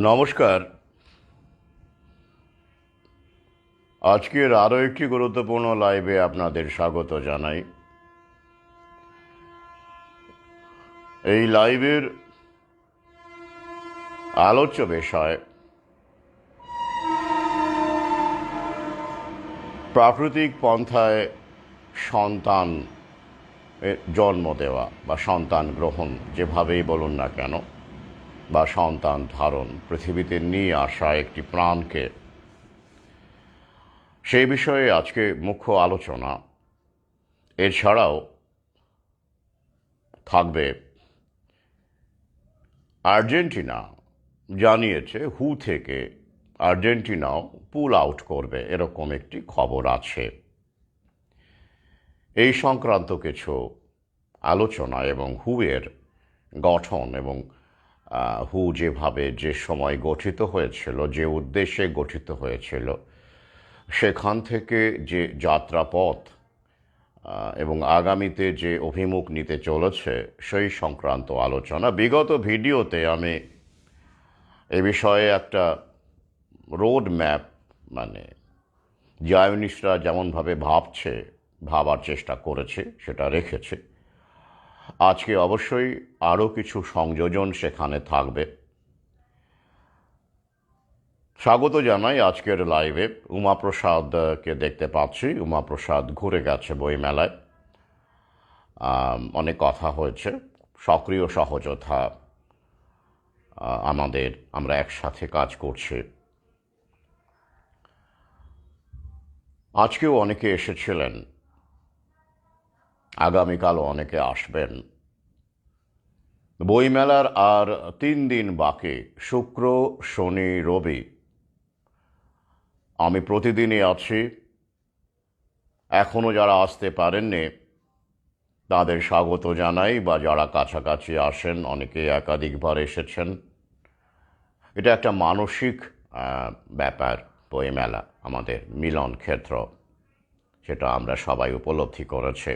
নমস্কার। আজকের আরও একটি গুরুত্বপূর্ণ লাইভে আপনাদের স্বাগত জানাই। এই লাইভের আলোচ্য বিষয় প্রাকৃতিক পন্থায় সন্তান জন্ম দেওয়া বা সন্তান গ্রহণ, যেভাবেই বলুন না কেন, বা সন্তান ধারণ, পৃথিবীতে নিয়ে আসা একটি প্রাণকে, সেই বিষয়ে আজকে মুখ্য আলোচনা। এছাড়াও থাকবে আর্জেন্টিনা জানিয়েছে হু থেকে আর্জেন্টিনাও পুল আউট করবে, এরকম একটি খবর আছে। এই সংক্রান্ত কিছু আলোচনা এবং হুয়ের গঠন এবং হু যেভাবে যে সময় গঠিত হয়েছিল, যে উদ্দেশ্যে গঠিত হয়েছিল, সেখান থেকে যে যাত্রাপথ এবং আগামীতে যে অভিমুখ নিতে চলেছে সেই সংক্রান্ত আলোচনা। বিগত ভিডিওতে আমি এ বিষয়ে একটা রোড ম্যাপ, মানে জায়নিস্টরা যেমনভাবে ভাবার চেষ্টা করেছে, সেটা রেখেছে। আজকে অবশ্যই আরও কিছু সংযোজন সেখানে থাকবে। স্বাগত জানাই আজকের লাইভে। উমাপ্রসাদকে দেখতে পাচ্ছি। উমাপ্রসাদ ঘুরে গেছে বইমেলায়, অনেক কথা হয়েছে। সক্রিয় সহযোদ্ধা আমরা একসাথে কাজ করছি। আজকেও অনেকে এসেছিলেন, আগামীকালও অনেকে আসবেন। বইমেলার আর 3 দিন বাকি, শুক্র, শনি, রবি। আমি প্রতিদিনই আছি। এখনও যারা আসতে পারেননি তাদের স্বাগত জানাই, বা যারা কাছাকাছি আসেন, অনেকে একাধিকবার এসেছেন। এটা একটা মানসিক ব্যাপার। বইমেলা আমাদের মিলন ক্ষেত্র, সেটা আমরা সবাই উপলব্ধি করেছি।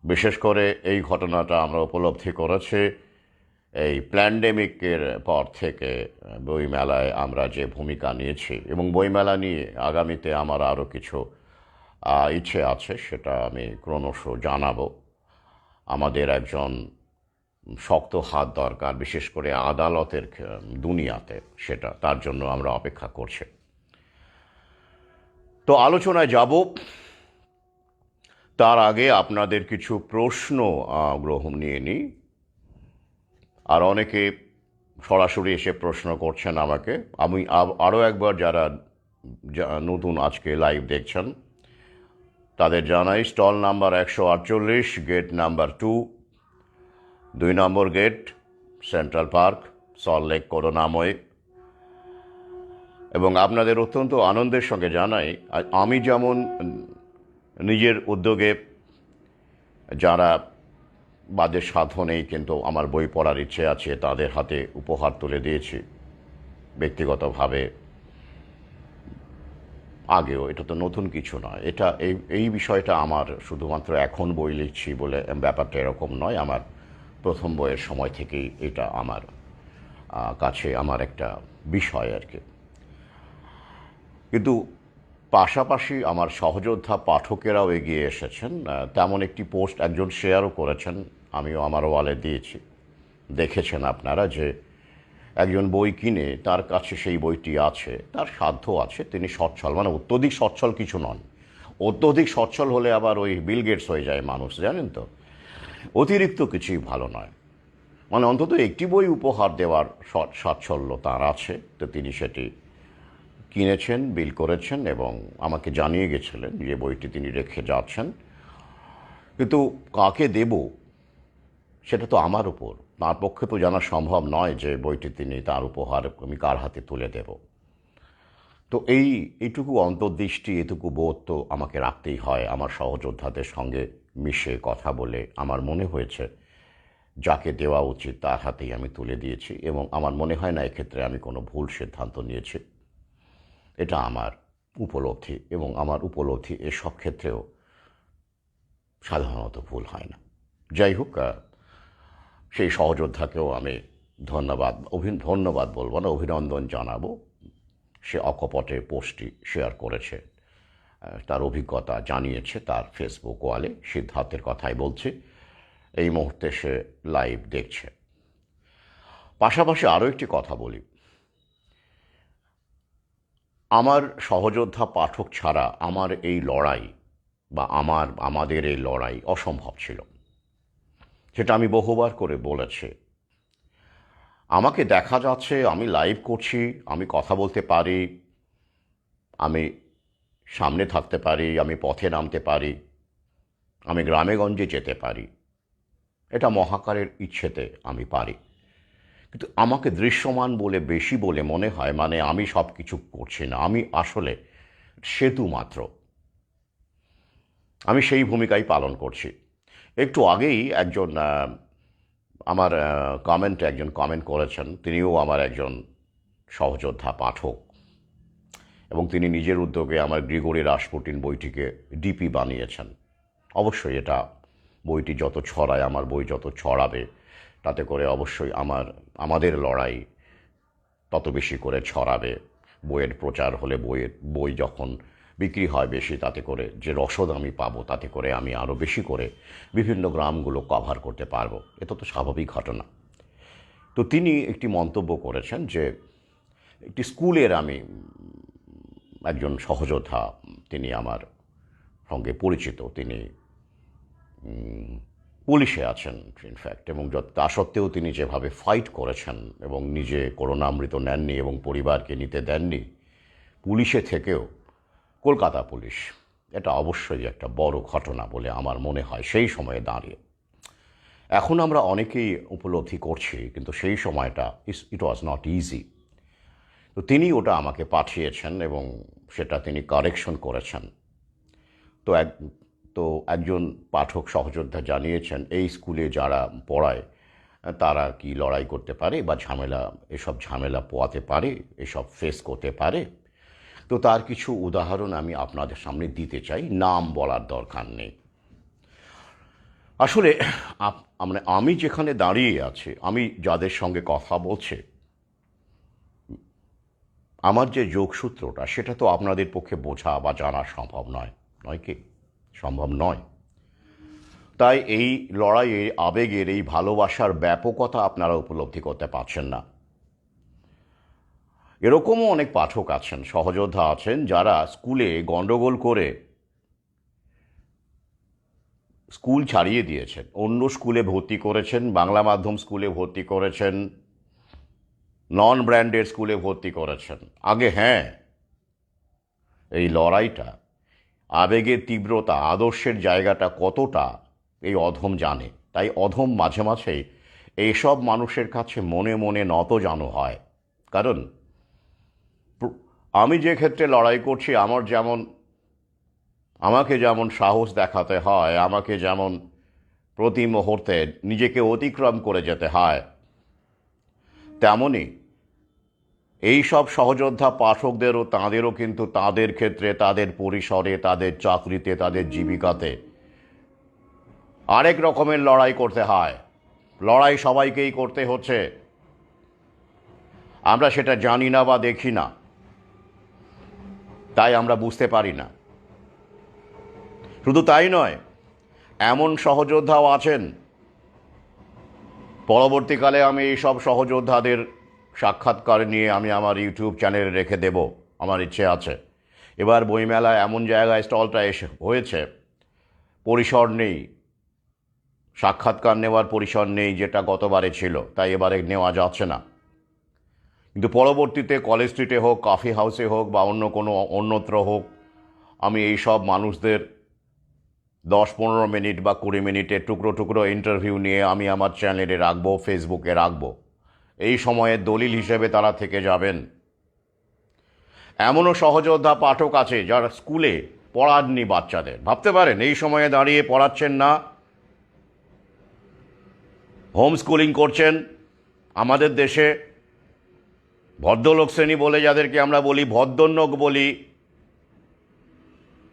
বিশেষ করে এই ঘটনাটা আমরা উপলব্ধি করেছি এই প্যান্ডেমিকের পর থেকে। বইমেলায় আমরা যে ভূমিকা নিয়েছি, এবং বইমেলা নিয়ে আগামীতে আমার আরও কিছু ইচ্ছে আছে, সেটা আমি ক্রমশ জানাবো। আমাদের একজন শক্ত হাত দরকার, বিশেষ করে আদালতের দুনিয়াতে, সেটা তার জন্য আমরা অপেক্ষা করছি। তো আলোচনায় যাব। তার আগে আপনাদের কিছু প্রশ্ন গ্রহণ নিয়ে নিই। আর অনেকে সরাসরি এসে প্রশ্ন করছেন আমাকে। আমি আরও একবার যারা নতুন আজকে লাইভ দেখছেন তাদের জানাই, স্টল নাম্বার 148, গেট নাম্বার 2, 2 নম্বর গেট, সেন্ট্রাল পার্ক, সল্টলেক, করুণাময়। এবং আপনাদের অত্যন্ত আনন্দের সঙ্গে জানাই, আমি যেমন নিজের উদ্যোগে, যারা বাজে সাধনেই কিন্তু আমার বই পড়ার ইচ্ছে আছে, তাদের হাতে উপহার তুলে দিয়েছি ব্যক্তিগতভাবে আগেও। এটা তো নতুন কিছু নয়। এটা এই বিষয়টা আমার শুধুমাত্র এখন বই লিখছি বলে ব্যাপারটা এরকম নয়। আমার প্রথম বইয়ের সময় থেকেই এটা আমার কাছে আমার একটা বিষয় আর কি। কিন্তু পাশাপাশি আমার সহযোদ্ধা পাঠকেরাও এগিয়ে এসেছেন। তেমন একটি পোস্ট একজন শেয়ারও করেছেন, আমিও আমার ওয়ালে দিয়েছি। দেখেছেন আপনারা যে একজন বই কিনে তার কাছে সেই বইটি আছে, তার সাধ্য আছে, তিনি সচ্ছল, মানে অত্যধিক সচ্ছল কিছু নন। অত্যধিক সচ্ছল হলে আবার ওই বিল গেটস হয়ে যায় মানুষ, জানেন তো। অতিরিক্ত কিছুই ভালো নয়। মানে অন্তত একটি বই উপহার দেওয়ার সাচ্ছল্য তার আছে। তো তিনি সেটি কিনেছেন, বিল করেছেন এবং আমাকে জানিয়ে গেছিলেন যে বইটি তিনি রেখে যাচ্ছেন। কিন্তু কাকে দেব সেটা তো আমার উপর। তার পক্ষে তো জানা সম্ভব নয় যে বইটি তিনি তার উপহার আমি কার হাতে তুলে দেব। তো এইটুকু অন্তর্দৃষ্টি, এটুকু বোধ তো আমাকে রাখতেই হয়। আমার সহযোদ্ধাদের সঙ্গে মিশে কথা বলে আমার মনে হয়েছে যাকে দেওয়া উচিত তার হাতেই আমি তুলে দিয়েছি, এবং আমার মনে হয় না এক্ষেত্রে আমি কোনো ভুল সিদ্ধান্ত নিয়েছি। এটা আমার উপলব্ধি, এবং আমার উপলব্ধি এসব ক্ষেত্রেও সাধারণত ভুল হয় না। যাই হোক, সেই সহযোদ্ধাকেও আমি ধন্যবাদ বলবো না, অভিনন্দন জানাবো। সে অকপটে পোস্টটি শেয়ার করেছে, তার অভিজ্ঞতা জানিয়েছে তার ফেসবুক ওয়ালে। সিদ্ধার্থের কথাই বলছে, এই মুহূর্তে সে লাইভ দেখছে। পাশাপাশি আরও একটি কথা বলি, আমার সহযোদ্ধা পাঠক ছাড়া আমার এই লড়াই বা আমাদের এই লড়াই অসম্ভব ছিল, সেটা আমি বহুবার করে বলেছি। আমাকে দেখা যাচ্ছে, আমি লাইভ করছি, আমি কথা বলতে পারি, আমি সামনে থাকতে পারি, আমি পথে নামতে পারি, আমি গ্রামে গঞ্জে যেতে পারি, এটা মহাকারের ইচ্ছেতে আমি পারি। কিন্তু আমাকে দৃশ্যমান বলে বেশি বলে মনে হয়, মানে আমি সব কিছু করছি না, আমি আসলে সেতু মাত্র। আমি সেই ভূমিকাই পালন করছি। একটু আগেই আমার একজন কমেন্ট করেছেন, তিনিও আমার একজন সহযোদ্ধা পাঠক, এবং তিনি নিজের উদ্যোগে আমার গ্রিগরি রাসপুটিন বইটিকে ডিপি বানিয়েছেন। অবশ্যই এটা বইটি যত ছড়ায়, আমার বই যত ছড়াবে, তাতে করে অবশ্যই আমাদের লড়াই তত বেশি করে ছড়াবে। বইয়ের প্রচার হলে, বই যখন বিক্রি হয় বেশি, তাতে করে যে রসদ আমি পাবো, তাতে করে আমি আরও বেশি করে বিভিন্ন গ্রামগুলো কভার করতে পারবো। এটা তো স্বাভাবিক ঘটনা। তো তিনি একটি মন্তব্য করেছেন যে একটি স্কুলের আমি একজন সহযোদ্ধা, তিনি আমার সঙ্গে পরিচিত, তিনি পুলিশে আছেন ইনফ্যাক্ট, এবং তা সত্ত্বেও তিনি যেভাবে ফাইট করেছেন এবং নিজে করোনামৃত নেননি এবং পরিবারকে নিতে দেননি, পুলিশে থেকেও, কলকাতা পুলিশ, এটা অবশ্যই একটা বড় ঘটনা বলে আমার মনে হয় সেই সময়ে দাঁড়িয়ে। এখন আমরা অনেকেই উপলব্ধি করছি, কিন্তু সেই সময়টা ইট ওয়াজ নট ইজি। তো তিনি ওটা আমাকে পাঠিয়েছেন এবং সেটা তিনি কারেকশন করেছেন। তো একজন পাঠক সহযোদ্ধা জানিয়েছেন, এই স্কুলে যারা পড়ায় তারা কি লড়াই করতে পারে বা এসব ঝামেলা পোয়াতে পারে, এসব ফেস করতে পারে? তো তার কিছু উদাহরণ আমি আপনাদের সামনে দিতে চাই, নাম বলার দরকার নেই। আসলে আমি যেখানে দাঁড়িয়ে আছি, আমি যাদের সঙ্গে কথা বলছি, আমার যে যোগসূত্রটা, সেটা তো আপনাদের পক্ষে বোঝা বা জানা সম্ভব নয়, কি সম্ভব নয়? তাই এই লড়াইয়ে আবেগের, এই ভালোবাসার ব্যাপকতা আপনারা উপলব্ধি করতে পারছেন না। এরকমও অনেক পাঠক আছেন, সহযোদ্ধা আছেন, যারা স্কুলে গণ্ডগোল করে স্কুল ছাড়িয়ে দিয়েছেন, অন্য স্কুলে ভর্তি করেছেন, বাংলা মাধ্যম স্কুলে ভর্তি করেছেন, নন ব্র্যান্ডেড স্কুলে ভর্তি করেছেন। আগে হ্যাঁ, এই লড়াইটা, আবেগের তীব্রতা, আদর্শের জায়গাটা কতটা এই অধম জানে। তাই অধম মাঝে মাঝেই এইসব মানুষের কাছে মনে মনে নত জানো হয়। কারণ আমি যে ক্ষেত্রে লড়াই করছি, আমাকে যেমন সাহস দেখাতে হয়, আমাকে যেমন প্রতি মুহূর্তে নিজেকে অতিক্রম করে যেতে হয়, তেমনি এই সব সহযোদ্ধা পাঠকদেরও, তাঁদেরও কিন্তু তাদের ক্ষেত্রে, তাদের পরিসরে, তাদের চাকরিতে, তাদের জীবিকাতে আরেক রকমের লড়াই করতে হয়। লড়াই সবাইকেই করতে হচ্ছে, আমরা সেটা জানি না বা দেখি না, তাই আমরা বুঝতে পারি না। শুধু তাই নয়, এমন সহযোদ্ধাও আছেন, পরবর্তীকালে আমি এই সব সহযোদ্ধাদের সাক্ষাৎকার নিয়ে আমি আমার ইউটিউব চ্যানেলে রেখে দেব, আমার ইচ্ছে আছে। এবার বইমেলা এমন জায়গায় স্টলটা হয়েছে, পরিসর নেই, সাক্ষাৎকার নেওয়ার পরিসর নেই, যেটা গতবারে ছিল, তাই এবারে নেওয়া যাচ্ছে না। কিন্তু পরবর্তীতে কলেজ স্ট্রিটে হোক, কফি হাউসে হোক, বা অন্যত্র হোক, আমি এই সব মানুষদের 10-15 মিনিট বা 20 মিনিটের টুকরো টুকরো ইন্টারভিউ নিয়ে আমি আমার চ্যানেলে রাখবো, ফেসবুকে রাখবো। এই সময়ের দলিল হিসেবে তারা থেকে যাবেন। এমনও সহযোদ্ধা পাঠক আছে যারা স্কুলে পড়াননি বাচ্চাদের। ভাবতে পারেন, এই সময়ে দাঁড়িয়ে পড়াচ্ছেন না, হোম স্কুলিং করছেন। আমাদের দেশে ভদ্রলোক শ্রেণী বলে যাদেরকে আমরা বলি, ভদ্রলোক বলি,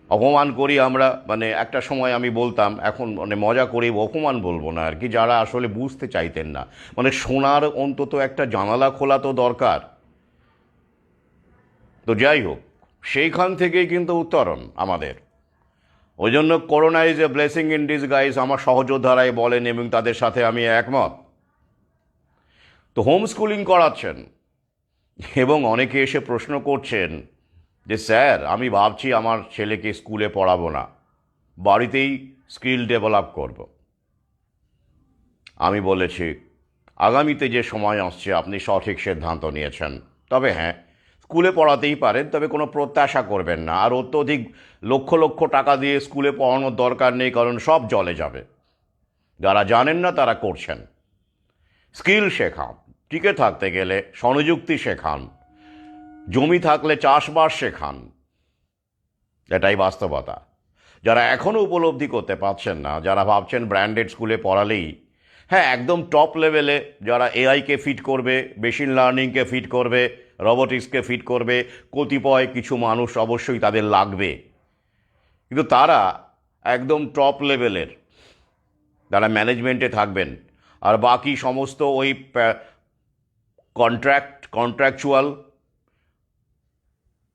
অপমান করি আমরা, মানে একটা সময় আমি বলতাম, এখন মানে মজা করি, অপমান বলবো না আর কি, যারা আসলে বুঝতে চাইতেন না, মানে শোনার অন্তত একটা জানালা খোলা তো দরকার। তো যাই হোক, সেইখান থেকেই কিন্তু উত্তরণ আমাদের। ওই জন্য corona is a blessing in disguise আমার সহযোদ্ধারাই বলেন, এবং তাদের সাথে আমি একমত। তো হোম স্কুলিং করাচ্ছেন, এবং অনেকে এসে প্রশ্ন করছেন যে স্যার আমি ভাবছি আমার ছেলেকে স্কুলে পড়াবো না, বাড়িতেই স্কিল ডেভেলপ করব। আমি বলেছি আগামীতে যে সময় আসছে আপনি সঠিক সিদ্ধান্ত নিয়েছেন, তবে হ্যাঁ স্কুলে পড়াতেই পারেন, তবে কোনো প্রত্যাশা করবেন না। আর অত্যধিক লক্ষ লক্ষ টাকা দিয়ে স্কুলে পড়ানোর দরকার নেই, কারণ সব জলে যাবে। যারা জানেন না তারা করছেন। স্কিল শেখান, টিকে থাকতে গেলে স্বনিযুক্তি শেখান, জমি থাকলে চাষবাস শেখান, এটাই বাস্তবতা। যারা এখনও উপলব্ধি করতে পারছেন না, যারা ভাবছেন ব্র্যান্ডেড স্কুলে পড়ালেই, হ্যাঁ একদম টপ লেভেলে যারা এআইকে ফিট করবে, মেশিন লার্নিংকে ফিট করবে, রোবোটিক্সকে ফিট করবে, কতিপয় কিছু মানুষ অবশ্যই তাদের লাগবে, কিন্তু তারা একদম টপ লেভেলের, তারা ম্যানেজমেন্টে থাকবেন। আর বাকি সমস্ত ওই কন্ট্রাকচুয়াল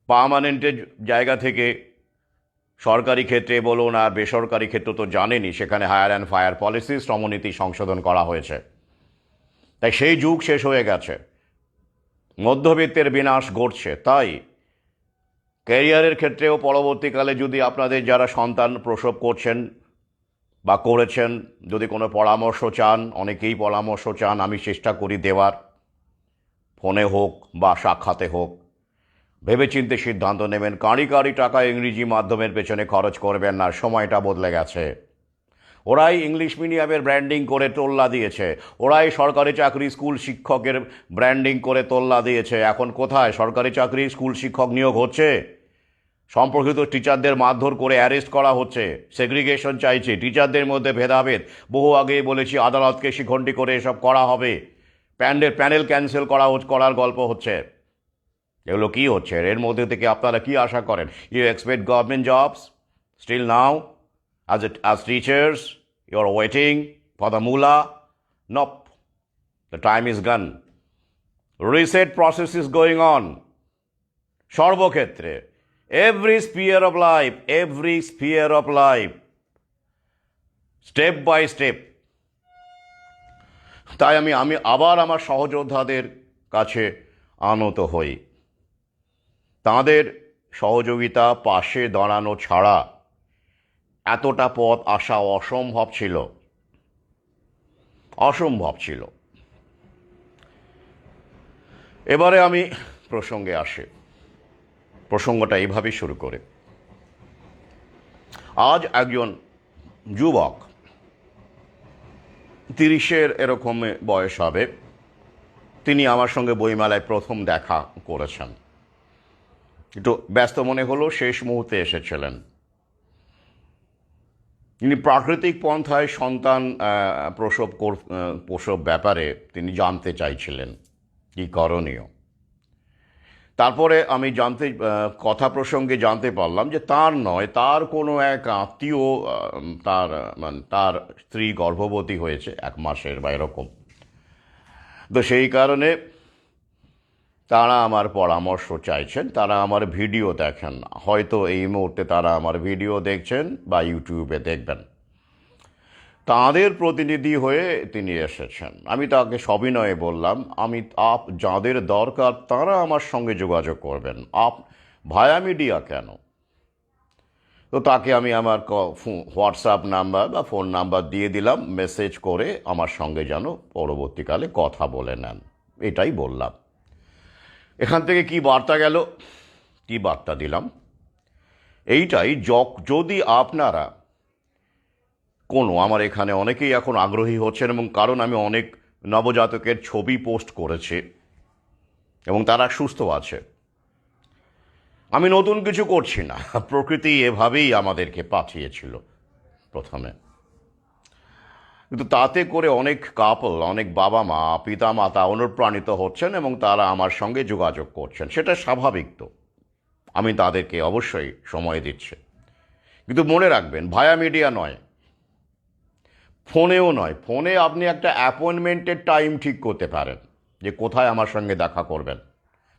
পার্মানেন্টের জায়গা থেকে, সরকারি ক্ষেত্রে বলুন আর বেসরকারি ক্ষেত্র তো জানেনই, সেখানে হায়ার অ্যান্ড ফায়ার পলিসি শ্রমনীতি সংশোধন করা হয়েছে। তাই সেই যুগ শেষ হয়ে গেছে, মধ্যবিত্তের বিনাশ ঘটছে। তাই ক্যারিয়ারের ক্ষেত্রেও পরবর্তীকালে যদি আপনাদের যারা সন্তান প্রসব করছেন বা করেছেন, যদি কোনো পরামর্শ চান, অনেকেই পরামর্শ চান, আমি চেষ্টা করি দেওয়ার, ফোনে হোক বা সাক্ষাতে হোক। ভেবেচিন্তে সিদ্ধান্ত নেবেন, কাঁড়ি কাঁড়ি টাকা ইংরেজি মাধ্যমের পেছনে খরচ করবেন না, সময়টা বদলে গেছে। ওরাই ইংলিশ মিডিয়ামের ব্র্যান্ডিং করে তোল্লা দিয়েছে, ওরাই সরকারি চাকরি স্কুল শিক্ষকের ব্র্যান্ডিং করে তোল্লা দিয়েছে। এখন কোথায় সরকারি চাকরি স্কুল শিক্ষক নিয়োগ হচ্ছে? সম্পর্কিত টিচারদের মারধর করে অ্যারেস্ট করা হচ্ছে, সেগ্রিগেশন চাইছে, টিচারদের মধ্যে ভেদাভেদ। বহু আগেই বলেছি আদালতকে শিখণ্ডী করে এসব করা হবে, প্যানেল ক্যান্সেল করার গল্প হচ্ছে। এগুলো কী হচ্ছে? এর মধ্যে থেকে আপনারা কি আশা করেন? You expect government jobs still now? As teachers, you are waiting for the moolah? Nope. The time is gone. Reset process is going on. সর্বক্ষেত্রে, every sphere of life, step by step. তাই আমি আবার আমার সহযোদ্ধাদের কাছে আনত হই। তাঁদের সহযোগিতা, পাশে দাঁড়ানো ছাড়া এতটা পথ আসা অসম্ভব ছিল। এবারে আমি প্রসঙ্গে আসি। প্রসঙ্গটা এইভাবেই শুরু করে, আজ একজন যুবক, 30-এর এরকম বয়স হবে, তিনি আমার সঙ্গে বইমেলায় প্রথম দেখা করেছেন। একটু ব্যস্ত মনে হলো, শেষ মুহূর্তে এসেছিলেন। তিনি প্রাকৃতিক পন্থায় সন্তান প্রসব ব্যাপারে তিনি জানতে চাইছিলেন কী করণীয়। তারপরে আমি কথা প্রসঙ্গে জানতে পারলাম যে তার নয়, তার কোনো এক আত্মীয়, তার স্ত্রী গর্ভবতী হয়েছে 1 মাসের বা এরকম। তো সেই কারণে তারা আমার পরামর্শ চাইছেন, তারা আমার ভিডিও দেখেন, হয়তো এই মুহূর্তে তারা আমার ভিডিও দেখছেন বা ইউটিউবে দেখবেন। তাঁদের প্রতিনিধি হয়ে তিনি এসেছেন। আমি তাকে সবিনয়ে বললাম, যাদের দরকার তারা আমার সঙ্গে যোগাযোগ করবেন, ভায়া মিডিয়া কেন? তো তাকে আমি আমার হোয়াটসঅ্যাপ নাম্বার বা ফোন নাম্বার দিয়ে দিলাম, মেসেজ করে আমার সঙ্গে যেন পরবর্তীকালে কথা বলে নেন, এটাই বললাম। এখান থেকে কি বার্তা গেল, কি বার্তা দিলাম? এইটাই, যদি আপনারা আমার এখানে অনেকেই এখন আগ্রহী হচ্ছেন, এবং কারণ আমি অনেক নবজাতকের ছবি পোস্ট করেছি এবং তারা সুস্থ আছে। আমি নতুন কিছু করছি না, প্রকৃতি এভাবেই আমাদেরকে পাঠিয়েছিল প্রথমে। কিন্তু তাতে করে অনেক কাপল, অনেক বাবা মা, পিতা মাতা অনুপ্রাণিত হচ্ছেন এবং তারা আমার সঙ্গে যোগাযোগ করছেন, সেটা স্বাভাবিক। তো আমি তাদেরকে অবশ্যই সময় দিচ্ছি। কিন্তু মনে রাখবেন, ভায়া মিডিয়া নয়, ফোনেও নয়। ফোনে আপনি একটা অ্যাপয়েন্টমেন্টের টাইম ঠিক করতে পারেন যে কোথায় আমার সঙ্গে দেখা করবেন,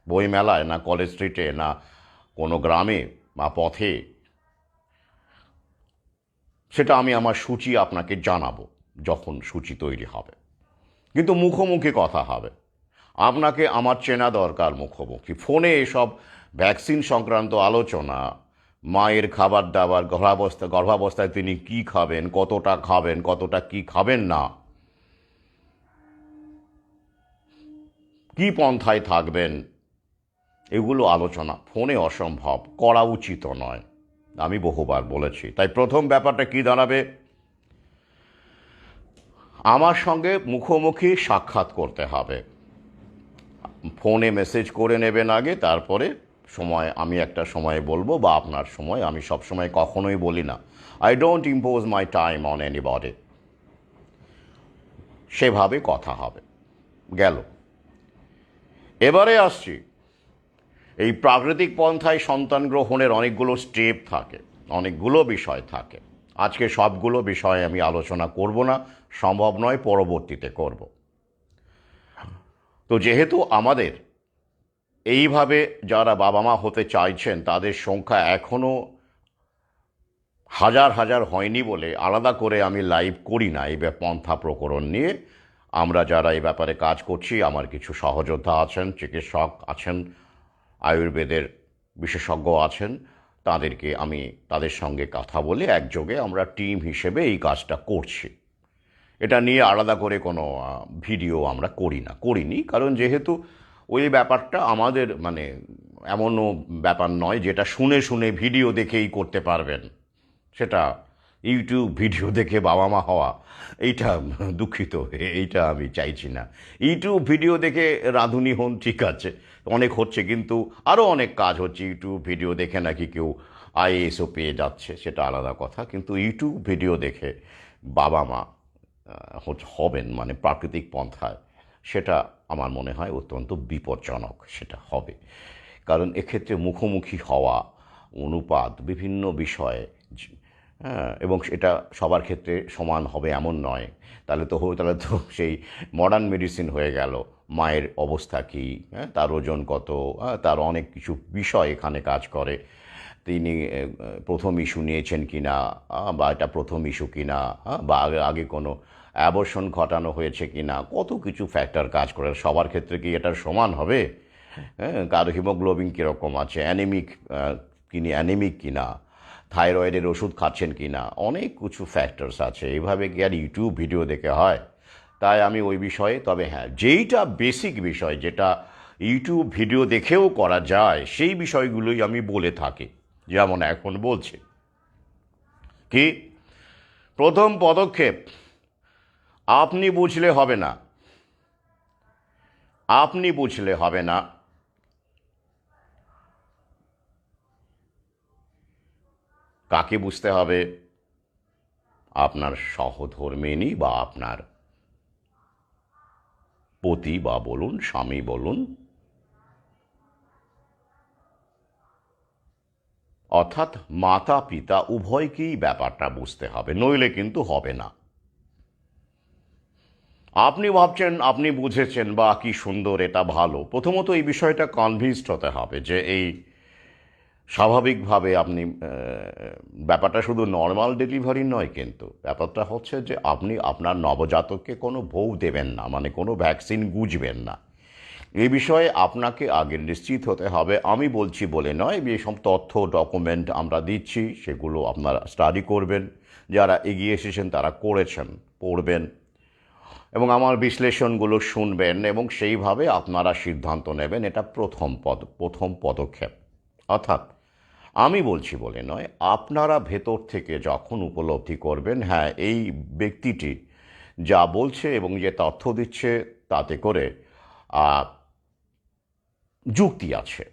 বই মেলায় না কলেজ স্ট্রিটে না কোনো গ্রামে বা পথে, সেটা আমি আমার সূচি আপনাকে জানাবো যখন সূচি তৈরি হবে। কিন্তু মুখোমুখি কথা হবে, আপনাকে আমার চেনা দরকার মুখোমুখি। ফোনে এসব ভ্যাকসিন সংক্রান্ত আলোচনা, মায়ের খাবার দাবার, গর্ভাবস্থায় তিনি কি খাবেন, কতটা কি খাবেন না, কি পন্থায় থাকবেন, এগুলো আলোচনা ফোনে অসম্ভব, করা উচিত নয়, আমি বহুবার বলেছি। তাই প্রথম ব্যাপারটা কি দাঁড়াবে, আমার সঙ্গে মুখোমুখি সাক্ষাৎ করতে হবে। ফোনে মেসেজ করে নেবেন আগে, তারপরে সময় আমি একটা সময়ে বলবো বা আপনার সময়। আমি সব সময় কখনোই বলি না I don't impose my time on anybody. সেভাবে কথা হবে। গেল। এবারে আসছি, এই প্রাকৃতিক পন্থায় সন্তান গ্রহণের অনেকগুলো স্টেপ থাকে, অনেকগুলো বিষয় থাকে। আজকে সবগুলো বিষয়ে আমি আলোচনা করব না, সম্ভব নয়, পরবর্তীতে করব। তো যেহেতু আমাদের এইভাবে যারা বাবা মা হতে চাইছেন তাদের সংখ্যা এখনও হাজার হাজার হয়নি বলে আলাদা করে আমি লাইভ করি না এই পন্থা প্রকরণ নিয়ে। আমরা যারা এই ব্যাপারে কাজ করছি, আমার কিছু সহযোদ্ধা আছেন, চিকিৎসক আছেন, আয়ুর্বেদের বিশেষজ্ঞ আছেন, তাদের সঙ্গে কথা বলে একযোগে আমরা টিম হিসেবে এই কাজটা করছি। এটা নিয়ে আলাদা করে কোনো ভিডিও আমরা করিনি, কারণ যেহেতু ওই ব্যাপারটা আমাদের মানে এমনও ব্যাপার নয় যেটা শুনে শুনে ভিডিও দেখেই করতে পারবেন। সেটা ইউটিউব ভিডিও দেখে বাবা মা হওয়া, এইটা দুঃখিত, এইটা আমি চাইছি না। ইউটিউব ভিডিও দেখে রাঁধুনি হন, ঠিক আছে, অনেক হচ্ছে, কিন্তু আরও অনেক কাজ হচ্ছে। ইউটিউব ভিডিও দেখে নাকি কেউ আইএএসও পেয়ে যাচ্ছে, সেটা আলাদা কথা। কিন্তু ইউটিউব ভিডিও দেখে বাবা মা হবেন মানে প্রাকৃতিক পন্থায়, সেটা আমার মনে হয় অত্যন্ত বিপজ্জনক সেটা হবে। কারণ এক্ষেত্রে মুখোমুখি হওয়া, অনুপাত, বিভিন্ন বিষয়ে, হ্যাঁ, এবং এটা সবার ক্ষেত্রে সমান হবে এমন নয়। তাহলে তো সেই মডার্ন মেডিসিন হয়ে গেল। মায়ের অবস্থা কী, হ্যাঁ, তার ওজন কত, তার অনেক কিছু বিষয় এখানে কাজ করে। তিনি প্রথম ইস্যু নিয়েছেন কি না, বা এটা প্রথম ইস্যু কি না, বা আগে কোনো অ্যাবর্শন ঘটানো হয়েছে কি না, কত কিছু ফ্যাক্টর কাজ করে। সবার ক্ষেত্রে কি এটা সমান হবে? হ্যাঁ, কারো হিমোগ্লোবিন কীরকম আছে, অ্যানিমিক কি না, থাইরয়েডের ওষুধ খাচ্ছেন কি না, অনেক কিছু ফ্যাক্টরস আছে। এইভাবে কি আর ইউটিউব ভিডিও দেখে হয়? তাই আমি ওই বিষয়ে, তবে হ্যাঁ, যেইটা বেসিক বিষয় যেটা ইউটিউব ভিডিও দেখেও করা যায়, সেই বিষয়গুলোই আমি বলে থাকি। যেমন এখন বলছি কি, প্রথম পদক্ষেপ, আপনি বুঝলে হবে না, কাকে বুঝতে হবে? আপনার সহধর্মিণী বা আপনার পতি বা বলুন, স্বামী বলুন, অর্থাৎ মাতা পিতা উভয়কেই ব্যাপারটা বুঝতে হবে, নইলে কিন্তু হবে না। আপনি ভাবছেন আপনি বুঝেছেন বা কি সুন্দর, এটা ভালো। প্রথমত এই বিষয়টা কনভিন্সড হতে হবে যে এই স্বাভাবিকভাবে আপনি ব্যাপারটা শুধু নর্মাল ডেলিভারি নয়, কিন্তু ব্যাপারটা হচ্ছে যে আপনি আপনার নবজাতককে কোনো বউ দেবেন না, মানে কোনো ভ্যাকসিন গুঁজবেন না। এই বিষয়ে আপনাকে আগে নিশ্চিত হতে হবে। আমি বলছি বলে নয়, যেসব তথ্য ডকুমেন্ট আমরা দিচ্ছি সেগুলো আপনারা স্টাডি করবেন, যারা এগিয়ে এসেছেন তারা করেছেন, পড়বেন এবং আমার বিশ্লেষণগুলো শুনবেন এবং সেইভাবে আপনারা সিদ্ধান্ত নেবেন। এটা প্রথম পদক্ষেপ। অর্থাৎ আমি বলছি বলে নয়, আপনারা ভেতর থেকে যখন উপলব্ধি করবেন, হ্যাঁ, এই ব্যক্তিটি যা বলছে এবং যে তথ্য দিচ্ছে তাতে করে যুক্তি আছে,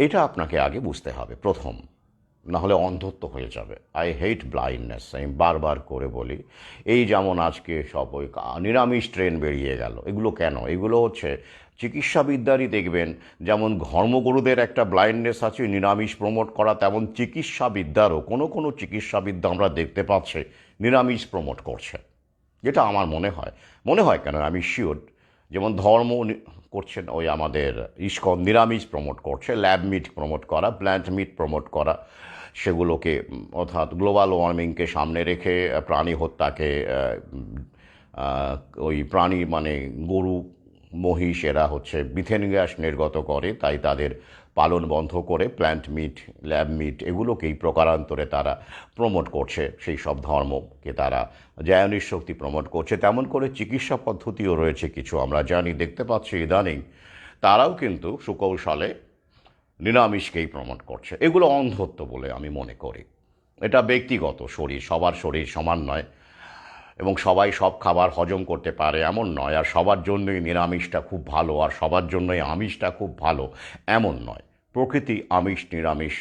এটা আপনাকে আগে বুঝতে হবে প্রথম, নাহলে অন্ধত্ব হয়ে যাবে। আই হেট ব্লাইন্ডনেস, আমি বারবার করে বলি। এই যেমন আজকে সব ওই নিরামিষ ট্রেন বেরিয়ে গেল, এগুলো কেন? এগুলো হচ্ছে চিকিৎসাবিদ্যারই দেখবেন যেমন ধর্মগুরুদের একটা ব্লাইন্ডনেস আছে নিরামিষ প্রমোট করা, তেমন চিকিৎসাবিদ্যারও কোনো কোনো চিকিৎসাবিদ্যা আমরা দেখতে পাচ্ছি নিরামিষ প্রমোট করছে, যেটা আমার মনে হয় কেন আমি শিওর। যেমন ধর্ম করছেন ওই আমাদের ইস্কন নিরামিষ প্রমোট করছে, ল্যাব মিট প্রমোট করা, প্ল্যান্ট মিট প্রমোট করা, সেগুলোকে অর্থাৎ গ্লোবাল ওয়ার্মিংকে সামনে রেখে প্রাণী হত্যাকে ওই প্রাণী মানে গরু মহিষ এরা হচ্ছে মিথেন গ্যাস নির্গত করে, তাই তাদের পালন বন্ধ করে প্ল্যান্ট মিট ল্যাব মিট এগুলোকেই প্রকারান্তরে তারা প্রমোট করছে, সেই সব ধর্মকে তারা জায়নিক শক্তি প্রমোট করছে। তেমন করে চিকিৎসা পদ্ধতিও রয়েছে কিছু আমরা জানি, দেখতে পাচ্ছি ইদানিং তারাও কিন্তু সুকৌশলে নিরামিষকেই প্রমোট করছে। এগুলো অন্ধত্ব বলে আমি মনে করি। এটা ব্যক্তিগত, সবার শরীর সমান নয় এবং সবাই সব খাবার হজম করতে পারে এমন নয়, আর সবার জন্যই নিরামিষটা খুব ভালো আর সবার জন্যই আমিষটা খুব ভালো এমন নয়। প্রকৃতি আমিষ নিরামিষ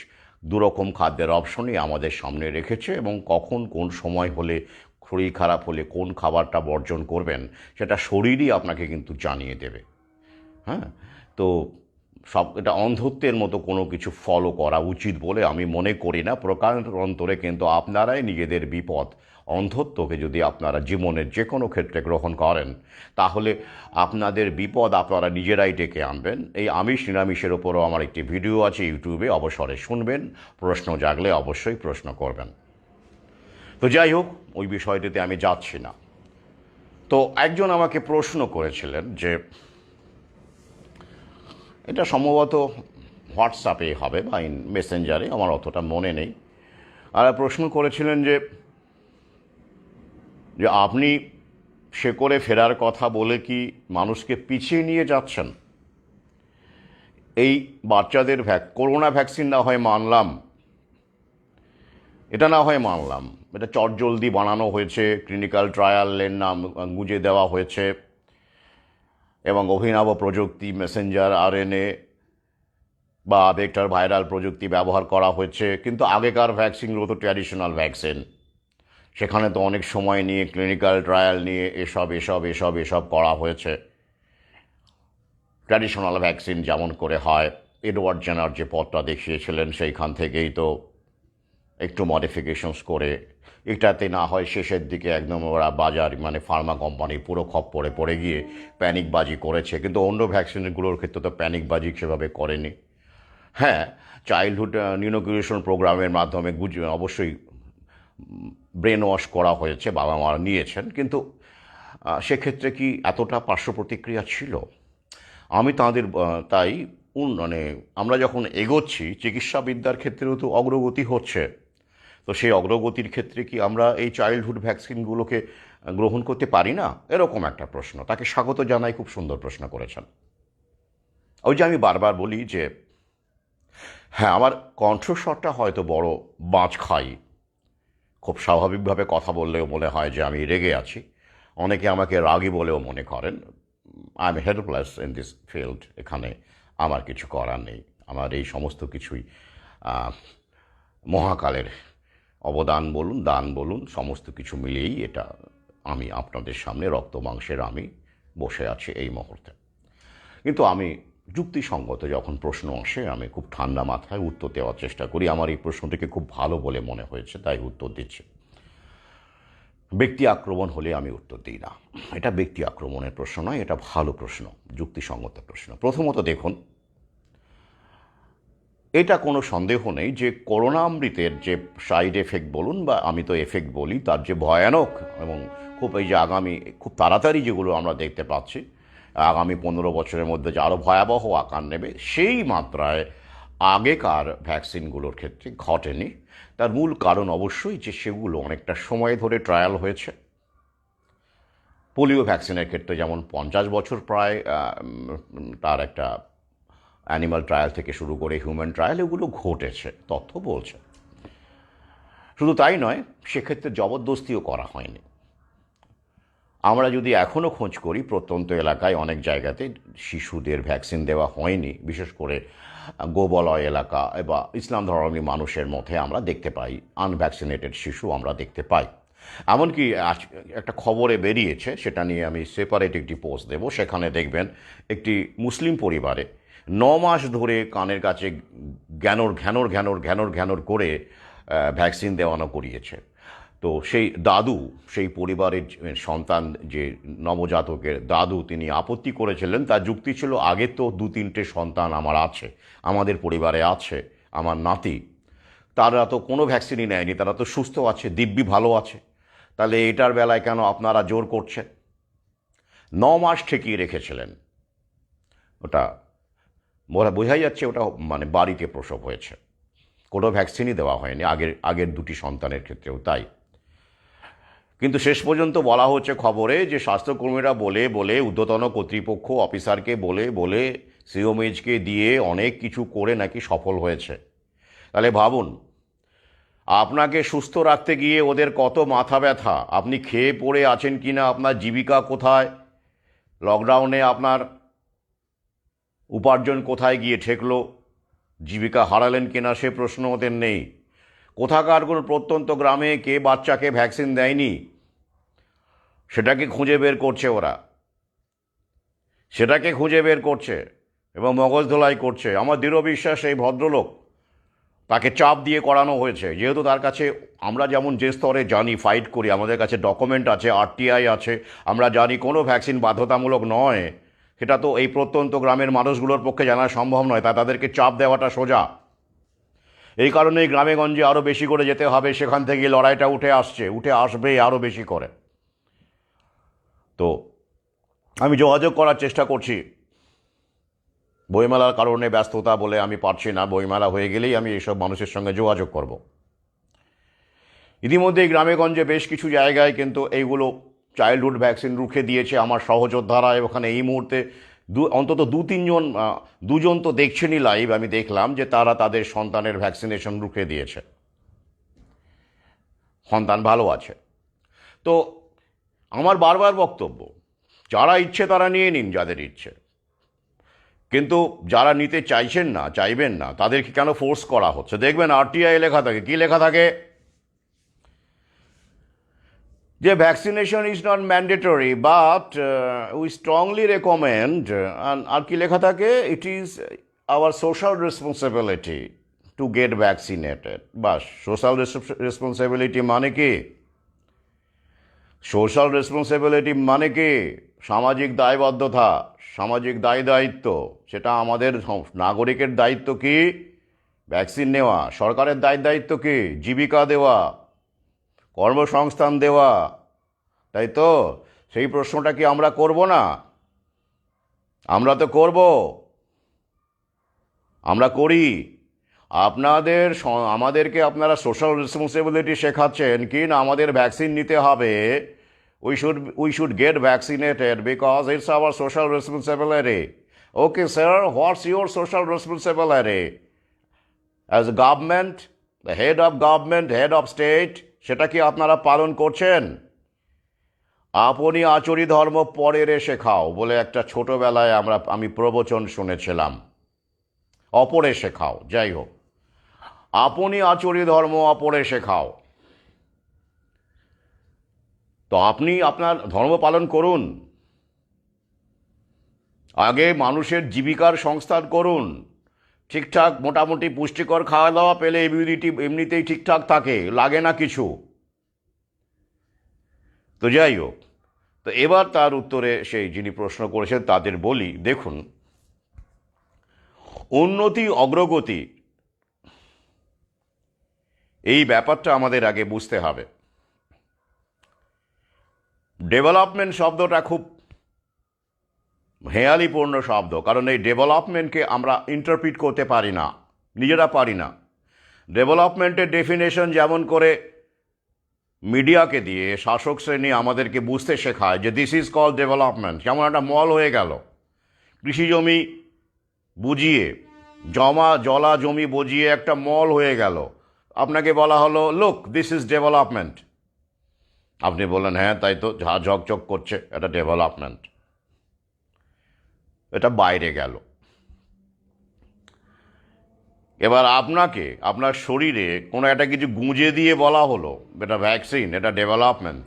দুরকম খাদ্যের অপশনই আমাদের সামনে রেখেছে, এবং কখন কোন সময় হলে শরীর খারাপ হলে কোন খাবারটা বর্জন করবেন সেটা শরীরই আপনাকে কিন্তু জানিয়ে দেবে। হ্যাঁ, তো এটা অন্ধত্বের মতো কোনো কিছু ফলো করা উচিত বলে আমি মনে করি না। প্রকারান্তরে কিন্তু আপনারাই নিজেদের বিপদ, অন্ধত্বকে যদি আপনারা জীবনের যে কোনো ক্ষেত্রে গ্রহণ করেন তাহলে আপনাদের বিপদ আপনারা নিজেরাই ডেকে আনবেন। এই আমিষ নিরামিষের ওপরও আমার একটি ভিডিও আছে ইউটিউবে, অবসরে শুনবেন, প্রশ্ন জাগলে অবশ্যই প্রশ্ন করবেন। তো যাই হোক, ওই বিষয়টিতে আমি যাচ্ছি না। তো একজন আমাকে প্রশ্ন করেছিলেন যে এটা সম্ভবত হোয়াটসঅ্যাপে হবে বা মেসেঞ্জারে, আমার অতটা মনে নেই। আর প্রশ্ন করেছিলেন যে আপনি শেকড়ে ফেরার কথা বলে কি মানুষকে পিছিয়ে নিয়ে যাচ্ছেন? এই বাচ্চাদের করোনা ভ্যাকসিন না হয় মানলাম, এটা চটজলদি বানানো হয়েছে, ক্লিনিক্যাল ট্রায়ালের নাম গুঁজে দেওয়া হয়েছে এবং অভিনব প্রযুক্তি মেসেঞ্জার আরএনএ বা ভেক্টর ভাইরাল প্রযুক্তি ব্যবহার করা হয়েছে। কিন্তু আগেকার ভ্যাকসিনগুলো তো ট্র্যাডিশনাল ভ্যাকসিন, সেখানে তো অনেক সময় নিয়ে ক্লিনিক্যাল ট্রায়াল নিয়ে এসব করা হয়েছে। ট্র্যাডিশনাল ভ্যাকসিন যেমন করে হয়, এডওয়ার্ড জেনার যে পথটা দেখিয়েছিলেন সেইখান থেকেই তো একটু মডিফিকেশনস করে, এটাতে না হয় শেষের দিকে একদম ওরা বাজার মানে ফার্মা কোম্পানি পুরো খপ্পরে পড়ে গিয়ে প্যানিকবাজি করেছে, কিন্তু অন্য ভ্যাকসিনগুলোর ক্ষেত্রে তো প্যানিকবাজি সেভাবে করেনি। হ্যাঁ, চাইল্ডহুড ইনোকুলেশন প্রোগ্রামের মাধ্যমে অবশ্যই ব্রেন ওয়াশ করা হয়েছে, বাবা মারা নিয়েছেন, কিন্তু সেক্ষেত্রে কি এতটা পার্শ্ব প্রতিক্রিয়া ছিল? আমি তাই মানে আমরা যখন এগোচ্ছি চিকিৎসাবিদ্যার ক্ষেত্রেও তো অগ্রগতি হচ্ছে, তো সেই অগ্রগতির ক্ষেত্রে কি আমরা এই চাইল্ডহুড ভ্যাকসিনগুলোকে গ্রহণ করতে পারি না? এরকম একটা প্রশ্ন, তাকে স্বাগত জানাই, খুব সুন্দর প্রশ্ন করেছেন। ওই যে আমি বারবার বলি যে হ্যাঁ, আমার কণ্ঠস্বরটা হয়তো বড় বাঁচ খাই, খুব স্বাভাবিকভাবে কথা বললেও মনে হয় যে আমি রেগে আছি, অনেকে আমাকে রাগী বলেও মনে করেন। I am helpless in this field, এখানে আমার কিছু করার নেই। আমার এই সমস্ত কিছুই মহাকালের অবদান বলুন, দান বলুন, সমস্ত কিছু মিলিয়েই এটা আমি আপনাদের সামনে রক্ত মাংসের আমি বসে আছি এই মুহূর্তে। কিন্তু আমি যুক্তিসঙ্গত যখন প্রশ্ন আসে আমি খুব ঠান্ডা মাথায় উত্তর দেওয়ার চেষ্টা করি। আমার এই প্রশ্নটিকে খুব ভালো বলে মনে হয়েছে তাই উত্তর দিচ্ছি। ব্যক্তি আক্রমণ হলে আমি উত্তর দিই না, এটা ব্যক্তি আক্রমণের প্রশ্ন নয়, এটা ভালো প্রশ্ন, যুক্তিসঙ্গত প্রশ্ন। প্রথমত দেখুন, এটা কোনো সন্দেহ নেই যে করোনা অমৃতের যে সাইড এফেক্ট বলুন বা আমি তো এফেক্ট বলি, তার যে ভয়ানক এবং খুব এই যে আগামী খুব তাড়াতাড়ি যেগুলো আমরা দেখতে পাচ্ছি আগামী 15 বছরের মধ্যে যে আরও ভয়াবহ আকার নেবে, সেই মাত্রায় আগেকার ভ্যাকসিনগুলোর ক্ষেত্রে ঘটেনি। তার মূল কারণ অবশ্যই যে সেগুলো অনেকটা সময় ধরে ট্রায়াল হয়েছে। পোলিও ভ্যাকসিনের ক্ষেত্রে যেমন 50 বছর প্রায় তার একটা অ্যানিমাল ট্রায়াল থেকে শুরু করে হিউম্যান ট্রায়াল এগুলো ঘটেছে, তথ্য বলছে। শুধু তাই নয়, সেক্ষেত্রে জবরদস্তিও করা হয়নি। আমরা যদি এখনও খোঁজ করি প্রত্যন্ত এলাকায় অনেক জায়গাতে শিশুদের ভ্যাকসিন দেওয়া হয়নি, বিশেষ করে গোবলয় এলাকা বা ইসলাম ধর্মী মানুষের মধ্যে আমরা দেখতে পাই আনভ্যাকসিনেটেড শিশু আমরা দেখতে পাই। এমনকি আজ একটা খবরে বেরিয়েছে, সেটা নিয়ে আমি সেপারেট একটি পোস্ট দেব, সেখানে দেখবেন একটি মুসলিম পরিবারে 9 মাস ধরে কানের কাছে ঘ্যানোর ঘ্যানোর ঘ্যানোর ঘ্যানোর ঘ্যানোর করে ভ্যাকসিন দেওয়ানো করিয়েছে। তো সেই দাদু, সেই পরিবারের সন্তান যে নবজাতকের দাদু, তিনি আপত্তি করেছিলেন। তার যুক্তি ছিল, আগে তো 2-3টে সন্তান আমার আছে, আমাদের পরিবারে আছে, আমার নাতি, তারা তো কোনো ভ্যাকসিনই নেয়নি, তারা তো সুস্থ আছে, দিব্যি ভালো আছে, তাহলে এটার বেলায় কেন আপনারা জোর করছেন? 9 মাস ঠেকিয়ে রেখেছিলেন ওটা। বোঝাই যাচ্ছে ওটা মানে বাড়িতে প্রসব হয়েছে, কোনো ভ্যাকসিনই দেওয়া হয়নি, আগের 2টি সন্তানের ক্ষেত্রেও তাই। কিন্তু শেষ পর্যন্ত বলা হচ্ছে খবরে যে স্বাস্থ্যকর্মীরা বলে বলে, ঊর্ধ্বতন কর্তৃপক্ষ অফিসারকে বলে বলে, সিওমএইচকে দিয়ে অনেক কিছু করে নাকি সফল হয়েছে। তাহলে ভাবুন, আপনাকে সুস্থ রাখতে গিয়ে ওদের কত মাথা ব্যথা, আপনি খেয়ে পড়ে আছেন কি না, আপনার জীবিকা কোথায়, লকডাউনে আপনার উপার্জন কোথায় গিয়ে ঠেকলো, জীবিকা হারালেন কিনা সে প্রশ্ন ওদের নেই। কোথাকার কোনো প্রত্যন্ত গ্রামে কে বাচ্চাকে ভ্যাকসিন দেয়নি সেটাকে খুঁজে বের করছে ওরা, সেটাকে খুঁজে বের করছে এবং মগজ ধোলাই করছে। আমার দৃঢ় বিশ্বাস এই ভদ্রলোক, তাকে চাপ দিয়ে করানো হয়েছে, যেহেতু তার কাছে, আমরা যেমন যে স্তরে জানি ফাইট করি, আমাদের কাছে ডকুমেন্ট আছে, আরটিআই আছে, আমরা জানি কোনো ভ্যাকসিন বাধ্যতামূলক নয়, সেটা তো এই প্রত্যন্ত গ্রামের মানুষগুলোর পক্ষে জানা সম্ভব নয়, তাদেরকে চাপ দেওয়াটা সোজা। এই কারণেই গ্রামে গঞ্জে আরও বেশি করে যেতে হবে, সেখান থেকে লড়াইটা উঠে আসবে আরও বেশি করে। তো আমি যোগাযোগ করার চেষ্টা করছি, বইমেলার কারণে ব্যস্ততা বলে আমি পারছি না, বইমেলা হয়ে গেলেই আমি এইসব মানুষের সঙ্গে যোগাযোগ করব। ইতিমধ্যেই গ্রামেগঞ্জে বেশ কিছু জায়গায় কিন্তু এইগুলো চাইল্ডহুড ভ্যাকসিন রুখে দিয়েছে আমার সহযোদ্ধারা। ওখানে এই মুহূর্তে অন্তত 2-3 জন তো দেখছেনই লাইভ, আমি দেখলাম যে তারা তাদের সন্তানের ভ্যাকসিনেশন রুখে দিয়েছে, সন্তান ভালো আছে। তো আমার বারবার বক্তব্য, যারা ইচ্ছে তারা নিয়ে নিন, যাদের ইচ্ছে, কিন্তু যারা নিতে চাইবেন না তাদেরকে কেন ফোর্স করা হচ্ছে? দেখবেন আরটিআই লেখা থাকে, কি লেখা থাকে, যে vaccination is not mandatory but we strongly recommend, আর কি লেখা থাকে, it is our social responsibility to get vaccinated. বাস, সোশ্যাল রেসপন্সিবিলিটি মানে কি? সোশ্যাল রেসপন্সিবিলিটি মানে কি? সামাজিক দায়বদ্ধতা, সামাজিক দায়িত্ব, সেটা আমাদের নাগরিকের দায়িত্ব কি? ভ্যাকসিন নেওয়া। সরকারের দায়িত্ব কি? জীবিকা দেওয়া, কর্মসংস্থান দেওয়া, তাই তো? সেই প্রশ্নটা কি আমরা করব না? আমরা তো করব, আমরা করি। আমাদেরকে আপনারা সোশ্যাল রেসপন্সিবিলিটি শেখাচ্ছেন কি না আমাদের ভ্যাকসিন নিতে হবে, we should get vaccinated because it's hour social responsibility. Okay sir, what's your social responsibility as government, the head of government, head of state? সেটা কি আপনারা পালন করছেন? আপনি আচরি ধর্ম পরের শেখাও বলে একটা ছোটবেলায় আমি প্রবচন শুনেছিলাম, অপরে শেখাও। যাই হোক, আপনি আচরি ধর্ম অপরে শেখাও। তো আপনি আপনার ধর্ম পালন করুন, আগে মানুষের জীবিকার সংস্থান করুন, ঠিকঠাক মোটামুটি পুষ্টিকর খাওয়া দাওয়া পেলে ইমিউনিটি এমনিতেই ঠিকঠাক থাকে, লাগে না কিছু। তো যাই হোক, তো এবার তার উত্তরে সেই যিনি প্রশ্ন করেছেন তাদের বলি, দেখুন, উন্নতি অগ্রগতি এই ব্যাপারটা আমাদের আগে বুঝতে হবে। ডেভেলপমেন্ট শব্দটা খুব হেঁয়ালিপূর্ণ শব্দ, কারণ এই ডেভেলপমেন্টকে আমরা ইন্টারপ্রিট করতে পারি না, নিজেরা পারি না। ডেভেলপমেন্টের ডেফিনেশন যেমন করে মিডিয়াকে দিয়ে শাসক শ্রেণী আমাদেরকে বুঝতে শেখায় যে দিস ইজ কল ডেভেলপমেন্ট, যেমন একটা মল হয়ে গেল, কৃষি জমি বুঝিয়ে, জলা জমি বুঝিয়ে একটা মল হয়ে গেল, আপনাকে বলা হলো লুক দিস ইজ ডেভেলপমেন্ট, আপনি বললেন হ্যাঁ তাই তো, ঝকঝক করছে, এটা ডেভেলপমেন্ট। এটা বাইরে গেল। এবার আপনাকে আপনার শরীরে কোনো একটা কিছু গুঁজে দিয়ে বলা হলো এটা ভ্যাকসিন, এটা ডেভেলপমেন্ট,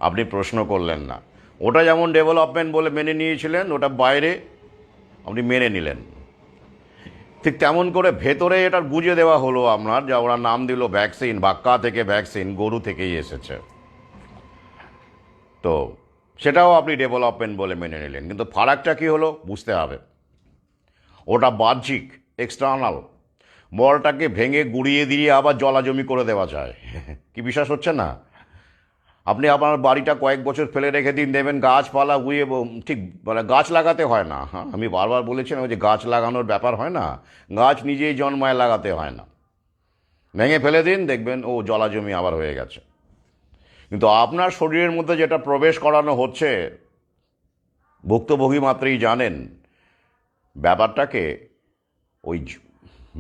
আপনি প্রশ্ন করলেন না। ওটা যেমন ডেভেলপমেন্ট বলে মেনে নিয়েছিলেন, ওটা বাইরে আপনি মেনে নিলেন, ঠিক তেমন করে ভেতরে এটা গুঁজে দেওয়া হলো আপনার, যা ওরা নাম দিল ভ্যাকসিন, বাক্কা থেকে ভ্যাকসিন, গরু থেকেই এসেছে। তো সেটাও আপনি ডেভেলপমেন্ট বলে মেনে নিলেন, কিন্তু ফারাকটা কী হলো বুঝতে হবে। ওটা বাহ্যিক, এক্সটার্নাল। মলটাকে ভেঙে গুঁড়িয়ে দিয়ে আবার জলাজমি করে দেওয়া যায়। কি বিশ্বাস হচ্ছে না? আপনি আপনার বাড়িটা কয়েক বছর ফেলে রেখে দিন, দেবেন গাছপালা উয়ে ঠিক মানে গাছ লাগাতে হয় না। হ্যাঁ, আমি বারবার বলেছিলাম যে গাছ লাগানোর ব্যাপার হয় না, গাছ নিজেই জন্মায়, লাগাতে হয় না। ভেঙে ফেলে দিন, দেখবেন ও জলাজমি আবার হয়ে গেছে। কিন্তু আপনার শরীরের মধ্যে যেটা প্রবেশ করানো হচ্ছে, ভুক্তভোগী মাত্রই জানেন ব্যাপারটাকে। ওই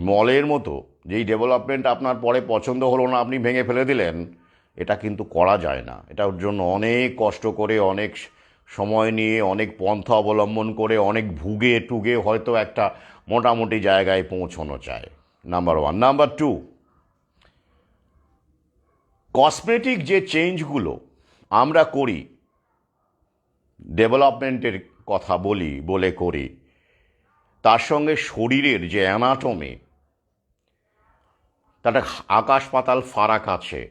মলের মতো যেই ডেভেলপমেন্ট আপনার পরে পছন্দ হলো না, আপনি ভেঙে ফেলে দিলেন, এটা কিন্তু করা যায় না। এটার জন্য অনেক কষ্ট করে, অনেক সময় নিয়ে, অনেক পন্থা অবলম্বন করে, অনেক ভুগে টুগে হয়তো একটা মোটামুটি জায়গায় পৌঁছানো চায়। Number one. Number two, cosmetic যে চেঞ্জগুলো আমরা করি, ডেভেলপমেন্টের কথা বলে করি, তার সঙ্গে শরীরের যে অ্যানাটমি, তার আকাশ পাতাল ফারাক আছে।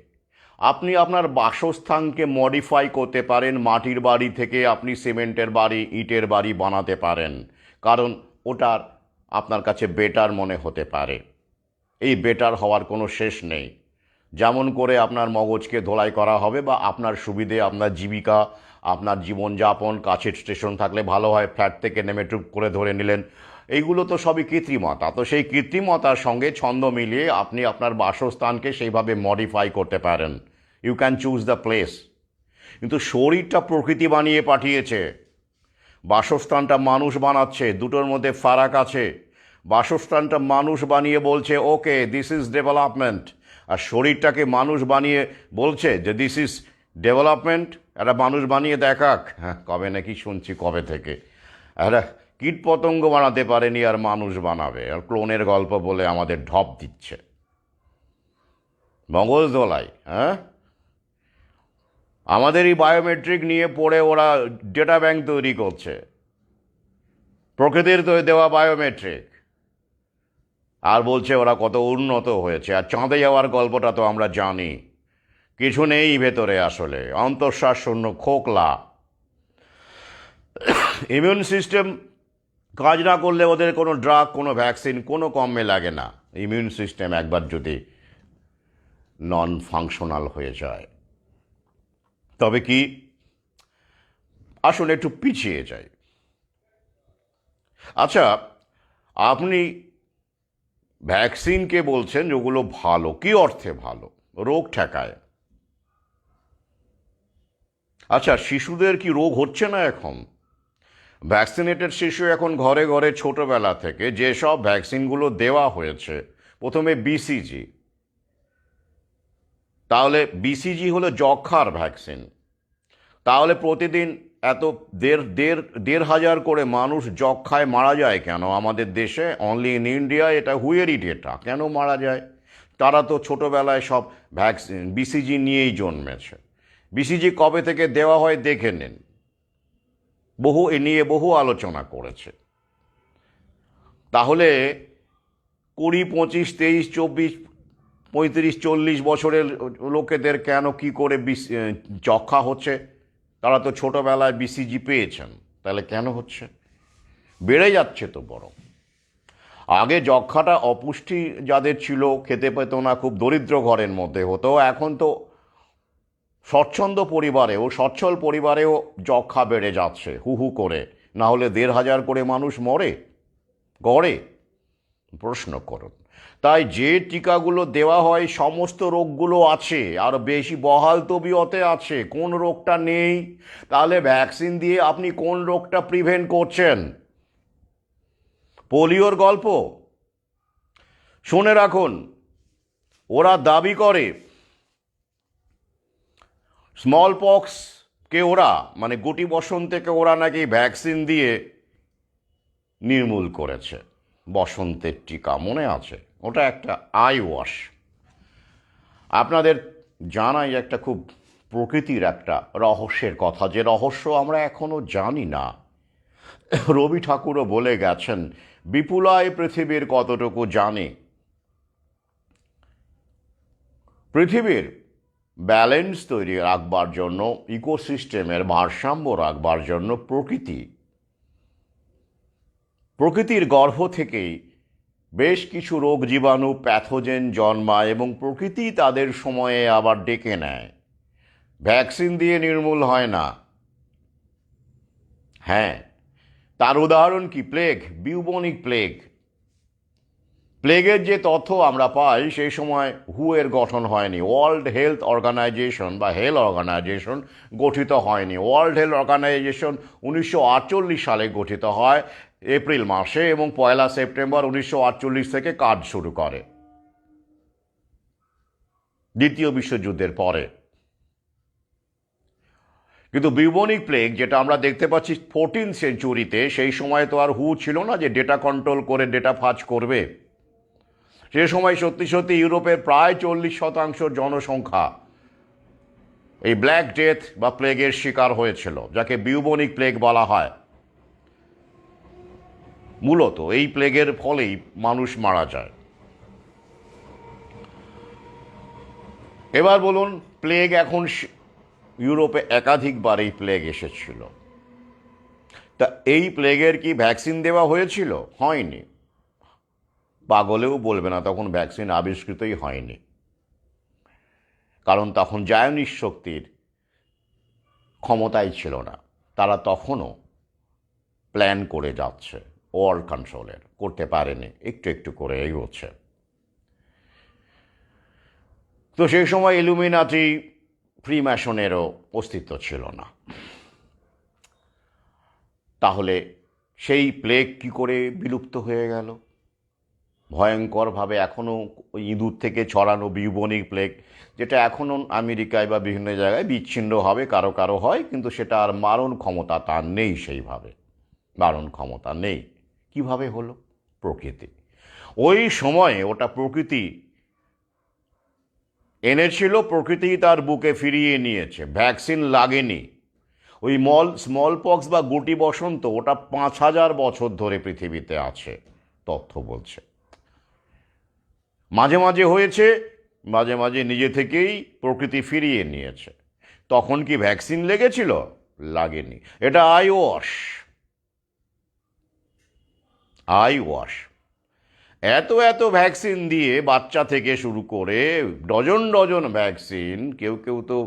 আপনি আপনার বাসস্থানকে মডিফাই করতে পারেন, মাটির বাড়ি থেকে আপনি সিমেন্টের বাড়ি, ইটের বাড়ি বানাতে পারেন, কারণ ওটার আপনার কাছে বেটার মনে হতে পারে। এই বেটার হওয়ার কোনো শেষ নেই। যেমন করে আপনার মগজকে ধোলাই করা হবে, বা আপনার সুবিধে, আপনার জীবিকা, আপনার জীবনযাপন, কাছের স্টেশন থাকলে ভালো হয়, ফ্ল্যাট থেকে নেমে টুক করে ধরে নিলেন, এইগুলো তো সবই কৃত্রিমতা। তো সেই কৃত্রিমতার সঙ্গে ছন্দ মিলিয়ে আপনি আপনার বাসস্থানকে সেইভাবে মডিফাই করতে পারেন। You can choose the place. কিন্তু শরীরটা প্রকৃতি বানিয়ে পাঠিয়েছে, বাসস্থানটা মানুষ বানাচ্ছে, দুটোর মধ্যে ফারাক আছে। বাসস্থানটা মানুষ বানিয়ে বলছে ওকে দিস ইজ ডেভেলপমেন্ট, আর শরীরটাকে মানুষ বানিয়ে বলছে যে দিস ইজ ডেভেলপমেন্ট। একটা মানুষ বানিয়ে দেখাক। হ্যাঁ, কবে নাকি শুনছি, কবে থেকে একটা কীট পতঙ্গ বানাতে পারেনি আর মানুষ বানাবে, আর ক্লোনের গল্প বলে আমাদের ঢপ দিচ্ছে মগজ দোলাই। হ্যাঁ, আমাদের এই বায়োমেট্রিক নিয়ে পড়ে ওরা ডেটা ব্যাংক তৈরি করছে, প্রকৃতির দেওয়া বায়োমেট্রিক, আর বলছে ওরা কত উন্নত হয়েছে। আর চাঁদে যাওয়ার গল্পটা তো আমরা জানি, কিছু নেই ভেতরে, আসলে অন্তঃশ্বাস শূন্য, খোকলা। ইমিউন সিস্টেম কাজ না করলে ওদের কোনো ড্রাগ, কোনো ভ্যাকসিন কোনো কমে লাগে না। ইমিউন সিস্টেম একবার যদি নন ফাংশনাল হয়ে যায়, তবে কি, আসলে একটু পিছিয়ে যায়। আচ্ছা, আপনি ভ্যাকসিনকে বলছেন ওগুলো ভালো, কি অর্থে ভালো? রোগ ঠেকায়। আচ্ছা, শিশুদের কি রোগ হচ্ছে না এখন? ভ্যাকসিনেটেড শিশু এখন ঘরে ঘরে ছোটবেলা থেকে যেসব ভ্যাকসিনগুলো দেওয়া হয়েছে, প্রথমে বিসিজি, তাহলে বিসিজি হলো যক্ষ্মার ভ্যাকসিন। তাহলে প্রতিদিন এত দেড় হাজার করে মানুষ যক্ষ্মায় মারা যায় কেন আমাদের দেশে? Only in India. এটা হুয়েরই ডেটা। কেন মারা যায়? তারা তো ছোটোবেলায় সব ভ্যাকসিন বিসিজি নিয়েই জন্মেছে। বিসিজি কবে থেকে দেওয়া হয় দেখে নিন, এ নিয়ে বহু আলোচনা করেছে। তাহলে 20, 25, 23, 24, 35, 40 বছরের লোকেদের কেন কি করে যক্ষ্মা হচ্ছে? তারা তো ছোটোবেলায় বিসিজি পেয়েছেন, তাহলে কেন হচ্ছে? বেড়ে যাচ্ছে তো বরং। আগে যক্ষ্মাটা অপুষ্টি যাদের ছিল, খেতে পেত না, খুব দরিদ্র ঘরের মধ্যে হতো। এখন তো স্বচ্ছন্দ পরিবারেও, সচ্ছল পরিবারেও যক্ষ্মা বেড়ে যাচ্ছে হু হু করে। না হলে 1,500 করে মানুষ মরে গড়ে। প্রশ্ন করুন। তাই যে টিকাগুলো দেওয়া হয়, সমস্ত রোগগুলো আছে, আর বেশি বহাল তবিয়তে আছে, কোন রোগটা নেই। তাহলে ভ্যাকসিন দিয়ে আপনি কোন রোগটা প্রিভেন্ট করছেন? পোলিওর গল্প শুনে রাখুন। ওরা দাবি করে স্মল পক্সকে ওরা, মানে গুটি বসন্তেকে ওরা নাকি ভ্যাকসিন দিয়ে নির্মূল করেছে। বসন্তের টিকা মনে আছে? ওটা একটা আই ওয়াশ। আপনাদের জানাই একটা খুব প্রকৃতির একটা রহস্যের কথা, যে রহস্য আমরা এখনো জানি না। রবি ঠাকুরও বলে গেছেন, বিপুলায় পৃথিবীর কতটুকু জানে। পৃথিবীর ব্যালেন্স তৈরি রাখবার জন্য, ইকোসিস্টেমের ভারসাম্য রাখবার জন্য প্রকৃতির গর্ভ থেকেই বেশ কিছু রোগ জীবাণু প্যাথোজেন জন্মায় এবং প্রকৃতি তাদের সময়ে আবার ডেকে নেয়। ভ্যাকসিন দিয়ে নির্মূল হয় না। হ্যাঁ, তার উদাহরণ কি? Plague, bubonic plague. প্লেগের যে তথ্য আমরা পাই, সেই সময় হু এর গঠন হয়নি, ওয়ার্ল্ড হেলথ অর্গানাইজেশন বা হেলথ অর্গানাইজেশন গঠিত হয়নি। ওয়ার্ল্ড হেলথ অর্গানাইজেশন 1948 সালে গঠিত হয়, এপ্রিল মাসে, এবং 1 সেপ্টেম্বর 1948 থেকে কাজ শুরু করে, দ্বিতীয় বিশ্বযুদ্ধের পরে। কিন্তু বিউবনিক প্লেগ যেটা আমরা দেখতে পাচ্ছি 14th সেঞ্চুরিতে, সেই সময় তো আর হু ছিল না যে ডেটা কন্ট্রোল করে ডেটা ফাজ করবে। সে সময় সত্যি সত্যি ইউরোপের প্রায় 40% জনসংখ্যা এই ব্ল্যাক ডেথ বা প্লেগের শিকার হয়েছিল, যাকে বিউবনিক প্লেগ বলা হয়। মূলত এই প্লেগের ফলেই মানুষ মারা যায়। এবার বলুন, প্লেগ এখন ইউরোপে একাধিকবার এই প্লেগ এসেছিল, তা এই প্লেগের কি ভ্যাকসিন দেওয়া হয়েছিল? হয়নি। পাগলেও বলবে না তখন ভ্যাকসিন আবিষ্কৃতই হয়নি, কারণ তখন জায়নিস শক্তির ক্ষমতাই ছিল না। তারা তখনও প্ল্যান করে যাচ্ছে, ওয়ার্ল্ড কন্ট্রোলের করতে পারেনি, একটু একটু করে এগোচ্ছে। তো সেই সময় ইলুমিনাটি, ফ্রিম্যাসনেরও অস্তিত্ব ছিল না। তাহলে সেই প্লেগ কি করে বিলুপ্ত হয়ে গেল? ভয়ঙ্করভাবে এখনও ইঁদুর থেকে ছড়ানো বিউবনিক প্লেগ, যেটা এখনও আমেরিকায় বা বিভিন্ন জায়গায় বিচ্ছিন্নভাবে কারো কারো হয়, কিন্তু সেটা আর মারণ ক্ষমতা তার নেই, সেইভাবে মারণ ক্ষমতা নেই। কিভাবে হলো? প্রকৃতি ওই সময়ে ওটা প্রকৃতি এনেছিল, প্রকৃতি তার বুকে ফিরিয়ে নিয়েছে, ভ্যাকসিন লাগেনি। ওই স্মল পক্স বা গুটি বসন্ত, ওটা 5000 বছর ধরে পৃথিবীতে আছে, তথ্য বলছে। মাঝে মাঝে হয়েছে, মাঝে মাঝে নিজে থেকেই প্রকৃতি ফিরিয়ে নিয়েছে। তখন কি ভ্যাকসিন লেগেছিল? লাগেনি। এটা আই ওয়াশ। এত ভ্যাকসিন দিয়ে, বাচ্চা থেকে শুরু করে ডজন ডজন ভ্যাকসিন, কেউ কেউ তো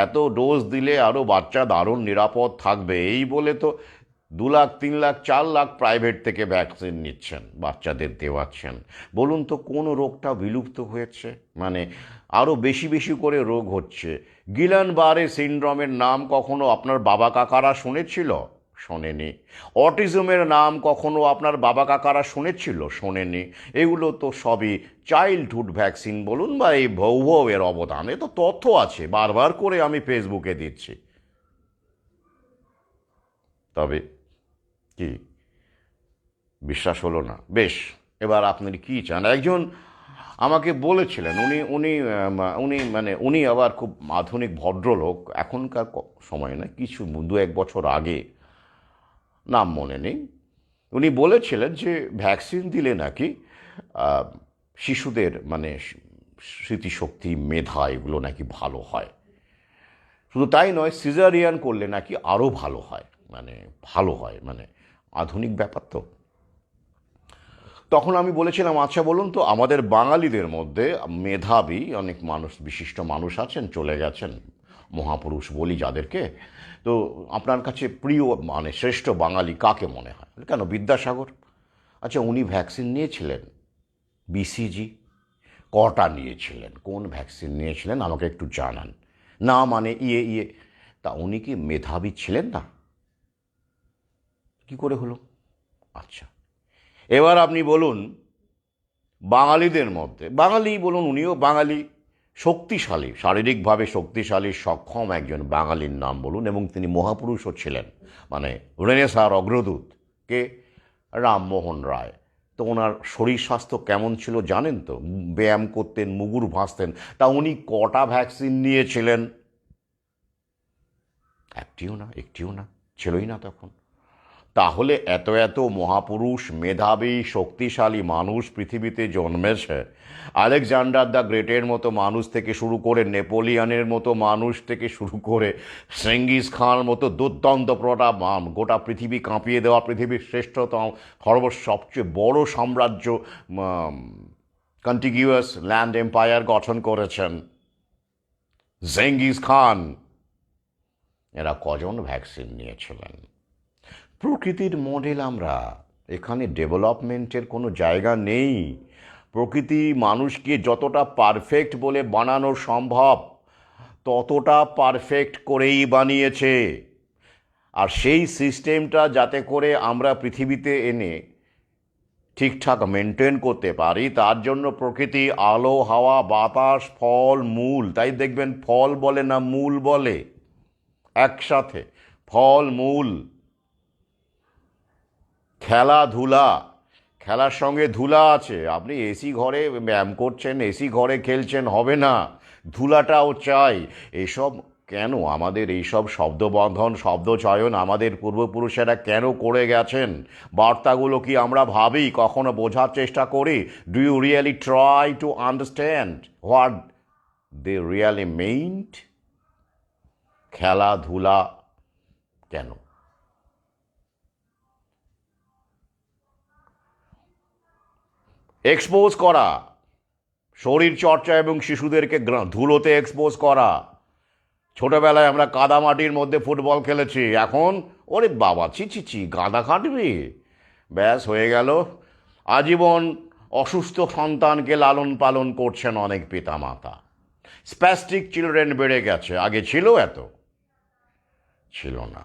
এত ডোজ দিলে আরও বাচ্চা দারুণ নিরাপদ থাকবে এই বলে তো 2 লাখ, 3 লাখ, 4 লাখ প্রাইভেট থেকে ভ্যাকসিন নিচ্ছেন, বাচ্চাদের দেওয়াচ্ছেন। বলুন তো কোন রোগটা বিলুপ্ত হয়েছে? মানে আরও বেশি বেশি করে রোগ হচ্ছে। গিলান বারে সিনড্রোমের নাম কখনো আপনার বাবা কাকারা শুনেছিল? শোনেনি। অটিজমের নাম কখনো আপনার বাবা কাকারা শুনেছিল? শোনেনি। এগুলো তো সবই চাইল্ডহুড ভ্যাকসিন বলুন বা এই ভৌভবের অবদান। এ তো তথ্য আছে, বারবার করে আমি ফেসবুকে দিচ্ছি। তবে কি বিশ্বাস হলো না? বেশ, এবার আপনি কি চান? একজন আমাকে বলেছিলেন, উনি আবার খুব আধুনিক ভদ্রলোক, এখনকার সময় না, কিছু 2-1 বছর আগে, নাম মনে নেই, উনি বলেছিলেন যে ভ্যাকসিন দিলে নাকি শিশুদের মানে স্মৃতিশক্তি, মেধা, এগুলো নাকি ভালো হয়। শুধু তাই নয়, সিজারিয়ান করলে নাকি আরও ভালো হয়, মানে আধুনিক ব্যাপার তো। তখন আমি বলেছিলাম, আচ্ছা বলুন তো, আমাদের বাঙালিদের মধ্যে মেধাবী অনেক মানুষ, বিশিষ্ট মানুষ আছেন, চলে গেছেন, মহাপুরুষ বলি যাদেরকে, তো আপনার কাছে প্রিয় মানে শ্রেষ্ঠ বাঙালি কাকে মনে হয়? কেন বিদ্যাসাগর? আচ্ছা, উনি ভ্যাকসিন নিয়েছিলেন? বিসিজি? কটা নিয়েছিলেন? কোন ভ্যাকসিন নিয়েছিলেন আমাকে একটু জানান। না মানে তা উনি কি মেধাবী ছিলেন না? কি করে হলো? আচ্ছা, এবার আপনি বলুন, বাঙালিদের মধ্যে, বাঙালি বলুন, উনিও বাঙালি, শক্তিশালী, শারীরিকভাবে শক্তিশালী, সক্ষম একজন বাঙালির নাম বলুন, এবং তিনি মহাপুরুষও ছিলেন, মানে রেনেসাঁর অগ্রদূত। কে? রামমোহন রায়। তো ওনার শরীর স্বাস্থ্য কেমন ছিল জানেন তো? ব্যায়াম করতেন, মুগুর ভাসতেন। তা উনি কটা ভ্যাকসিন নিয়েছিলেন? একটিও না, একটিও না, ছিলই না তখন। তাহলে এত এত মহাপুরুষ, মেধাবী, শক্তিশালী মানুষ পৃথিবীতে জন্মেছে। আলেকজান্ডার দ্য গ্রেটের মতো মানুষ থেকে শুরু করে, নেপোলিয়নের মতো মানুষ থেকে শুরু করে, চেঙ্গিস খান মতো দুর্দান্ত প্রতাপ, গোটা পৃথিবী কাঁপিয়ে দেওয়া, পৃথিবীর শ্রেষ্ঠতম সবচেয়ে বড় সাম্রাজ্য, কন্টিগিউয়াস ল্যান্ড এম্পায়ার গঠন করেছেন চেঙ্গিস খান। এরা কজন ভ্যাকসিন নিয়েছিলেন? প্রকৃতির মডেল আমরা, এখানে ডেভেলপমেন্টের কোনো জায়গা নেই। প্রকৃতি মানুষকে যতটা পারফেক্ট বলে বানানো সম্ভব ততটা পারফেক্ট করেই বানিয়েছে। আর সেই সিস্টেমটা যাতে করে আমরা পৃথিবীতে এনে ঠিকঠাক মেনটেন করতে পারি, তার জন্য প্রকৃতি আলো, হাওয়া, বাতাস, ফল, মূল, তাই দেখবেন ফল বলে না মূল বলে, একসাথে ফল, মূল, খেলাধুলা, খেলার সঙ্গে ধুলা আছে। আপনি এসি ঘরে ব্যায়াম করছেন, এসি ঘরে খেলছেন, হবে না, ধুলাটাও চাই। এসব কেন আমাদের এইসব শব্দবন্ধন, শব্দচয়ন আমাদের পূর্বপুরুষেরা কেন করে গেছেন? বার্তাগুলো কি আমরা ভাবি, কখনো বোঝার চেষ্টা করি? Do you really try to understand what they really meant? খেলাধুলা কেন? এক্সপোজ করা, শরীর চর্চা এবং শিশুদেরকে ধুলোতে এক্সপোজ করা। ছোটবেলায় আমরা কাদামাটির মধ্যে ফুটবল খেলেছি, এখন ওরে বাবা, ছি ছি ছি, গাদা খাটবি, ব্যাস হয়ে গেল। আজীবন অসুস্থ সন্তানকে লালন পালন করছেন অনেক পিতামাতা। স্প্যাস্টিক চিলড্রেন বেড়ে গেছে, আগে ছিল এত? ছিল না।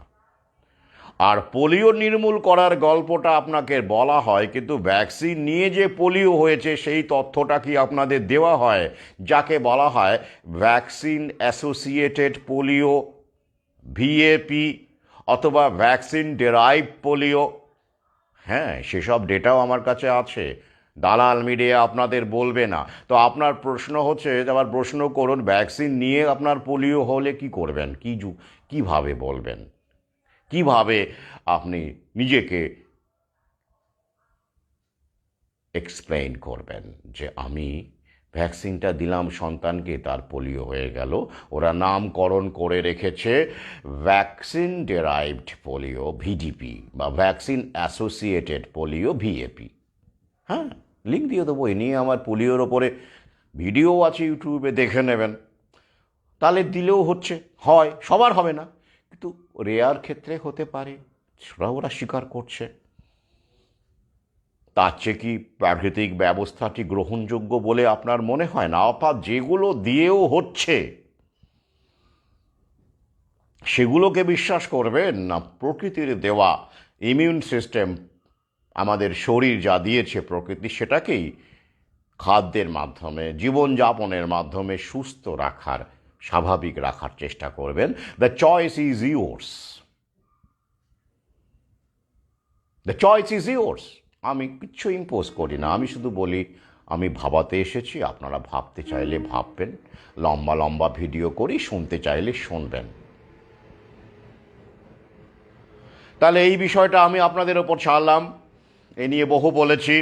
আর পোলিও নির্মূল করার গল্পটা আপনাকে বলা হয়, কিন্তু ভ্যাকসিন নিয়ে যে পোলিও হয়েছে সেই তথ্যটা কি আপনাদের দেওয়া হয়? যাকে বলা হয় ভ্যাকসিন অ্যাসোসিয়েটেড পোলিও, ভিএপি, অথবা ভ্যাকসিন ডেরাইভ পোলিও। হ্যাঁ, সেসব ডেটাও আমার কাছে আছে। দালাল মিডিয়া আপনাদের বলবে না। তো আপনার প্রশ্ন হচ্ছে, আবার প্রশ্ন করুন, ভ্যাকসিন নিয়ে আপনার পোলিও হলে কি করবেন? কিভাবে বলবেন? কিভাবে আপনি নিজেকে এক্সপ্লেইন করবেন যে আমি ভ্যাকসিনটা দিলাম সন্তানকে, তার পোলিও হয়ে গেল? ওরা নামকরণ করে রেখেছে ভ্যাকসিন ডেরাইভড পোলিও, ভিডিপি, বা ভ্যাকসিন অ্যাসোসিয়েটেড পোলিও, ভিএপি। হ্যাঁ, লিঙ্ক দিয়ে দেবো। এ নিয়ে আমার পোলিওর ওপরে ভিডিও আছে, ইউটিউবে দেখে নেবেন। তাহলে দিলেও হচ্ছে, হয়, সবার হবে না, কিন্তু রেয়ার ক্ষেত্রে হতে পারে, সেটা ওরা স্বীকার করছে। তার চেয়ে কি প্রাকৃতিক ব্যবস্থাটি গ্রহণযোগ্য বলে আপনার মনে হয় না? অর্থাৎ যেগুলো দিয়েও হচ্ছে সেগুলোকে বিশ্বাস করবেন না প্রকৃতির দেওয়া ইমিউন সিস্টেম, আমাদের শরীর যা দিয়েছে প্রকৃতি, সেটাকেই খাদ্যের মাধ্যমে, জীবনযাপনের মাধ্যমে সুস্থ রাখার, স্বাভাবিক রাখার চেষ্টা করবেন? The choice is yours. The choice is yours. আমি কিচ্ছু ইম্পোজ করি না, আমি শুধু বলি আমি ভাবাতে এসেছি, আপনারা ভাবতে চাইলে ভাববেন, লম্বা লম্বা ভিডিও করি, শুনতে চাইলে শুনবেন। তাহলে এই বিষয়টা আমি আপনাদের ওপর ছাড়লাম, এ নিয়ে বহু বলেছি।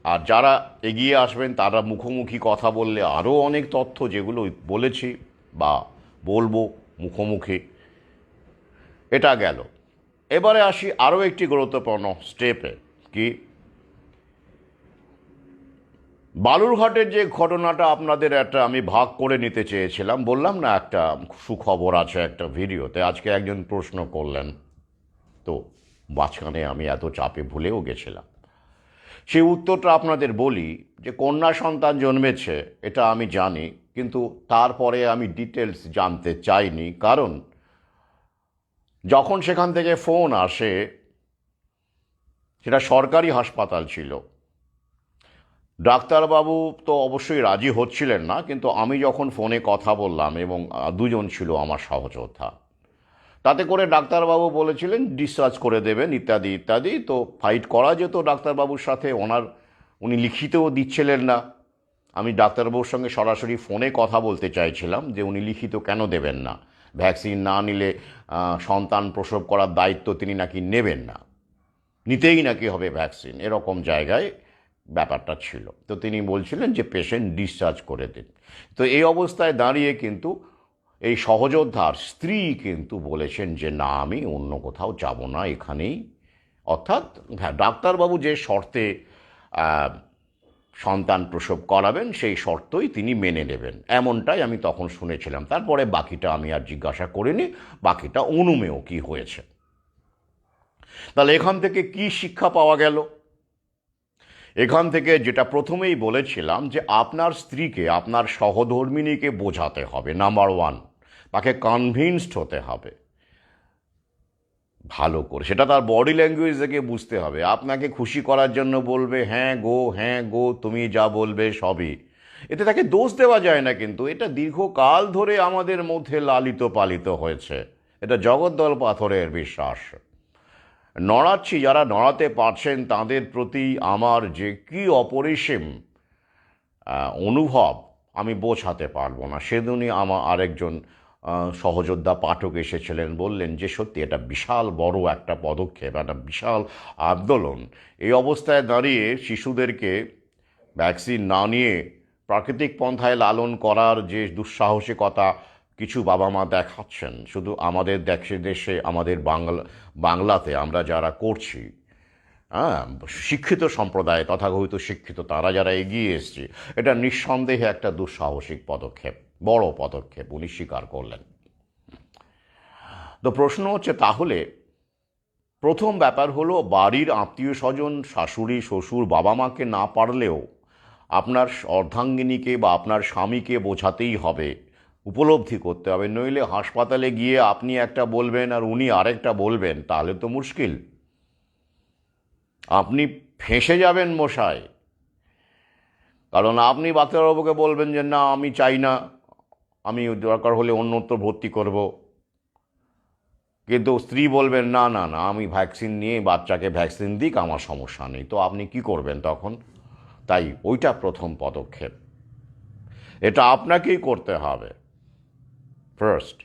আর যারা এগিয়ে আসবেন তারা মুখোমুখি কথা বললে আরও অনেক তথ্য, যেগুলো বলেছি বা বলবো মুখোমুখি। এটা গেল। এবারে আসি আরও একটি গুরুত্বপূর্ণ স্টেপে। কি? বালুরঘাটের যে ঘটনাটা আপনাদের একটা আমি ভাগ করে নিতে চেয়েছিলাম, বললাম না একটা সুখবর আছে একটা ভিডিওতে, আজকে একজন প্রশ্ন করলেন, তো মাঝখানে আমি এত চাপে ভুলেও গেছিলাম। সেই উত্তরটা আপনাদের বলি যে কন্যা সন্তান জন্মেছে, এটা আমি জানি, কিন্তু তারপরে আমি ডিটেলস জানতে চাইনি, কারণ যখন সেখান থেকে ফোন আসে, সেটা সরকারি হাসপাতাল ছিল, ডাক্তারবাবু তো অবশ্যই রাজি হচ্ছিলেন না, কিন্তু আমি যখন ফোনে কথা বললাম, এবং দুজন ছিল আমার সহযোদ্ধা, তাতে করে ডাক্তারবাবু বলেছিলেন ডিসচার্জ করে দেবেন ইত্যাদি ইত্যাদি। তো ফাইট করা যেত ডাক্তারবাবুর সাথে, উনি লিখিতও দিচ্ছিলেন না। আমি ডাক্তারবাবুর সঙ্গে সরাসরি ফোনে কথা বলতে চাইছিলাম যে উনি লিখিত কেন দেবেন না, ভ্যাকসিন না নিলে সন্তান প্রসব করার দায়িত্ব তিনি নাকি নেবেন না, নিতেই নাকি হবে ভ্যাকসিন, এরকম জায়গায় ব্যাপারটা ছিল। তো তিনি বলছিলেন যে পেশেন্ট ডিসচার্জ করে দিন। তো এই অবস্থায় দাঁড়িয়ে কিন্তু এই সহযোদ্ধার স্ত্রী কিন্তু বলেছেন যে না, আমি অন্য কোথাও যাব না, এখানেই, অর্থাৎ হ্যাঁ, ডাক্তারবাবু যে শর্তে সন্তান প্রসব করাবেন সেই শর্তই তিনি মেনে নেবেন, এমনটাই আমি তখন শুনেছিলাম। তারপরে বাকিটা আমি আর জিজ্ঞাসা করিনি, বাকিটা অনুমেয় কি হয়েছে। তাহলে এখান থেকে কি শিক্ষা পাওয়া গেল? এখান থেকে যেটা প্রথমেই বলেছিলাম যে আপনার স্ত্রীকে, আপনার সহধর্মিণীকে বোঝাতে হবে, নাম্বার ওয়ান, তাকে কনভিন্সড হতে হবে ভালো করে, সেটা তার বডি ল্যাঙ্গুয়েজ থেকে বুঝতে হবে। আপনাকে খুশি করার জন্য বলবে হ্যাঁ গো তুমি যা বলবে সবই, এতে তাকে দোষ দেওয়া যায় না। কিন্তু এটা দীর্ঘকাল ধরে আমাদের মধ্যে লালিত পালিত হয়েছে, এটা জগদ্দল পাথরের বিশ্বাস। নড়াচ্ছি, যারা নড়াতে পারছেন তাদের প্রতি আমার যে কি অপরিসীম অনুভব আমি বোঝাতে পারবো না। সেদিনই আমার আরেকজন সহযোদ্ধা পাঠক এসেছিলেন, বললেন যে সত্যি এটা বিশাল বড় একটা পদক্ষেপ, একটা বিশাল আন্দোলন। এই অবস্থায় দাঁড়িয়ে শিশুদেরকে ভ্যাকসিন না নিয়ে প্রাকৃতিক পন্থায় লালন করার যে দুঃসাহসিকতা কিছু বাবা মা দেখাচ্ছেন, শুধু আমাদের দেশে আমাদের বাংলাতে আমরা যারা করছি, হ্যাঁ, শিক্ষিত সম্প্রদায়, তথাকথিত শিক্ষিত, তারা যারা এগিয়ে এসছে, এটা নিঃসন্দেহে একটা দুঃসাহসিক পদক্ষেপ, বড় পদক্ষেপ, উনি স্বীকার করলেন। তো প্রশ্ন হচ্ছে, তাহলে প্রথম ব্যাপার হলো বাড়ির আত্মীয় স্বজন, শাশুড়ি শ্বশুর বাবা মাকে না পারলেও আপনার অর্ধাঙ্গিনীকে বা আপনার স্বামীকে বোঝাতেই হবে, উপলব্ধি করতে হবে। নইলে হাসপাতালে গিয়ে আপনি একটা বলবেন আর উনি আরেকটা বলবেন, তাহলে তো মুশকিল, আপনি ফেঁসে যাবেন মশাই। কারণ আপনি ডাক্তারবাবুকে বলবেন যে না আমি চাই না, আমি দরকার হলে অন্যত্র ভর্তি করব, কিন্তু স্ত্রী বলবেন না না না, আমি ভ্যাকসিন নিয়ে বাচ্চাকে ভ্যাকসিন দিক, আমার সমস্যা নেই। তো আপনি কি করবেন তখন? তাই ওইটা প্রথম পদক্ষেপ, এটা আপনাকেই করতে হবে ফার্স্ট।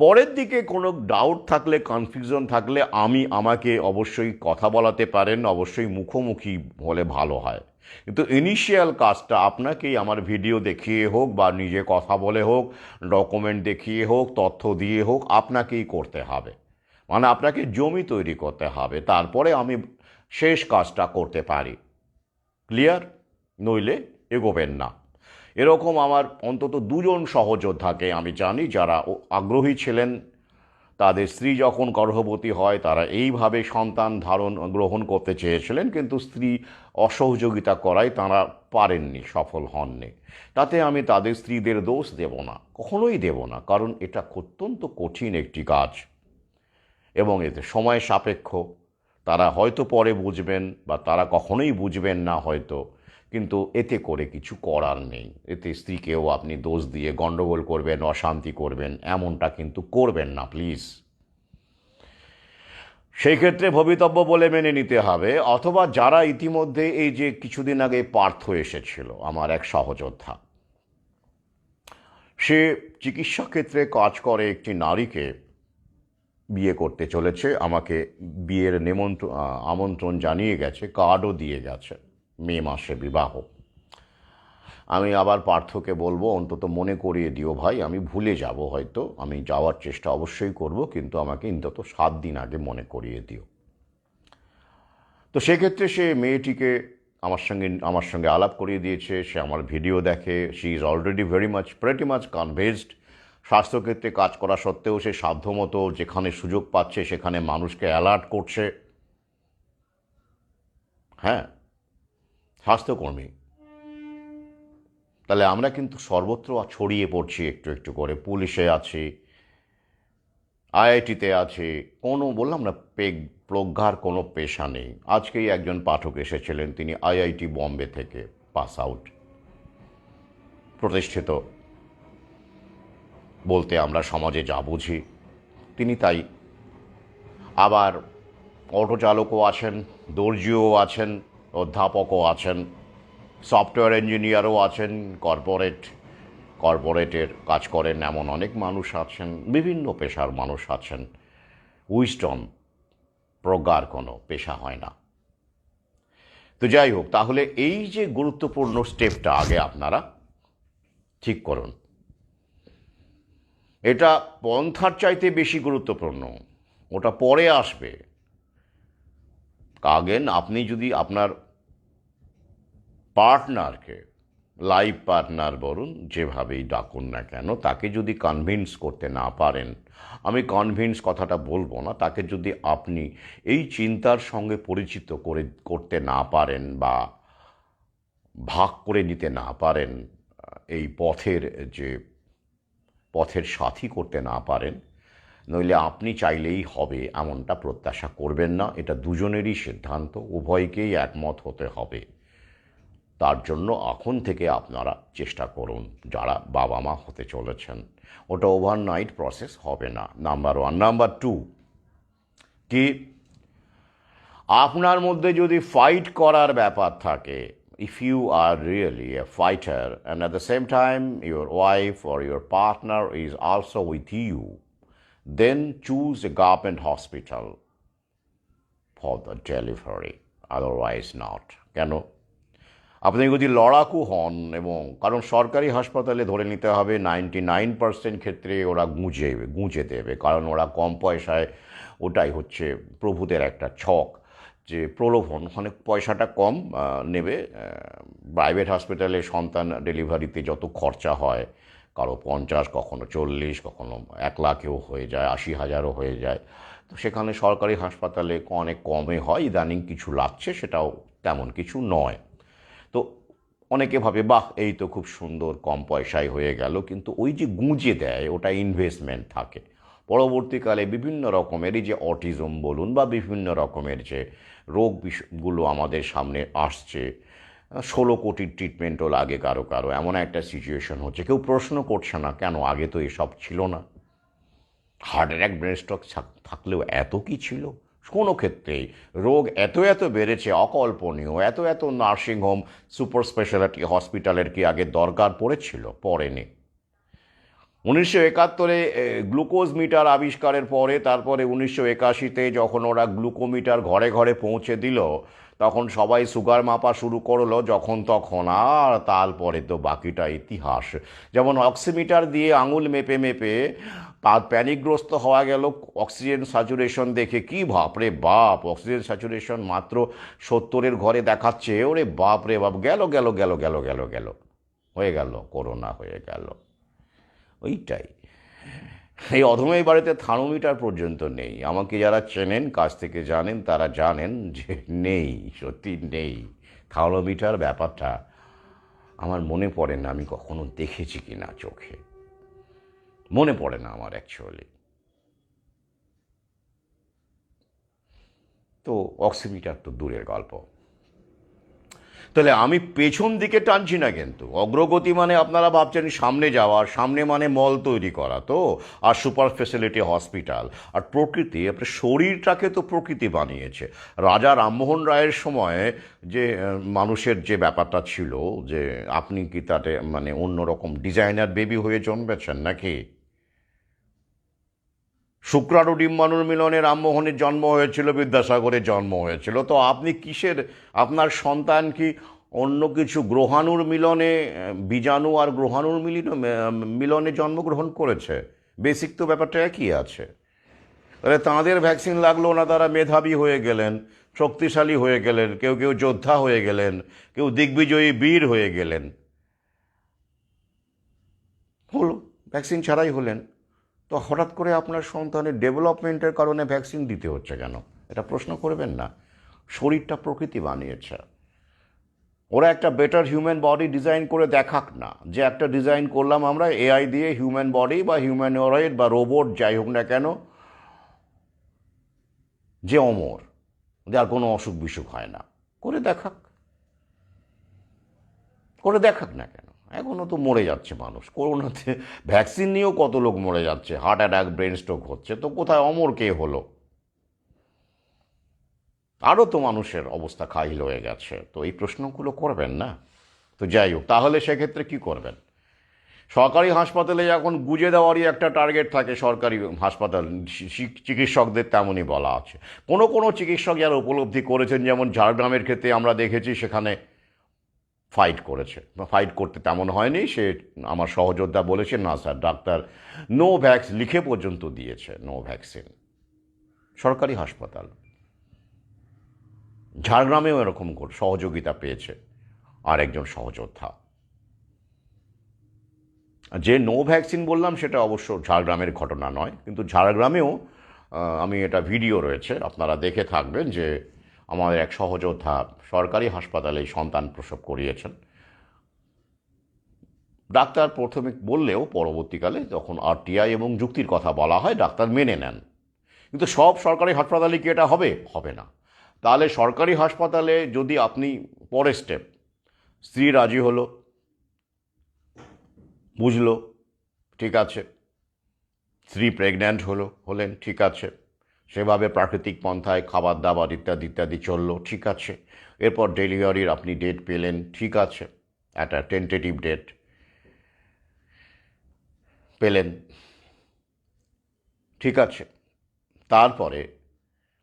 পরের দিকে কোনো ডাউট থাকলে, কনফিউশন থাকলে আমাকে অবশ্যই কথা বলাতে পারেন, অবশ্যই মুখোমুখি হলে ভালো হয়। কিন্তু ইনিশিয়াল কাজটা আপনাকেই আমার ভিডিও দেখিয়ে হোক বা নিজে কথা বলে হোক, ডকুমেন্ট দেখিয়ে হোক, তথ্য দিয়ে হোক, আপনাকেই করতে হবে। মানে আপনাকে জমি তৈরি করতে হবে, তারপরে আমি শেষ কাজটা করতে পারি। ক্লিয়ার? নইলে এগোবেন না। এরকম আমার অন্তত দুজন সহযোদ্ধাকে আমি জানি যারা আগ্রহী ছিলেন, তাদের স্ত্রী যখন গর্ভবতী হয় তারা এইভাবে সন্তান গ্রহণ করতে চেয়েছিলেন, কিন্তু স্ত্রী অসহযোগিতা করায় তারা পারেননি, সফল হননি। তাতে আমি তাদের স্ত্রীদের দোষ দেব না, কখনোই দেব না, কারণ এটা অত্যন্ত কঠিন একটি কাজ এবং এতে সময় সাপেক্ষ। তারা হয়তো পরে বুঝবেন বা তারা কখনোই বুঝবেন না হয়তো, কিন্তু এতে করে কিছু করার নেই। এতে স্ত্রীকেও আপনি দোষ দিয়ে গণ্ডগোল করবেন, অশান্তি করবেন, এমনটা কিন্তু করবেন না প্লিজ। সেই ক্ষেত্রে ভবিতব্য বলে মেনে নিতে হবে। অথবা যারা ইতিমধ্যে, এই যে কিছুদিন আগে পার্থ এসেছিল, আমার এক সহযোদ্ধা, সে চিকিৎসা ক্ষেত্রে কাজ করে, একটি নারীকে বিয়ে করতে চলেছে, আমাকে বিয়ের আমন্ত্রণ জানিয়ে গেছে, কার্ডও দিয়ে গেছে, মে মাসে বিবাহ। আমি আবার পার্থকে বলবো অন্তত মনে করিয়ে দিও ভাই, আমি ভুলে যাব হয়তো, আমি যাওয়ার চেষ্টা অবশ্যই করব, কিন্তু আমাকে অন্তত 7 দিন আগে মনে করিয়ে দিও। তো সেক্ষেত্রে সে মেয়েটিকে আমার সঙ্গে আলাপ করিয়ে দিয়েছে, সে আমার ভিডিও দেখে, she is already pretty much convinced. স্বাস্থ্যক্ষেত্রে কাজ করা সত্ত্বেও সে সাধ্যমতো যেখানে সুযোগ পাচ্ছে সেখানে মানুষকে অ্যালার্ট করছে। হ্যাঁ, স্বাস্থ্যকর্মী। তাহলে আমরা কিন্তু সর্বত্র ছড়িয়ে পড়ছি একটু একটু করে, পুলিশে আছি, আইআইটিতে আছে, কোনো বললাম না প্রজ্ঞার কোনো পেশা নেই। আজকেই একজন পাঠক এসেছিলেন, তিনি আইআইটি বম্বে থেকে পাস আউট, প্রতিষ্ঠিত বলতে আমরা সমাজে যা বুঝি তিনি তাই। আবার অটো চালকও আছেন, দর্জিও আছেন, অধ্যাপকও আছেন, সফটওয়্যার ইঞ্জিনিয়ারও আছেন, কর্পোরেটের কাজ করেন এমন অনেক মানুষ আছেন, বিভিন্ন পেশার মানুষ আছেন। উইজডম, প্রজ্ঞার কোনো পেশা হয় না। তো যাই হোক, তাহলে এই যে গুরুত্বপূর্ণ স্টেপটা আগে আপনারা ঠিক করুন। এটা পন্থার চাইতে বেশি গুরুত্বপূর্ণ, ওটা পরে আসবে। আগেন আপনি যদি আপনার পার্টনারকে, লাইফ পার্টনার বলুন, যেভাবেই ডাকুন না কেন, তাকে যদি কনভিন্স করতে না পারেন, আমি কনভিন্স কথাটা বলবো না, তাকে যদি আপনি এই চিন্তার সঙ্গে পরিচিত করতে না পারেন বা ভাগ করে নিতে না পারেন, এই পথের সাথী করতে না পারেন, নইলে আপনি চাইলেই হবে এমনটা প্রত্যাশা করবেন না। এটা দুজনেরই সিদ্ধান্ত, উভয়কেই একমত হতে হবে। তার জন্য এখন থেকে আপনারা চেষ্টা করুন, যারা বাবা মা হতে চলেছেন। ওটা ওভারনাইট প্রসেস হবে না, নাম্বার ওয়ান। নাম্বার টু, কি আপনার মধ্যে যদি ফাইট করার ব্যাপার থাকে, if you are really a fighter and at the same time your wife or your partner is also with you, then choose a government hospital for the delivery, otherwise not. কেন? আপনি যদি লড়াকু হন, এবং কারণ সরকারি হাসপাতালে ধরে নিতে হবে 99% ক্ষেত্রে ওরা গুঁজে দেবে, কারণ ওরা কম পয়সায়, ওটাই হচ্ছে প্রভুদের একটা ছক, যে প্রলোভন, ওখানে পয়সাটা কম নেবে। প্রাইভেট হসপিটালে সন্তান ডেলিভারিতে যত খরচা হয়, কারো 50, কখনো 40, কখনো 1 লাখেও হয়ে যায়, 80,000ও হয়ে যায়। তো সেখানে সরকারি হাসপাতালে অনেক কমে হয়। ইদানিং কিছু লাগছে, সেটাও তেমন কিছু নয়। তো অনেকে ভাবে, বাহ, এই তো খুব সুন্দর, কম পয়সায় হয়ে গেল, কিন্তু ওই যে গুঁজে দেয়, ওটা ইনভেস্টমেন্ট থাকে। পরবর্তীকালে বিভিন্ন রকমের, এই যে অটিজম বলুন বা বিভিন্ন রকমের যে রোগগুলো আমাদের সামনে আসছে, 16 কোটির ট্রিটমেন্টও লাগে কারো কারো, এমন একটা সিচুয়েশন হচ্ছে। কেউ প্রশ্ন করছে না, কেন আগে তো এসব ছিল না? হার্ট অ্যাটাক, ব্রেন স্ট্রোক থাকলেও এত কি ছিল? কোনো ক্ষেত্রেই রোগ এত বেড়েছে, অকল্পনীয়। এত নার্সিংহোম, সুপার স্পেশালিটি হসপিটালের কি আগে দরকার পড়েছিল? পড়েনি। 1971-এ গ্লুকোজ মিটার আবিষ্কারের পরে, তারপরে 1981-তে যখন ওরা গ্লুকোমিটার ঘরে ঘরে পৌঁছে দিল, তখন সবাই সুগার মাপা শুরু করলো যখন তখন, আর তারপরে তো বাকিটা ইতিহাস। যেমন অক্সিমিটার দিয়ে আঙুল মেপে মেপে তার প্যানিকগ্রস্ত হওয়া গেল অক্সিজেন স্যাচুরেশন দেখে। কি বাপরে বাপ, অক্সিজেন স্যাচুরেশন মাত্র 70-এর ঘরে দেখাচ্ছে, ওরে বাপরে বাপ, গেল হয়ে গেল, করোনা হয়ে গেল। ওইটাই, এই অধমের বাড়িতে থার্মোমিটার পর্যন্ত নেই। আমাকে যারা চেনেন, কাছ থেকে জানেন, তারা জানেন যে নেই, সত্যি নেই থার্মোমিটার। ব্যাপারটা আমার মনে পড়ে না আমি কখনো দেখেছি কি না, চোখে মনে পড়ে না আমার অ্যাকচুয়ালি। তো অক্সিমিটার তো দূরের গল্প। তাহলে আমি পেছন দিকে টানছি না কিন্তু। অগ্রগতি মানে আপনারা ভাবছেন সামনে যাওয়া, সামনে মানে মল তৈরি করা তো, আর সুপার ফেসিলিটি হসপিটাল। আর প্রকৃতি, আপনার শরীরটাকে তো প্রকৃতি বানিয়েছে। রাজা রামমোহন রায়ের সময় যে মানুষের যে ব্যাপারটা ছিল, যে আপনি কি তাতে মানে অন্যরকম ডিজাইনার বেবি হয়ে জন্মেছেন নাকি? শুক্রাণু ডিম্বাণুর মিলনে রামমোহনের জন্ম হয়েছিল, বিদ্যাসাগরের জন্ম হয়েছিল। তো আপনি কিসের, আপনার সন্তান কি অন্য কিছু গ্রহাণুর মিলনে, বীজাণু আর গ্রহাণুর মিলনে জন্মগ্রহণ করেছে? বেসিক তো ব্যাপারটা একই আছে। তাহলে তাঁদের ভ্যাকসিন লাগলো না, তারা মেধাবী হয়ে গেলেন, শক্তিশালী হয়ে গেলেন, কেউ কেউ যোদ্ধা হয়ে গেলেন, কেউ দিগ্বিজয়ী বীর হয়ে গেলেন। হলো, ভ্যাকসিন ছাড়াই হলেন। তো হঠাৎ করে আপনার সন্তানের ডেভেলপমেন্টের কারণে ভ্যাকসিন দিতে হচ্ছে কেন? এটা প্রশ্ন করবেন না। শরীরটা প্রকৃতি বানিয়েছে। ওরা একটা বেটার হিউম্যান বডি ডিজাইন করে দেখাক না, যে একটা ডিজাইন করলাম আমরা এআই দিয়ে, হিউম্যান বডি বা হিউম্যানয়েড বা রোবট যাই হোক না কেন, যে অমর, যার কোনো অসুখ বিসুখ হয় না, করে দেখাক না কেন? এখনও তো মরে যাচ্ছে মানুষ করোনাতে। ভ্যাকসিন নিয়েও কত লোক মরে যাচ্ছে, হার্ট অ্যাটাক, ব্রেন স্ট্রোক হচ্ছে, তো কোথায় অমর কে হলো? আরও তো মানুষের অবস্থা কাহিল হয়ে গেছে, তো এই প্রশ্নগুলো করবেন না। তো যাই হোক, তাহলে সেক্ষেত্রে কি করবেন? সরকারি হাসপাতালে এখন গুঁজে দেওয়ারই একটা টার্গেট থাকে, সরকারি হাসপাতাল চিকিৎসকদের তেমনই বলা আছে। কোনো কোনো চিকিৎসক যারা উপলব্ধি করেছেন, যেমন ঝাড়গ্রামের ক্ষেত্রে আমরা দেখেছি, সেখানে ফাইট করেছে। ফাইট করতে তেমন হয়নি, সে আমার সহযোদ্ধা বলেছে না স্যার, ডাক্তার নো ভ্যাক্স লিখে পর্যন্ত দিয়েছে, নো ভ্যাকসিন। সরকারি হাসপাতাল ঝাড়গ্রামেও এরকম সহযোগিতা পেয়েছে আর একজন সহযোদ্ধা। যে নো ভ্যাকসিন বললাম সেটা অবশ্য ঝাড়গ্রামের ঘটনা নয়, কিন্তু ঝাড়গ্রামেও আমি এটা ভিডিও রয়েছে, আপনারা দেখে থাকবেন যে আমাদের এক সহযোদ্ধা সরকারি হাসপাতালে সন্তান প্রসব করিয়েছেন। ডাক্তার প্রথমে বললেও পরবর্তীকালে যখন আরটিআই এবং যুক্তির কথা বলা হয়, ডাক্তার মেনে নেন। কিন্তু সব সরকারি হাসপাতালে কি এটা হবে? হবে না। তাহলে সরকারি হাসপাতালে যদি আপনি, পরের স্টেপ, স্ত্রী রাজি হলো, বুঝলো, ঠিক আছে, স্ত্রী প্রেগন্যান্ট হলেন, ঠিক আছে, সেভাবে প্রাকৃতিক পন্থায় খাবার দাবার ইত্যাদি ইত্যাদি চললো, ঠিক আছে। এরপর ডেলিভারির আপনি ডেট পেলেন, ঠিক আছে, একটা টেন্টেটিভ ডেট পেলেন, ঠিক আছে। তারপরে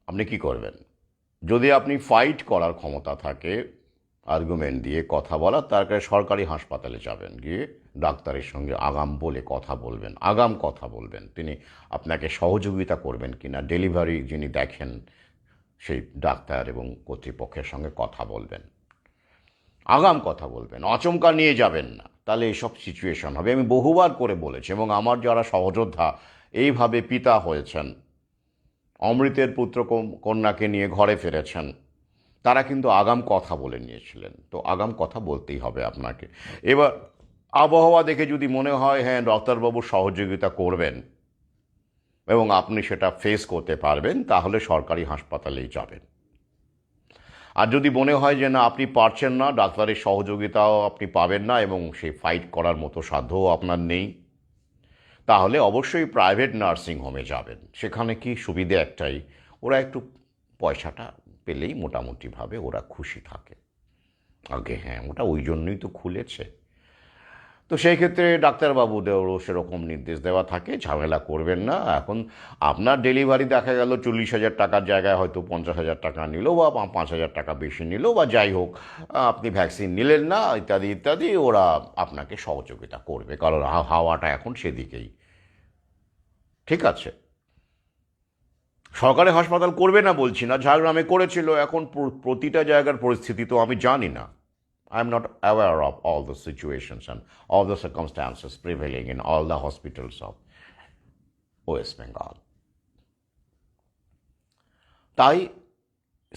আপনি কি করবেন? যদি আপনি ফাইট করার ক্ষমতা থাকে, আর্গুমেন্ট দিয়ে কথা বলা, তার কাছে সরকারি হাসপাতালে যাবেন, গিয়ে ডাক্তারের সঙ্গে আগাম বলে কথা বলবেন, আগাম কথা বলবেন, তিনি আপনাকে সহযোগিতা করবেন কিনা, ডেলিভারি যিনি দেখেন সেই ডাক্তার এবং কর্তৃপক্ষের সঙ্গে কথা বলবেন, আগাম কথা বলবেন, আচমকা নিয়ে যাবেন না, তাহলে এইসব সিচুয়েশন হবে। আমি বহুবার করে বলেছি, এবং আমার যারা সহযোদ্ধা এইভাবে পিতা হয়েছেন, অমৃতের পুত্র কন্যাকে নিয়ে ঘরে ফিরেছেন, তারা কিন্তু আগাম কথা বলে নিয়েছিলেন। তো আগাম কথা বলতেই হবে আপনাকে। এবার আবহাওয়া দেখে যদি মনে হয় হ্যাঁ ডাক্তারবাবু সহযোগিতা করবেন এবং আপনি সেটা ফেস করতে পারবেন, তাহলে সরকারি হাসপাতালেই যাবেন। আর যদি মনে হয় যে না, আপনি পারছেন না, ডাক্তারের সহযোগিতাও আপনি পাবেন না এবং সেই ফাইট করার মতো সাধ্যও আপনার নেই, তাহলে অবশ্যই প্রাইভেট নার্সিং হোমে যাবেন। সেখানে কি সুবিধে একটাই, ওরা একটু পয়সাটা পেলেই মোটামুটিভাবে ওরা খুশি থাকে। আগে হ্যাঁ, ওটা ওই জন্যই তো খুলেছে। তো সেই ক্ষেত্রে ডাক্তারবাবুদেরও সেরকম নির্দেশ দেওয়া থাকে, ঝামেলা করবেন না। এখন আপনার ডেলিভারি দেখা গেল 40,000 টাকার জায়গায় হয়তো 50,000 টাকা নিল, বা 5,000 টাকা বেশি নিল, বা যাই হোক, আপনি ভ্যাকসিন নিলেন না ইত্যাদি ইত্যাদি, ওরা আপনাকে সহযোগিতা করবে, কারণ হাওয়াটা এখন সেদিকেই, ঠিক আছে। সরকারি হাসপাতাল করবে না বলছি না, ঝাড়গ্রামে করেছিল। এখন প্রতিটা জায়গার পরিস্থিতি তো আমি জানি না। I am not aware of all the situations and all the circumstances prevailing in all the hospitals of West Bengal. তাই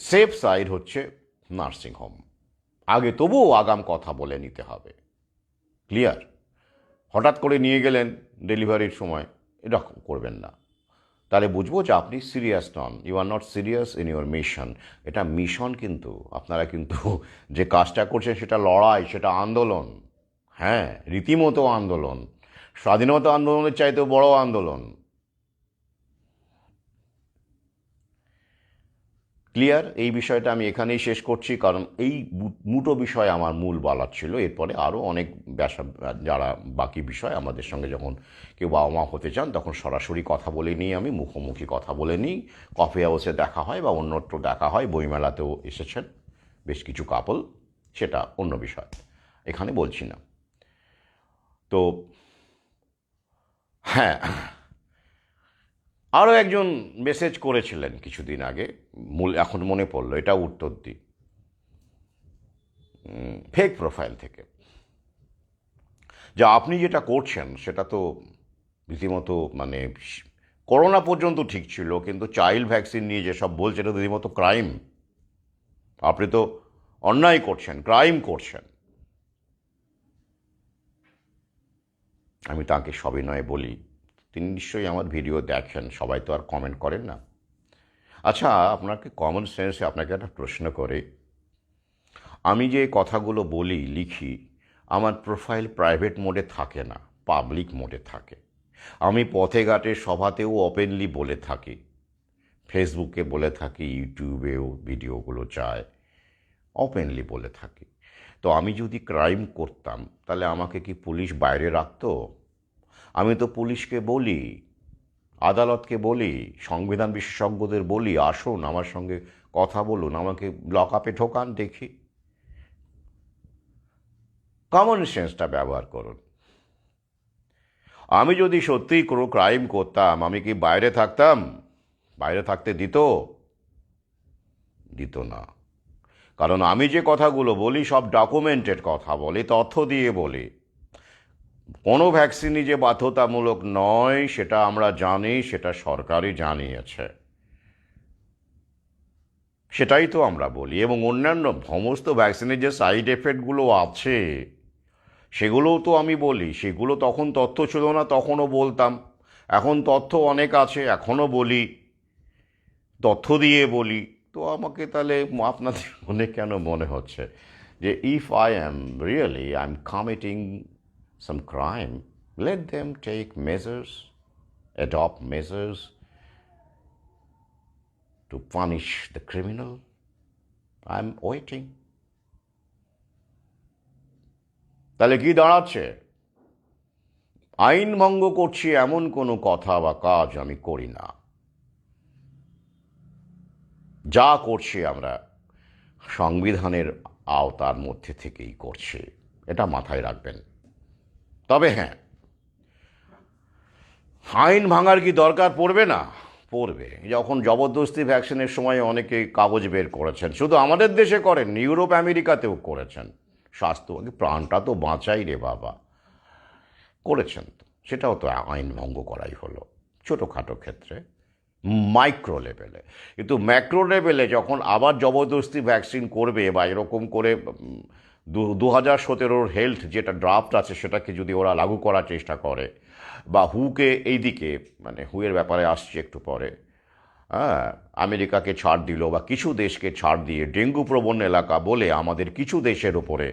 সেফ সাইড হচ্ছে নার্সিং হোম। আগে তবুও আগাম কথা বলে নিতে হবে, ক্লিয়ার? হঠাৎ করে নিয়ে গেলেন ডেলিভারির সময়, এরকম করবেন না। তাহলে বুঝবো যে আপনি সিরিয়াস নন, you are not serious in your mission. এটা মিশন, কিন্তু আপনারা কিন্তু যে কাজটা করছেন সেটা লড়াই, সেটা আন্দোলন, হ্যাঁ, রীতিমতো আন্দোলন, স্বাধীনতা আন্দোলনের চাইতেও বড় আন্দোলন। ক্লিয়ার? এই বিষয়টা আমি এখানেই শেষ করছি, কারণ এই দুটো বিষয় আমার মূল বলার ছিল। এরপরে আরও অনেক যারা বাকি বিষয় আমাদের সঙ্গে যখন কেউ বাবা মা হতে চান, তখন সরাসরি কথা বলে নিই, আমি মুখোমুখি কথা বলে নিই, কফি হাউসে দেখা হয় বা অন্যত্র দেখা হয়, বইমেলাতেও এসেছেন বেশ কিছু কাপল, সেটা অন্য বিষয়, এখানে বলছি না। তো হ্যাঁ, আরও একজন মেসেজ করেছিলেন কিছুদিন আগে, এখন মনে পড়লো, এটা উত্তর দিই, ফেক প্রোফাইল থেকে। যা আপনি যেটা করছেন সেটা তো রীতিমতো, মানে করোনা পর্যন্ত ঠিক ছিল, কিন্তু চাইল্ড ভ্যাকসিন নিয়ে যেসব বলছে, এটা রীতিমতো ক্রাইম। আপনি তো অন্যায় করছেন, ক্রাইম করছেন। আমি তাকে সবিনয়ে বলি, তিনি নিশ্চয়ই আমার ভিডিও দেখেন, সবাই তো আর কমেন্ট করেন না। আচ্ছা, আপনাকে কমন সেন্সে আপনাকে একটা প্রশ্ন করে, আমি যে কথাগুলো বলি, লিখি, আমার প্রোফাইল প্রাইভেট মোডে থাকে না, পাবলিক মোডে থাকে। আমি পথে ঘাটে সভাতেও ওপেনলি বলে থাকি, ফেসবুকে বলে থাকি, ইউটিউবেও ভিডিওগুলো যায়, ওপেনলি বলে থাকি। তো আমি যদি ক্রাইম করতাম তাহলে আমাকে কি পুলিশ বাইরে রাখতো? আমি তো পুলিশকে বলি, আদালতকে বলি, সংবিধান বিশেষজ্ঞদের বলি, আসুন আমার সঙ্গে কথা বলুন, আমাকে লক আপে ঢোকান দেখি। কমন সেন্সটা ব্যবহার করুন। আমি যদি সত্যিই কোনো ক্রাইম করতাম, আমি কি বাইরে থাকতাম? বাইরে থাকতে দিত? দিত না। কারণ আমি যে কথাগুলো বলি সব ডকুমেন্টেড কথা বলি, তথ্য দিয়ে বলি। কোনো ভ্যাকসিনই যে বাধ্যতামূলক নয় সেটা আমরা জানি, সেটা সরকারই জানিয়েছে, সেটাই তো আমরা বলি। এবং অন্যান্য সমস্ত ভ্যাকসিনের যে সাইড এফেক্টগুলো আছে সেগুলোও তো আমি বলি। সেগুলো তখন তথ্য ছিল না, তখনও বলতাম। এখন তথ্য অনেক আছে, এখনও বলি, তথ্য দিয়ে বলি। তো আমাকে তাহলে আপনাদের মনে কেন মনে হচ্ছে যে if I am really I am committing some crime, let them take measures, adopt measures to punish the criminal? I am waiting. তাহলে কি দাঁড়াচ্ছে? আইন ভঙ্গ করছি এমন কোনো কথা বা কাজ আমি করি না। যা করছি আমরা সংবিধানের আওতার মধ্যে থেকেই করছি, এটা মাথায় রাখবেন। তবে হ্যাঁ, আইন ভাঙার কি দরকার পড়বে না? পড়বে। যখন জবরদস্তি ভ্যাকসিনের সময় অনেকে কাগজ বের করেছেন, শুধু আমাদের দেশে করেন, ইউরোপ আমেরিকাতেও করেছেন। স্বাস্থ্য প্রাণটা তো বাঁচাই রে বাবা, করেছেন তো, সেটাও তো আইন ভঙ্গ করাই হলো ছোটোখাটো ক্ষেত্রে, মাইক্রো লেভেলে। কিন্তু ম্যাক্রো লেভেলে যখন আবার জবরদস্তি ভ্যাকসিন করবে বা এরকম করে 2017 হেলথ যেটা ড্রাফট আছে সেটাকে যদি ওরা লাগু করার চেষ্টা করে, বা হুকে এই দিকে, মানে হুয়ের ব্যাপারে আসছে একটু পরে, হ্যাঁ, আমেরিকাকে ছাড় দিল বা কিছু দেশকে ছাড় দিয়ে ডেঙ্গু প্রবণ এলাকা বলে আমাদের কিছু দেশের ওপরে,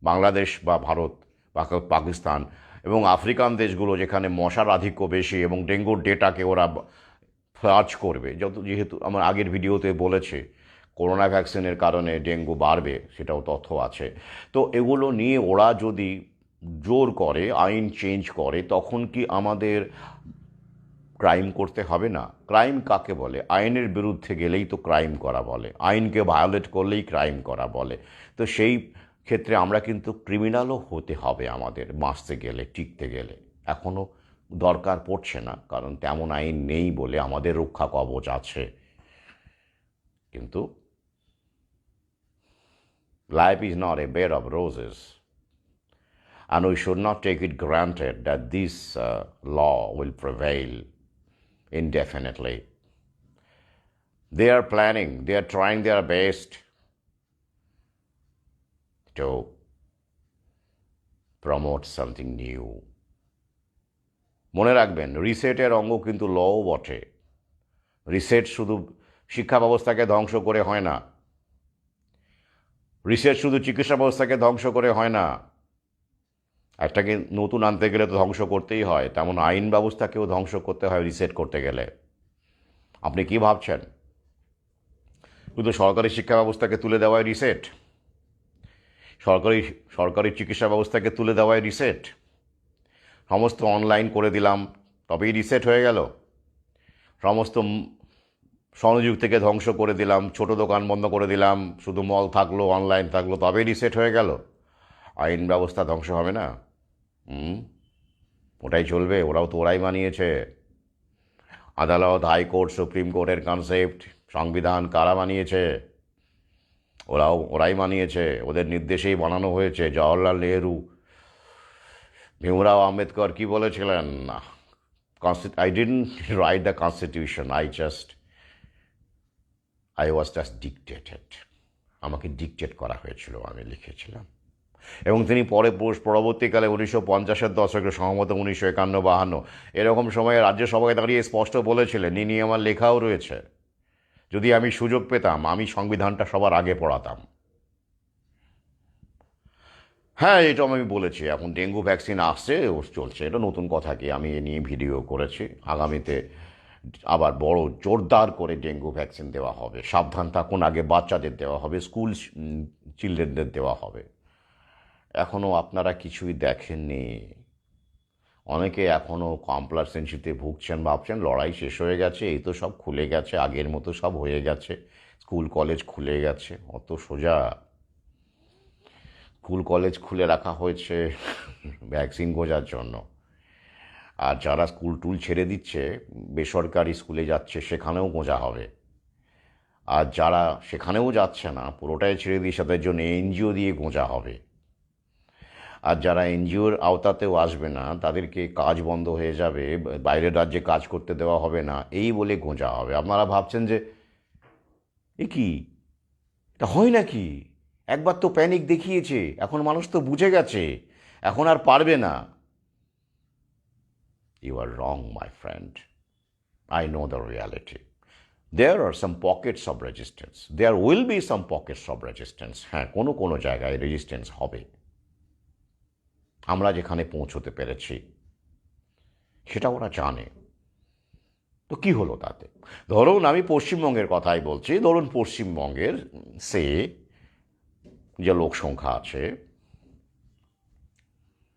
বাংলাদেশ বা ভারত বা পাকিস্তান এবং আফ্রিকান দেশগুলো যেখানে মশার আধিক্য বেশি এবং ডেঙ্গুর ডেটাকে ওরা ফাজ করবে, যেহেতু আমার আগের ভিডিওতে বলেছে করোনা ভ্যাকসিনের কারণে ডেঙ্গু বাড়বে, সেটাও তথ্য আছে। তো এগুলো নিয়ে ওরা যদি জোর করে, আইন চেঞ্জ করে, তখন কি আমাদের ক্রাইম করতে হবে না? ক্রাইম কাকে বলে? আইনের বিরুদ্ধে গেলেই তো ক্রাইম করা বলে, আইনকে ভায়োলেট করলেই ক্রাইম করা বলে। তো সেই ক্ষেত্রে আমরা কিন্তু ক্রিমিনালও হতে হবে আমাদের, বাঁচতে গেলে, টিকতে গেলে। এখনও দরকার পড়ছে না, কারণ তেমন আইন নেই বলে আমাদের রক্ষা কবচ আছে। কিন্তু life is not a bed of roses, and we should not take it granted that this law will prevail indefinitely. They are planning, they are trying their best to promote something new. মনে রাখবেন, রিসেটের অঙ্গ কিন্তু লও বটে। Reset শুধু শিক্ষা ব্যবস্থাকে ধ্বংস করে হয় না, রিসেট শুধু চিকিৎসা ব্যবস্থাকে ধ্বংস করে হয় না। একটাকে নতুন আনতে গেলে তো ধ্বংস করতেই হয়, তেমন আইন ব্যবস্থাকেও ধ্বংস করতে হয় রিসেট করতে গেলে। আপনি কি ভাবছেন শুধু সরকারি শিক্ষা ব্যবস্থাকে তুলে দেওয়ায় রিসেট, সরকারি চিকিৎসা ব্যবস্থাকে তুলে দেওয়ায় রিসেট, সমস্ত অনলাইন করে দিলাম তবেই রিসেট হয়ে গেল, সমস্ত সংযোগ থেকে ধ্বংস করে দিলাম, ছোট দোকান বন্ধ করে দিলাম, শুধু মল থাকলো, অনলাইন থাকলো, তবেই রিসেট হয়ে গেল? আইন ব্যবস্থা ধ্বংস হবে না? ওটাই চলবে? ওরাও তো ওরাই বানিয়েছে। আদালত, হাইকোর্ট, সুপ্রিম কোর্টের কনসেপ্ট, সংবিধান কারা বানিয়েছে? ওরাই বানিয়েছে, ওদের নির্দেশেই বানানো হয়েছে। জওহরলাল নেহরু, ভীমরাও আম্বেদকর কি বলেছিলেন? I didn't write the constitution, I was just dictated. আমাকে ডিকটেট করা হয়েছিল, আমি লিখেছিলাম। এবং তিনি পরবর্তীকালে 1950-এর দশকে, সম্ভবত 1951-52 এরকম সময়ে রাজ্যসভায় দাঁড়িয়ে স্পষ্ট বলেছিলেন, নিয়ে আমার লেখাও রয়েছে, যদি আমি সুযোগ পেতাম আমি সংবিধানটা সবার আগে পড়াতাম। হ্যাঁ, এটা আমি বলেছি। এখন ডেঙ্গু ভ্যাকসিন আসছে, ও চলছে। এটা নতুন কথা কি, আমি এ নিয়ে ভিডিও করেছি। আগামীতে আবার বড় জোরদার করে ডেঙ্গু ভ্যাকসিন দেওয়া হবে। সাবধান থাকুন, আগে বাচ্চাদের দেওয়া হবে, স্কুল চিলড্রেনদের দেওয়া হবে। এখনও আপনারা কিছুই দেখেননি। অনেকে এখনও কমপ্লাসেন্সিতে ভুগছেন, ভাবছেন লড়াই শেষ হয়ে গেছে, এই তো সব খুলে গেছে, আগের মতো সব হয়ে গেছে, স্কুল কলেজ খুলে গেছে। অত সোজা? স্কুল কলেজ খুলে রাখা হয়েছে ভ্যাকসিন গোঁজার জন্য। আর যারা স্কুল টুল ছেড়ে দিচ্ছে, বেসরকারি স্কুলে যাচ্ছে, সেখানেও গোঁজা হবে। আর যারা সেখানেও যাচ্ছে না, পুরোটাই ছেড়ে দিয়ে তাদের জন্য এনজিও দিয়ে গোঁজা হবে। আর যারা এনজিওর আওতাতেও আসবে না, তাদেরকে কাজ বন্ধ হয়ে যাবে, বাইরের রাজ্যে কাজ করতে দেওয়া হবে না, এই বলে গোঁজা হবে। আপনারা ভাবছেন যে এ কি, এটা হয় নাকি? একবার তো প্যানিক দেখিয়েছে, এখন মানুষ তো বুঝে গেছে, এখন আর পারবে না। You are wrong, my friend. I know the reality. There are some pockets of resistance. There will be some pockets of resistance. হ্যাঁ, কোনো কোনো জায়গায় রেজিস্ট্যান্স হবে। আমরা যেখানে পৌঁছতে পেরেছি সেটা ওরা জানে। তো কি হলো তাতে? ধরুন আমি পশ্চিমবঙ্গের কথাই বলছি। ধরুন পশ্চিমবঙ্গের সে যে লোক সংখ্যা আছে,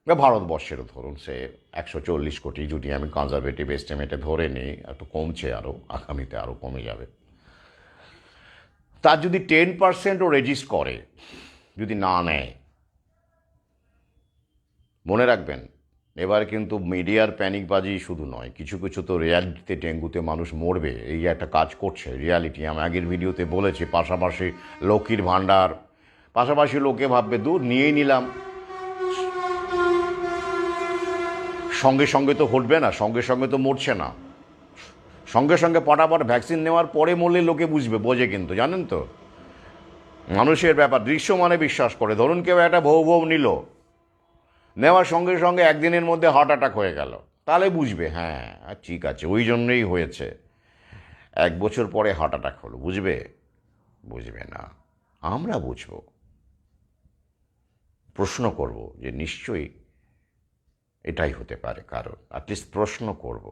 বা ভারতবর্ষেরও ধরুন সে 140 কোটি, যদি আমি কনজারভেটিভ এস্টিমেটে ধরে নিই, একটু কমছে, আরও আগামীতে আরও কমে যাবে। তার যদি 10%ও রেজিস্ট করে, যদি না নেয়, মনে রাখবেন এবার কিন্তু মিডিয়ার প্যানিকবাজি শুধু নয়, কিছু কিছু তো রিয়ালিটিতে ডেঙ্গুতে মানুষ মরবে, এই একটা কাজ করছে রিয়ালিটি। আমি আগের ভিডিওতে বলেছি, পাশাপাশি লক্ষ্মীর ভাণ্ডার, পাশাপাশি লোকে ভাববে দূর নিয়েই নিলাম, সঙ্গে সঙ্গে তো ঘটবে না, সঙ্গে সঙ্গে তো মরছে না, সঙ্গে সঙ্গে পটাপট ভ্যাকসিন নেওয়ার পরে মরলে লোকে বুঝবে, বোঝে কিন্তু, জানেন তো। মানুষের ব্যাপার, দৃশ্য মানে বিশ্বাস করে। ধরুন কেউ একটা বউ নিল, নেওয়ার সঙ্গে সঙ্গে একদিনের মধ্যে হার্ট অ্যাটাক হয়ে গেল, তাহলে বুঝবে হ্যাঁ ঠিক আছে, ওই জন্যই হয়েছে। 1 বছর পরে হার্ট অ্যাটাক হলো, বুঝবে? বুঝবে না। আমরা বুঝবো, প্রশ্ন করব যে নিশ্চয়ই এটাই হতে পারে, কারণ অ্যাটলিস্ট প্রশ্ন করব।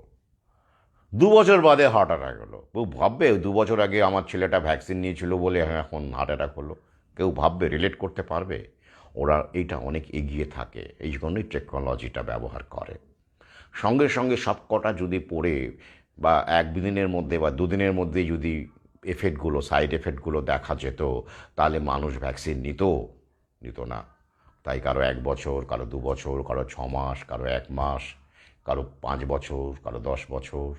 2 বছর বাদে হার্ট অ্যাটাক হলো, কেউ ভাববে 2 বছর আগে আমার ছেলেটা ভ্যাকসিন নিয়েছিল বলে এখন হার্ট অ্যাটাক হলো? কেউ ভাববে, রিলেট করতে পারবে? ওরা এইটা অনেক এগিয়ে থাকে, এই জন্যই টেকনোলজিটা ব্যবহার করে। সঙ্গে সঙ্গে সব কটা যদি পড়ে, বা একদিনের মধ্যে বা দুদিনের মধ্যেই যদি এফেক্টগুলো, সাইড এফেক্টগুলো দেখা যেত, তাহলে মানুষ ভ্যাকসিন নিত না। তাই কারো 1 বছর, কারো 2 বছর, কারো 6 মাস, কারো 1 মাস, কারো 5 বছর, কারো 10 বছর।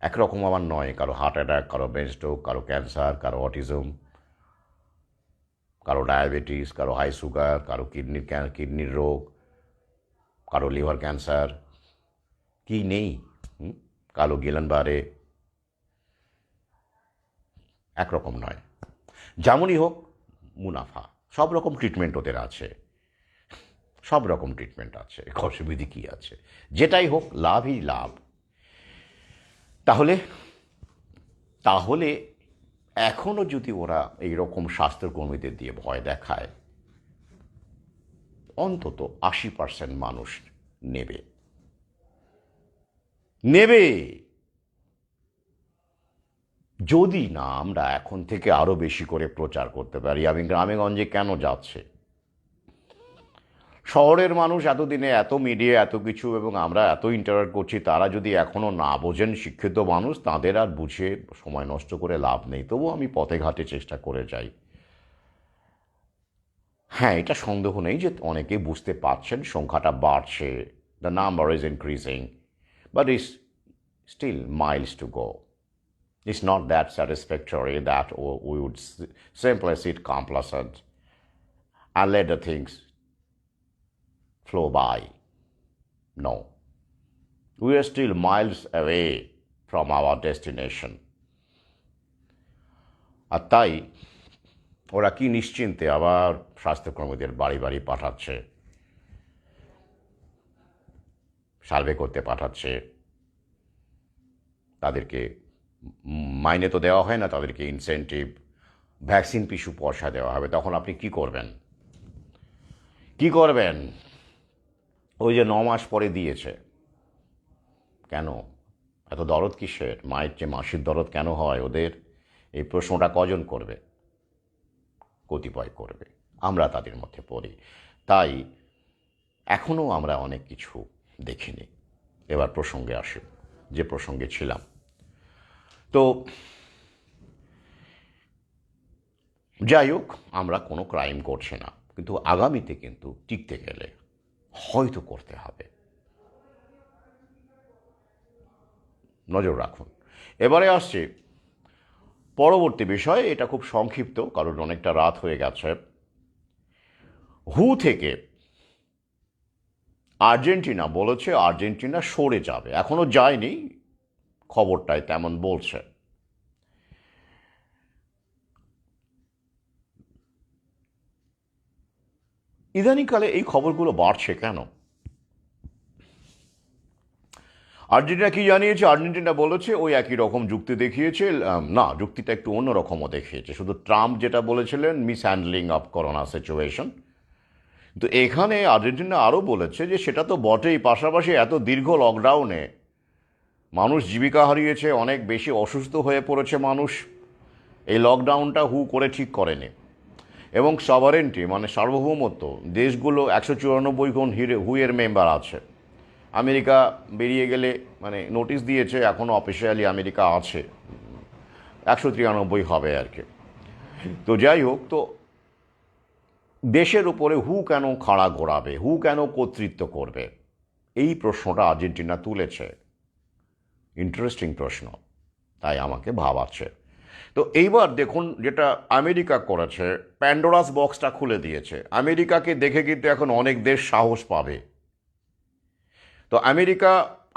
একরকম আবার নয়, কারো হার্ট অ্যাটাক, কারো ব্রেন স্ট্রোক, কারো ক্যান্সার, কারো অটিজম, কারো ডায়াবেটিস, কারো হাই সুগার, কারো কিডনির রোগ, কারো লিভার ক্যান্সার, কি নেই? কালো গিলানবারে, একরকম নয়। যেমনই হোক, মুনাফা, সব রকম ট্রিটমেন্ট ওদের আছে, সব রকম ট্রিটমেন্ট আছে, অসুবিধে কী আছে? যেটাই হোক, লাভই লাভ। তাহলে তাহলে এখনও যদি ওরা এইরকম স্বাস্থ্যকর্মীদের দিয়ে ভয় দেখায়, অন্তত 80% মানুষ নেবে নেবে। যদি না আমরা এখন থেকে আরও বেশি করে প্রচার করতে পারি। আমি গ্রামেগঞ্জে কেন যাচ্ছে, শহরের মানুষ এতদিনে এত মিডিয়া, এত কিছু, এবং আমরা এত ইন্টারাক্ট করছি, তারা যদি এখনও না বোঝেন, শিক্ষিত মানুষ, তাদের আর বুঝে সময় নষ্ট করে লাভ নেই। তবু আমি পথে ঘাটে চেষ্টা করে যাই। হ্যাঁ, এটা সন্দেহ নেই যে অনেকেই বুঝতে পারছেন সংখ্যাটা বাড়ছে, the number is increasing, but is still miles to go. It's not that satisfactory that we would simply sit complacent and let the things flow by. No. We are still miles away from our destination. আর তাই ওরা কি নিশ্চিন্তে আবার স্বাস্থ্যকর্মীদের বাড়ি বাড়ি পাঠাচ্ছে, survey করতে পাঠাচ্ছে। তাদেরকে মাইনে তো দেওয়া হয় না, তাদেরকে ইনসেন্টিভ, ভ্যাকসিন পিছু পয়সা দেওয়া হবে। তখন আপনি কি করবেন? কি করবেন? ওই যে 9 মাস পরে দিয়েছে, কেন এত দরদ কিসের? মায়ের যে মাসির দরদ কেন হয় ওদের? এই প্রশ্নটা কজন করবে? কতিপয় করবে, আমরা তাদের মধ্যে পড়ি। তাই এখনও আমরা অনেক কিছু দেখিনি। এবার প্রসঙ্গে আসি, যে প্রসঙ্গে ছিলাম। তো যাই হোক, আমরা কোনো ক্রাইম করছি না, কিন্তু আগামীতে কিন্তু টিকতে গেলে হয়তো করতে হবে। নজর রাখুন। এবারে আসছে পরবর্তী বিষয়, এটা খুব সংক্ষিপ্ত কারণ অনেকটা রাত হয়ে গেছে। হু থেকে আর্জেন্টিনা বলেছে আর্জেন্টিনা সরে যাবে, এখনো যায়নি, খবরটায় তেমন বলছে। ইদানিংকালে এই খবরগুলো বাড়ছে কেন? আর্জেন্টিনা কি জানিয়েছে? আর্জেন্টিনা বলেছে ওই একই রকম যুক্তি দেখিয়েছে। না, যুক্তিটা একটু অন্যরকমও দেখিয়েছে। শুধু ট্রাম্প যেটা বলেছিলেন miss handling of corona situation, তো এখানে আর্জেন্টিনা আরও বলেছে যে সেটা তো বটেই, পাশাপাশি এত দীর্ঘ লকডাউনে মানুষ জীবিকা হারিয়েছে, অনেক বেশি অসুস্থ হয়ে পড়েছে মানুষ। এই লকডাউনটা হু করে ঠিক করেনি, এবং সভারেন্টি মানে সার্বভৌমত্ব, দেশগুলো 194 কোন হুয়ের মেম্বার আছে। আমেরিকা বেরিয়ে গেলে মানে নোটিশ দিয়েছে, এখনও অফিসিয়ালি আমেরিকা আছে, 193 হবে আর কি। তো যাই হোক, তো দেশের উপরে হু কেন খাড়া ঘোরাবে, হু কেন কর্তৃত্ব করবে, এই প্রশ্নটা আর্জেন্টিনা তুলেছে। ইন্টারেস্টিং প্রশ্ন, তাই আমাকে ভাবাচ্ছে। তো এইবার দেখুন যেটা আমেরিকা করেছে, প্যান্ডোরাস বক্সটা খুলে দিয়েছে। আমেরিকাকে দেখে কিন্তু এখন অনেক দেশ সাহস পাবে। তো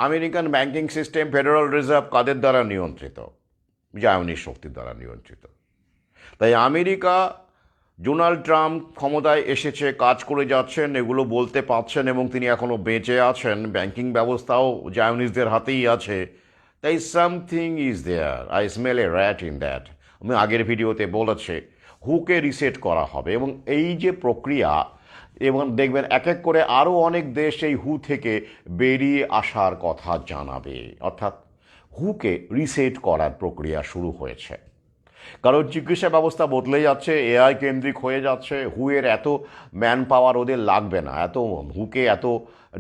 American banking system, Federal Reserve কাদের দ্বারা নিয়ন্ত্রিত? জায়নী শক্তির দ্বারা নিয়ন্ত্রিত। তাই আমেরিকা, ডোনাল্ড ট্রাম্প ক্ষমতায় এসেছে, কাজ করে যাচ্ছেন, এগুলো বলতে পারছেন এবং তিনি এখনও বেঁচে আছেন, ব্যাংকিং ব্যবস্থাও জায়নিজদের হাতেই আছে। তাই something is there, I smell a rat in that. আমি আগের ভিডিওতে বলেছি হুকে রিসেট করা হবে, এবং এই যে প্রক্রিয়া, এবং দেখবেন এক এক করে আরও অনেক দেশ এই হু থেকে বেরিয়ে আসার কথা জানাবে। অর্থাৎ হুকে রিসেট করার প্রক্রিয়া শুরু হয়েছে, কারণ চিকিৎসা ব্যবস্থা বদলে যাচ্ছে, এআই কেন্দ্রিক হয়ে যাচ্ছে। হুয়ের এত ম্যান পাওয়ার ওদের লাগবে না, হুকে এত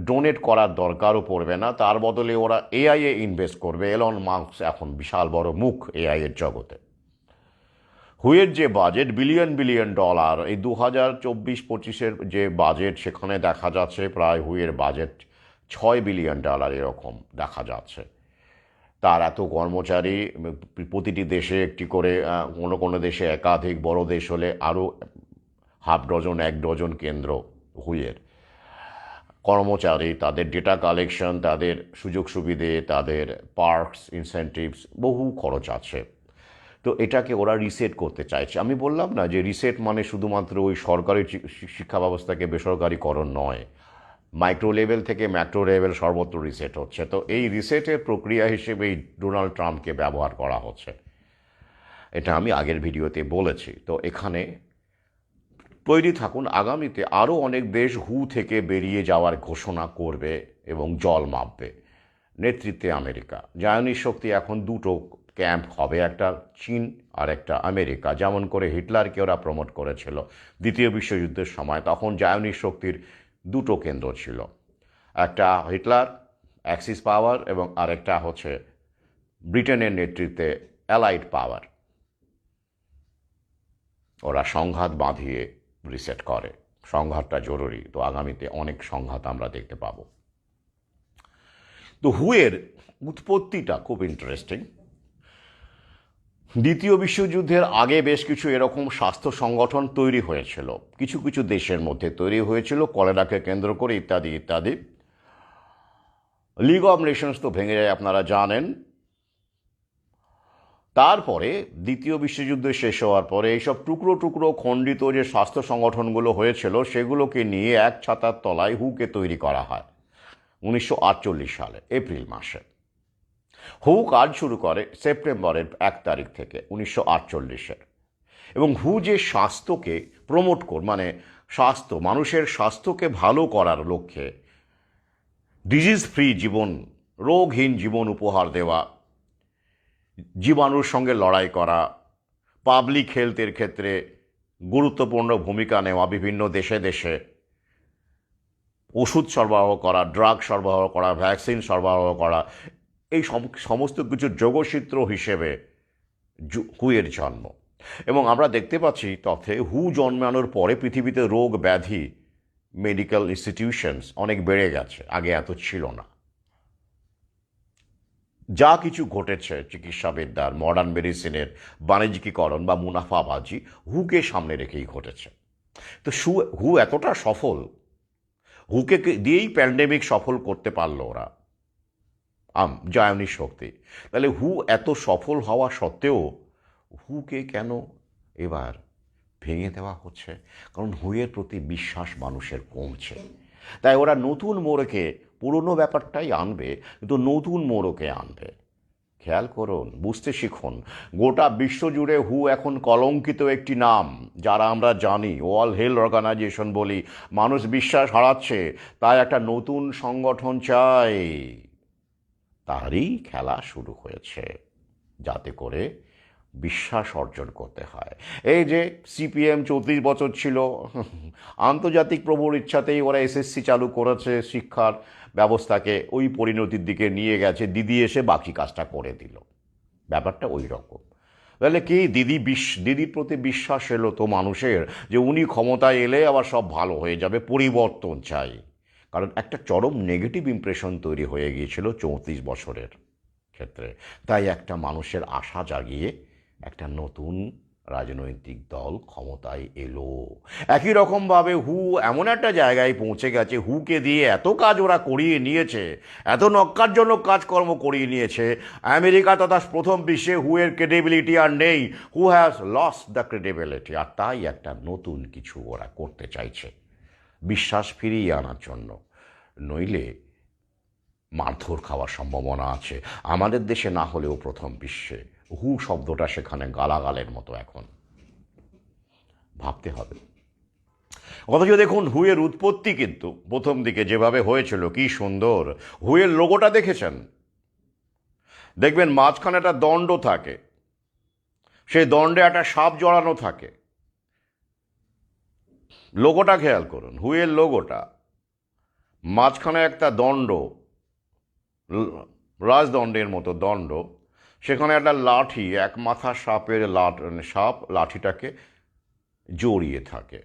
ডোনেট করার দরকারও পড়বে না, তার বদলে ওরা এআইয়ে ইনভেস্ট করবে। এলন মাস্ক এখন বিশাল বড় মুখ এআইয়ের জগতে। হুয়ের যে বাজেট বিলিয়ন বিলিয়ন ডলার, এই 2024-25 যে বাজেট, সেখানে দেখা যাচ্ছে প্রায় হুয়ের বাজেট $6 বিলিয়ন এরকম দেখা যাচ্ছে। তার এত কর্মচারী, প্রতিটি দেশে একটি করে, কোনো কোনো দেশে একাধিক, বড় দেশ হলে আরও হাফ ডজন 1 ডজন কেন্দ্র হুইয়ের কর্মচারী, তাদের ডেটা কালেকশন, তাদের সুযোগ সুবিধে, তাদের পার্কস, ইনসেন্টিভস, বহু খরচ আছে। তো এটাকে ওরা রিসেট করতে চাইছে। আমি বললাম না যে রিসেট মানে শুধুমাত্র ওই সরকারি শিক্ষা ব্যবস্থাকে বেসরকারিকরণ নয়, মাইক্রো লেভেল থেকে ম্যাক্রো লেভেল সর্বত্র রিসেট হচ্ছে। তো এই রিসেটের প্রক্রিয়া হিসেবে এই ডোনাল্ড ট্রাম্পকে ব্যবহার করা হচ্ছে, এটা আমি আগের ভিডিওতে বলেছি। তো এখানে তৈরি থাকুন, আগামীতে আরও অনেক দেশ হু থেকে বেরিয়ে যাওয়ার ঘোষণা করবে এবং জল মাপবে। নেতৃত্বে আমেরিকা। জায়নী শক্তি এখন দুটো ক্যাম্প হবে, একটা চীন আর একটা আমেরিকা। যেমন করে হিটলারকে ওরা প্রমোট করেছিল দ্বিতীয় বিশ্বযুদ্ধের সময়, তখন জায়নী শক্তির দুটো কেন্দ্র ছিল, একটা হিটলার অ্যাক্সিস পাওয়ার এবং আরেকটা হচ্ছে ব্রিটেনের নেতৃত্বে অ্যালাইড পাওয়ার। ওরা সংঘাত বাঁধিয়ে রিসেট করে, সংঘাতটা জরুরি। তো আগামীতে অনেক সংঘাত আমরা দেখতে পাব। তো হুয়ের উৎপত্তিটা খুব ইন্টারেস্টিং। দ্বিতীয় বিশ্বযুদ্ধের আগে বেশ কিছু এরকম স্বাস্থ্য সংগঠন তৈরি হয়েছিল, কিছু কিছু দেশের মধ্যে তৈরি হয়েছিল, কলেরাকে কেন্দ্র করে ইত্যাদি ইত্যাদি। লিগ অব নেশনস তো ভেঙে যায়, আপনারা জানেন। তারপরে দ্বিতীয় বিশ্বযুদ্ধ শেষ হওয়ার পরে এইসব টুকরো টুকরো খণ্ডিত যে স্বাস্থ্য সংগঠনগুলো হয়েছিল, সেগুলোকে নিয়ে এক ছাতার তলায় হুকে তৈরি করা হয় 1948 সালে এপ্রিল মাসে। হু কাজ শুরু করে সেপ্টেম্বরের 1 তারিখ থেকে 1948-এর। এবং হু যে স্বাস্থ্যকে প্রমোট মানে স্বাস্থ্য, মানুষের স্বাস্থ্যকে ভালো করার লক্ষ্যে ডিজিজ ফ্রি জীবন, রোগহীন জীবন উপহার দেওয়া, জীবাণুর সঙ্গে লড়াই করা, পাবলিক হেলথের ক্ষেত্রে গুরুত্বপূর্ণ ভূমিকা নেওয়া, বিভিন্ন দেশে দেশে ওষুধ সরবরাহ করা, ড্রাগ সরবরাহ করা, ভ্যাকসিন সরবরাহ করা, এই সমস্ত কিছু যোগসূত্র হিসেবে হুয়ের জন্ম। এবং আমরা দেখতে পাচ্ছি তথ্যে হু জন্মানোর পরে পৃথিবীতে রোগ ব্যাধি, মেডিকেল ইনস্টিটিউশনস অনেক বেড়ে গেছে, আগে এত ছিল না। যা কিছু ঘটেছে চিকিৎসাবিদ্যার, মডার্ন মেডিসিনের বাণিজ্যিকীকরণ বা মুনাফাবাজি হুকে সামনে রেখেই ঘটেছে। তো হু এতটা সফল, হুকে দিয়েই প্যান্ডেমিক সফল করতে পারলো ওরা, জায়নী শক্তি। তাহলে হু এত সফল হওয়া সত্ত্বেও হুকে কেন এবার ভেঙে দেওয়া হচ্ছে? কারণ হুয়ের প্রতি বিশ্বাস মানুষের কমছে। তাই ওরা নতুন মোড়কে, পুরনো ব্যাপারটাই আনবে, কিন্তু নতুন মোড়কে আনবে। খেয়াল করুন, বুঝতে শিখুন, গোটা বিশ্বজুড়ে হু এখন কলঙ্কিত একটি নাম। যারা আমরা জানি, ওয়ার্ল্ড হেলথ অর্গানাইজেশন বলি, মানুষ বিশ্বাস হারাচ্ছে, তাই একটা নতুন সংগঠন চাই। তারই খেলা শুরু হয়েছে, যাতে করে বিশ্বাস অর্জন করতে হয়। এই যে সিপিএম 34 বছর ছিল, আন্তর্জাতিক প্রভুর ইচ্ছাতেই ওরা এসএসসি চালু করেছে, শিক্ষার ব্যবস্থাকে ওই পরিণতির দিকে নিয়ে গেছে, দিদি এসে বাকি কাজটা করে দিল। ব্যাপারটা ওই রকম। তাহলে কি দিদির প্রতি বিশ্বাস এলো তো মানুষের, যে উনি ক্ষমতায় এলে আবার সব ভালো হয়ে যাবে, পরিবর্তন চাই। কারণ একটা চরম নেগেটিভ ইমপ্রেশন তৈরি হয়ে গিয়েছিল 34 বছরের ক্ষেত্রে। তাই একটা মানুষের আশা জাগিয়ে একটা নতুন রাজনৈতিক দল ক্ষমতায় এলো। একই রকমভাবে হু এমন একটা জায়গায় পৌঁছে গেছে, হুকে দিয়ে এত কাজ ওরা করিয়ে নিয়েছে, এত নক্কারজনক কাজকর্ম করিয়ে নিয়েছে, আমেরিকা তথা প্রথম বিশ্বে হুয়ের ক্রেডিবিলিটি আর নেই। Who has lost the credibility. আর তাই একটা নতুন কিছু ওরা করতে চাইছে বিশ্বাস ফিরিয়ে আনার জন্য। নইলে মারধর খাওয়ার সম্ভাবনা আছে। আমাদের দেশে না হলেও প্রথম বিশ্বে হু শব্দটা সেখানে গালাগালের মতো এখন। ভাবতে হবে। অথচ দেখুন, হুয়ের উৎপত্তি কিন্তু প্রথম দিকে যেভাবে হয়েছিল, কি সুন্দর। হুয়ের লোগোটা দেখেছেন? দেখবেন মাঝখানে একটা দণ্ড থাকে, সেই দণ্ডে একটা সাপ জড়ানো থাকে। লোগোটা খেয়াল করুন, হুয়ের লোগোটা, মাঝখানে একটা দণ্ড, রাজদণ্ডের মতো দণ্ড, সেখানে একটা লাঠি, এক মাথা সাপের সাপ লাঠিটাকে জড়িয়ে থাকে।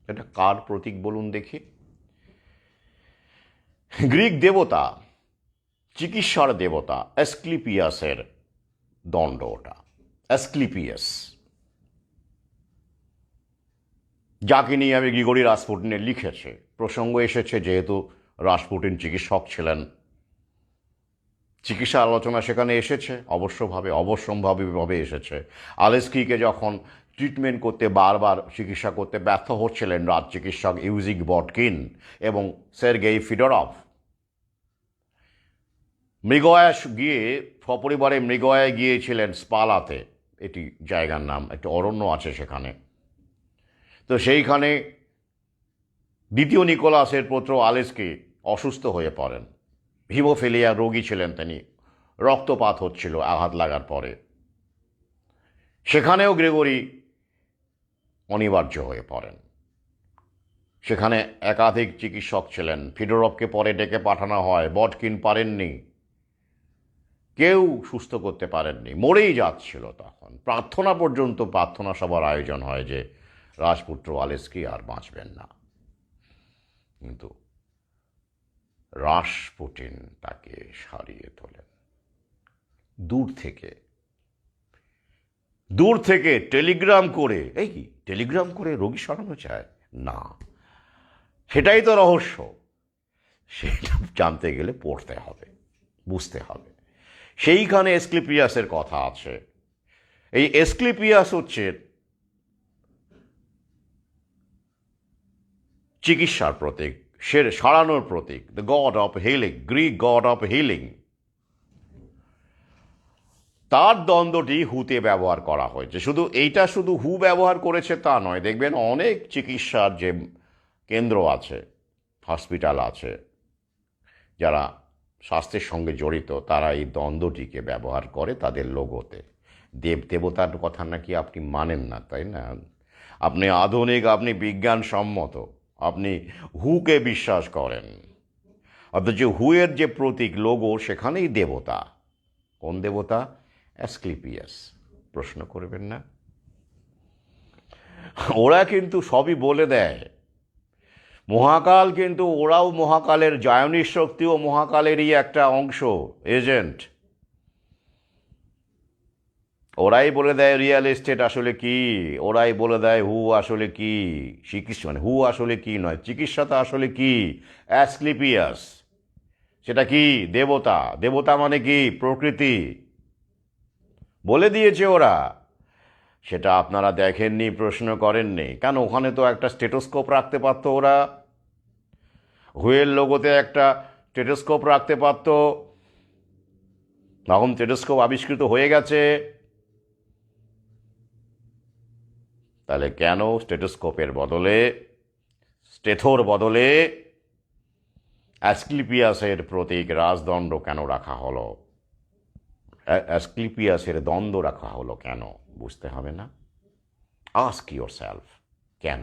এটা কার প্রতীক বলুন দেখি? গ্রিক দেবতা, চিকিৎসার দেবতা অ্যাসক্লিপিয়াসের দণ্ড ওটা। অ্যাসক্লিপিয়াস, যাকে নিয়ে আমি গ্রিগরি রাসপুটিনে লিখেছে। প্রসঙ্গ এসেছে যেহেতু রাসপুটিন চিকিৎসক ছিলেন, চিকিৎসা আলোচনা সেখানে এসেছে, অবশ্যম্ভাবীভাবে এসেছে। আলেস্কিকে যখন ট্রিটমেন্ট করতে, বারবার চিকিৎসা করতে ব্যর্থ হচ্ছিলেন রাজ চিকিৎসক ইউজিক বটকিন এবং সের্গেই ফিডরভ, মৃগয়ায় গিয়ে, সপরিবারে মৃগয়ায় গিয়েছিলেন, স্পালাতে এটি জায়গার নাম, একটা অরণ্য আছে সেখানে। তো সেইখানে দ্বিতীয় নিকোলাসের পুত্র আলেস্কি অসুস্থ হয়ে পড়েন, হিমোফিলিয়া রোগী ছিলেন তিনি, রক্তপাত হচ্ছিল আঘাত লাগার পরে। সেখানেও গ্রেগরি অনিবার্য হয়ে পড়েন। সেখানে একাধিক চিকিৎসক ছিলেন, ফিডোরভকে পরে ডেকে পাঠানো হয়, বটকিন পারেননি, কেউ সুস্থ করতে পারেননি, মরেই যাচ্ছিল। তখন প্রার্থনা সভার আয়োজন হয় যে রাজপুত্র আলেস্কি আর বাঁচবেন না। কিন্তু রাসপুটিন তাকে সারিয়ে তোলেন। দূর থেকে টেলিগ্রাম করে, এই কি টেলিগ্রাম করে রোগী সরানো যায় না? সেটাই তো রহস্য। সেটা জানতে গেলে পড়তে হবে, বুঝতে হবে। সেইখানে এসক্লিপিয়াসের কথা আছে। এই এসক্লিপিয়াস হচ্ছে চিকিৎসার প্রতীক, সারানোর প্রতীক, the god of healing, Greek god of healing. তার দ্বন্দ্বটি হুতে ব্যবহার করা হয়েছে। এইটা শুধু হু ব্যবহার করেছে তা নয়, দেখবেন অনেক চিকিৎসার যে কেন্দ্র আছে, হসপিটাল আছে, যারা স্বাস্থ্যের সঙ্গে জড়িত, তারা এই দ্বন্দ্বটিকে ব্যবহার করে তাদের লোগোতে। দেবতার কথা নাকি আপনি মানেন না, তাই না? আপনি আধুনিক, আপনি বিজ্ঞানসম্মত, আপনি হুকে বিশ্বাস করেন, অথচ হুয়ের যে প্রতীক লোগো সেখানেই দেবতা। কোন দেবতা? অ্যাসক্লিপিয়াস। প্রশ্ন করবেন না? ওরা কিন্তু সবই বলে দেয়। মহাকাল কিন্তু, ওরাও মহাকালের, জায়নিস শক্তিও মহাকালেরই একটা অংশ, এজেন্ট। ওরাই বলে দেয় রিয়েল এস্টেট আসলে কি, ওরাই বলে দেয় হু আসলে কি, চিকিৎসা মানে হু আসলে কি নয়, চিকিৎসাটা আসলে কি। অ্যাসক্লিপিয়াস সেটা কি? দেবতা। দেবতা মানে কি? প্রকৃতি। বলে দিয়েছে ওরা। সেটা আপনারা দেখেননি, প্রশ্ন করেননি কেন? ওখানে তো একটা স্টেটোস্কোপ রাখতে পারতো ওরা, হুয়ের লোগোতে একটা স্টেটোস্কোপ রাখতে পারতো। তখন স্টেটোস্কোপ আবিষ্কৃত হয়ে গেছে। তাহলে কেন স্টেটোস্কোপের বদলে, স্টেথোর বদলে অ্যাসক্লিপিয়াসের প্রতীক রাজদণ্ড কেন রাখা হলো? অ্যাসক্লিপিয়াসের দ্বন্দ্ব রাখা হলো কেন? বুঝতে হবে না? আস্ক ইয়োর সেলফ, কেন?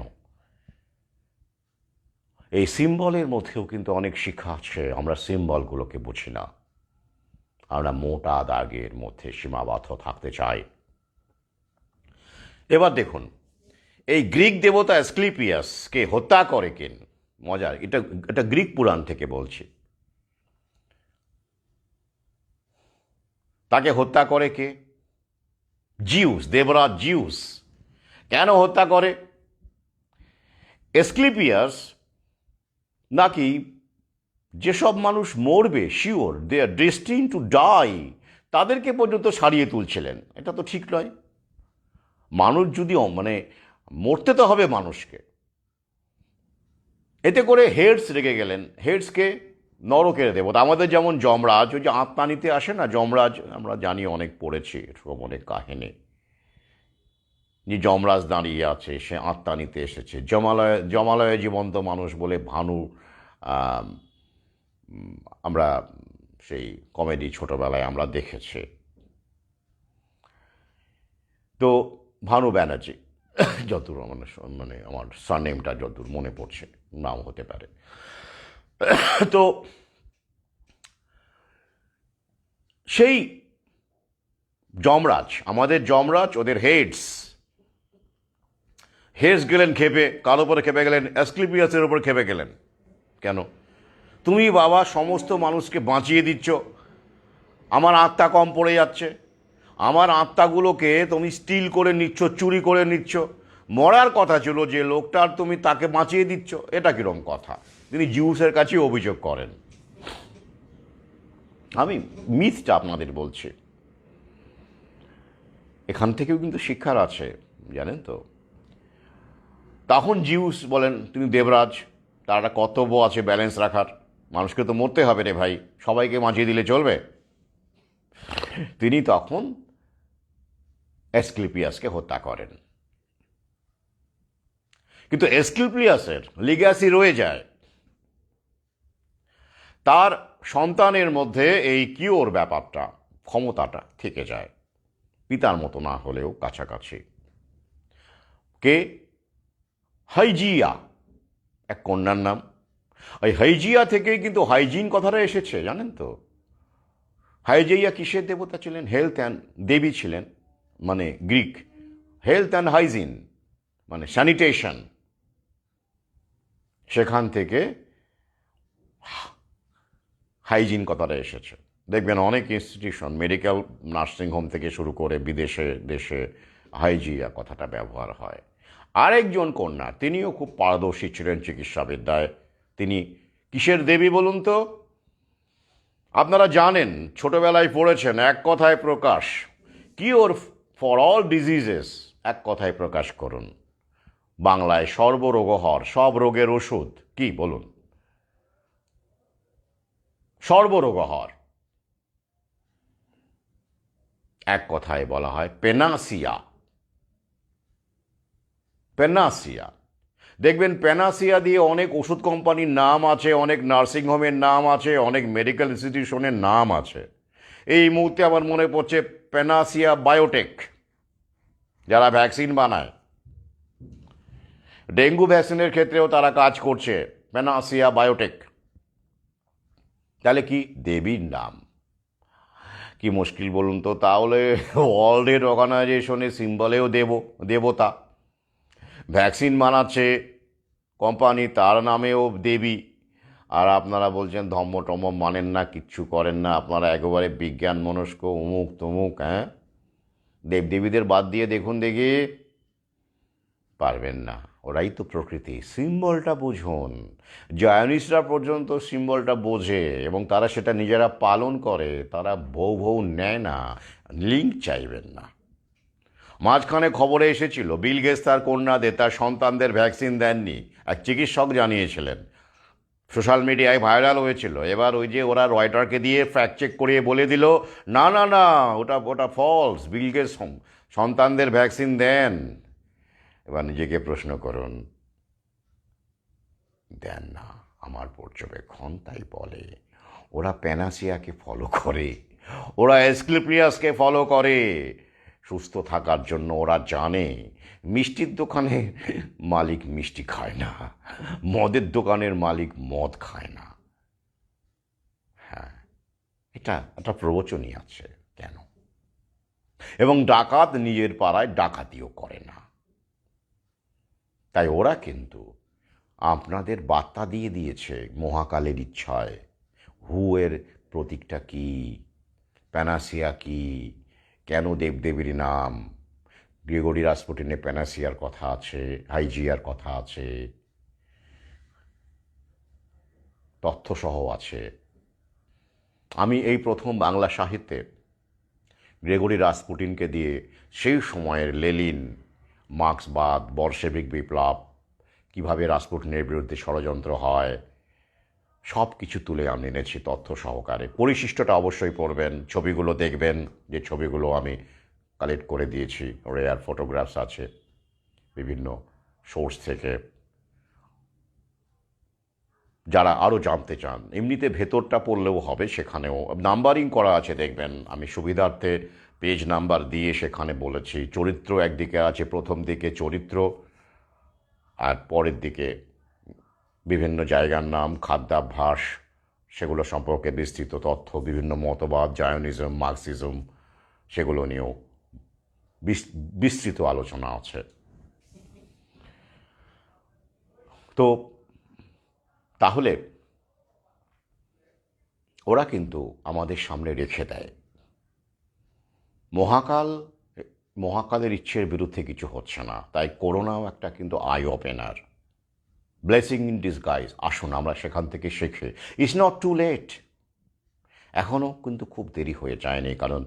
এই সিম্বলের মধ্যেও কিন্তু অনেক শিক্ষা আছে, আমরা সিম্বলগুলোকে বুঝি না। আমরা মোটা দাগের মধ্যে সীমাবদ্ধ থাকতে চাই। এবার দেখুন, এই গ্রিক দেবতা অ্যাসক্লিপিয়াসকে হত্যা করে কেন? মজার, এটা এটা গ্রিক পুরাণ থেকে বলছি। তাকে হত্যা করে কে? Zeus, Debraj Zeus. কেন হত্যা করে? অ্যাসক্লিপিয়াস নাকি যেসব মানুষ মরবে, sure they are destined to die, তাদেরকে পর্যন্ত সারিয়ে তুলছিলেন। এটা তো ঠিক নয়। মানুষ যদি মানে মরতে তো হবে মানুষকে। এতে করে হেডস রেগে গেলেন। হেডসকে নরকের দেবতা, আমাদের যেমন যমরাজ, ওই যে আত্মা নিতে আসে না যমরাজ, আমরা জানি, অনেক পড়েছি এরকম অনেক কাহিনী, যে যমরাজ দাঁড়িয়ে আছে, সে আত্মা নিতে এসেছে। জমালয়ে জীবন্ত মানুষ বলে ভানু, আমরা সেই কমেডি ছোটবেলায় আমরা দেখেছি। তো ভানু ব্যানার্জি, যতদূর মানে আমার সারনেমটা যতদূর মনে পড়ছে, নাও হতে পারে। তো সেই যমরাজ, আমাদের যমরাজ, ওদের হেডস গেলেন খেপে, কার ওপরে খেপে গেলেন? অ্যাসক্লিপিয়াসের ওপর খেপে গেলেন। কেন? তুমি বাবা সমস্ত মানুষকে বাঁচিয়ে দিচ্ছ, আমার আত্মা কম পড়ে যাচ্ছে, আমার আত্মাগুলোকে তুমি স্টিল করে নিচ্ছ, চুরি করে নিচ্ছ। মরার কথা ছিল যে লোকটার, তুমি তাকে বাঁচিয়ে দিচ্ছ। এটা কিরকম কথা? তিনি জিউসের কাছে অভিযোগ করেন। আমি মিথটা আপনাদের বলছি, এখান থেকেও কিন্তু শিক্ষার আছে, জানেন তো। তখন জিউস বলেন, তুমি দেবরাজ, তার একটা কর্তব্য আছে ব্যালেন্স রাখার, মানুষকে তো মরতে হবে রে ভাই, সবাইকে বাঁচিয়ে দিলে চলবে। তিনি তখন অ্যাসক্লিপিয়াসকে হত্যা করেন। কিন্তু অ্যাসক্লিপিয়াসের লিগ্যাসি রয়ে যায়, তার সন্তানের মধ্যে এই কিওর ব্যাপারটা, ক্ষমতাটা থেকে যায়, পিতার মতো না হলেও কাছাকাছি। কে? হাইজিয়া, এক কন্যার নাম। ওই হাইজিয়া থেকেই কিন্তু হাইজিন কথাটা এসেছে, জানেন তো। হাইজিয়া কিসের দেবতা ছিলেন? হেলথ অ্যান্ড, দেবী ছিলেন, মানে গ্রিক হেলথ অ্যান্ড হাইজিন মানে স্যানিটেশন। সেখান থেকে হাইজিন কথাটা এসেছে। দেখবেন অনেক ইনস্টিটিউশন, মেডিকেল, নার্সিংহোম থেকে শুরু করে বিদেশে দেশে হাইজিয়া কথাটা ব্যবহার হয়। আরেকজন কন্যা, তিনিও খুব পারদর্শী ছিলেন চিকিৎসাবিদ্যায়। তিনি কিসের দেবী বলুন তো? আপনারা জানেন, ছোটবেলায় পড়েছেন, এক কথায় প্রকাশ, কিওর ফর অল ডিজিজেস, এক কথায় প্রকাশ করুন। বাংলায় সর্বরোগহর, সব রোগের ওষুধ কি বলুন? সর্বরোগহর। এক কথায় বলা হয় পেনাসিয়া। পেনাসিয়া, দেখবেন পেনাসিয়া দিয়ে অনেক ওষুধ কোম্পানির নাম আছে, অনেক নার্সিংহোমের নাম আছে, অনেক মেডিকেল ইনস্টিটিউশনের নাম আছে। এই মুহূর্তে আমার মনে পড়ছে পেনাসিয়া বায়োটেক, যারা ভ্যাকসিন বানায়, ডেঙ্গু ভ্যাকসিনের ক্ষেত্রেও তারা কাজ করছে, পেনাসিয়া বায়োটেক। তাহলে কি দেবীর নাম, কি মুশকিল বলুন তো? তাহলে ওয়ার্ল্ড হেলথ অর্গানাইজেশনের সিম্বলেও দেবতা, ভ্যাকসিন বানাচ্ছে কোম্পানি, তার নামেও দেবী। আর আপনারা বলছেন ধম্ম টম্ম মানেন না, কিচ্ছু করেন না, আপনারা একেবারে বিজ্ঞান মনস্ক, অমুক তমুক। হ্যাঁ, দেবদেবীদের বাদ দিয়ে দেখুন দেখি, পারবেন না। ওরাই তো প্রকৃতি, সিম্বলটা বুঝুন। জায়নিস্টরা পর্যন্ত সিম্বলটা বোঝে এবং তারা সেটা নিজেরা পালন করে, তারা বউ নেয় না। লিঙ্ক চাইবেন না। মাঝখানে খবরে এসেছিল বিল গেটস তার কন্যাদের, তার সন্তানদের ভ্যাকসিন দেননি, এক চিকিৎসক জানিয়েছিলেন, সোশ্যাল মিডিয়ায় ভাইরাল হয়েছিল। এবার ওই যে ওরা রয়টারকে দিয়ে ফ্যাক্ট চেক করিয়ে বলে দিল, না না না, ওটা ফলস, বিল গেটস সন্তানদের ভ্যাকসিন দেন। এবার নিজেকে প্রশ্ন করুন, দেন না। আমার পর্যবেক্ষণ তাই বলে। ওরা প্যানাসিয়াকে ফলো করে, ওরা এসক্লিপিয়াসকে ফলো করে। সুস্থ থাকার জন্য ওরা জানে মিষ্টির দোকানে মালিক মিষ্টি খায় না, মদের দোকানের মালিক মদ খায় না। হ্যাঁ, এটা একটা প্রবচনই আছে কেন। এবং ডাকাত নিজের পাড়ায় ডাকাতিও করে না। তাই ওরা কিন্তু আপনাদের বার্তা দিয়ে দিয়েছে মহাকালের ইচ্ছায়। হু এর প্রতীকটা কি, প্যানাসিয়া কি, কেন দেবদেবীর নাম। গ্রেগরি রাসপুটিনে প্যানাসিয়ার কথা আছে, হাইজিয়ার কথা আছে, তথ্যসহ আছে। আমি এই প্রথম বাংলা সাহিত্যে গ্রেগরি রাসপুটিনকে দিয়ে সেই সময়ের লেনিন, মার্ক্সবাদ, বলশেভিক বিপ্লব, কীভাবে রাসপুটিনের বিরুদ্ধে ষড়যন্ত্র হয়, সব কিছু তুলে আমি এনেছি তথ্য সহকারে। পরিশিষ্টটা অবশ্যই পড়বেন, ছবিগুলো দেখবেন, যে ছবিগুলো আমি কালেক্ট করে দিয়েছি, রেয়ার ফটোগ্রাফস আছে বিভিন্ন সোর্স থেকে। যারা আরও জানতে চান, এমনিতে ভেতরটা পড়লেও হবে, সেখানেও নাম্বারিং করা আছে দেখবেন। আমি সুবিধার্থে পেজ নাম্বার দিয়ে সেখানে বলেছি। চরিত্র একদিকে আছে, প্রথম দিকে চরিত্র, আর পরের দিকে বিভিন্ন জায়গার নাম, খাদ্যাভ্যাস, সেগুলো সম্পর্কে বিস্তৃত তথ্য, বিভিন্ন মতবাদ, জায়নিজম, মার্কসিজম, সেগুলো নিয়েও বিস্তৃত আলোচনা আছে। তো তাহলে ওরা কিন্তু আমাদের সামনে রেখে দেয় মহাকালের ইচ্ছের বিরুদ্ধে কিছু হচ্ছে না। তাই করোনাও একটা কিন্তু I opener, blessing in disguise. আসুন আমরা সেখান থেকে শেখে। ইটস নট টু লেট, এখনও কিন্তু খুব দেরি হয়ে যায়নি। কারণ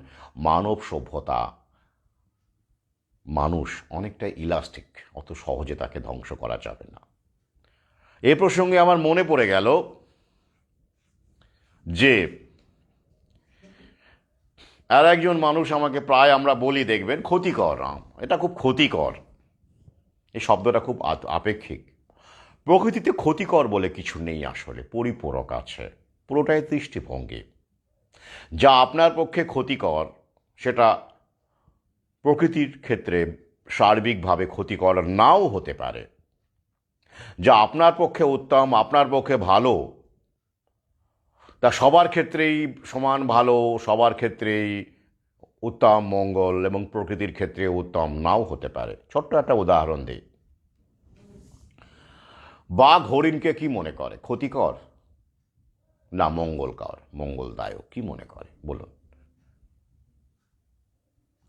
মানব সভ্যতা, মানুষ অনেকটা ইলাস্টিক, অত সহজে তাকে ধ্বংস করা যাবে না। এ প্রসঙ্গে আমার মনে পড়ে গেল যে আর একজন মানুষ আমাকে প্রায় আমরা বলি, দেখবেন, ক্ষতিকর, এটা খুব ক্ষতিকর। এই শব্দটা খুব আপেক্ষিক। প্রকৃতিতে ক্ষতিকর বলে কিছু নেই, আসলে পরিপূরক আছে। পুরোটাই দৃষ্টিভঙ্গি। যা আপনার পক্ষে ক্ষতিকর সেটা প্রকৃতির ক্ষেত্রে সার্বিকভাবে ক্ষতিকর নাও হতে পারে। যা আপনার পক্ষে উত্তম, আপনার পক্ষে ভালো, তা সবার ক্ষেত্রেই সমান ভালো, সবার ক্ষেত্রেই উত্তম মঙ্গল, এবং প্রকৃতির ক্ষেত্রে উত্তম নাও হতে পারে। ছোট্ট একটা উদাহরণ দিই। বাঘ হরিণকে কি মনে করে, ক্ষতিকর না মঙ্গলকর, মঙ্গলদায়ক? কি মনে করে বলুন?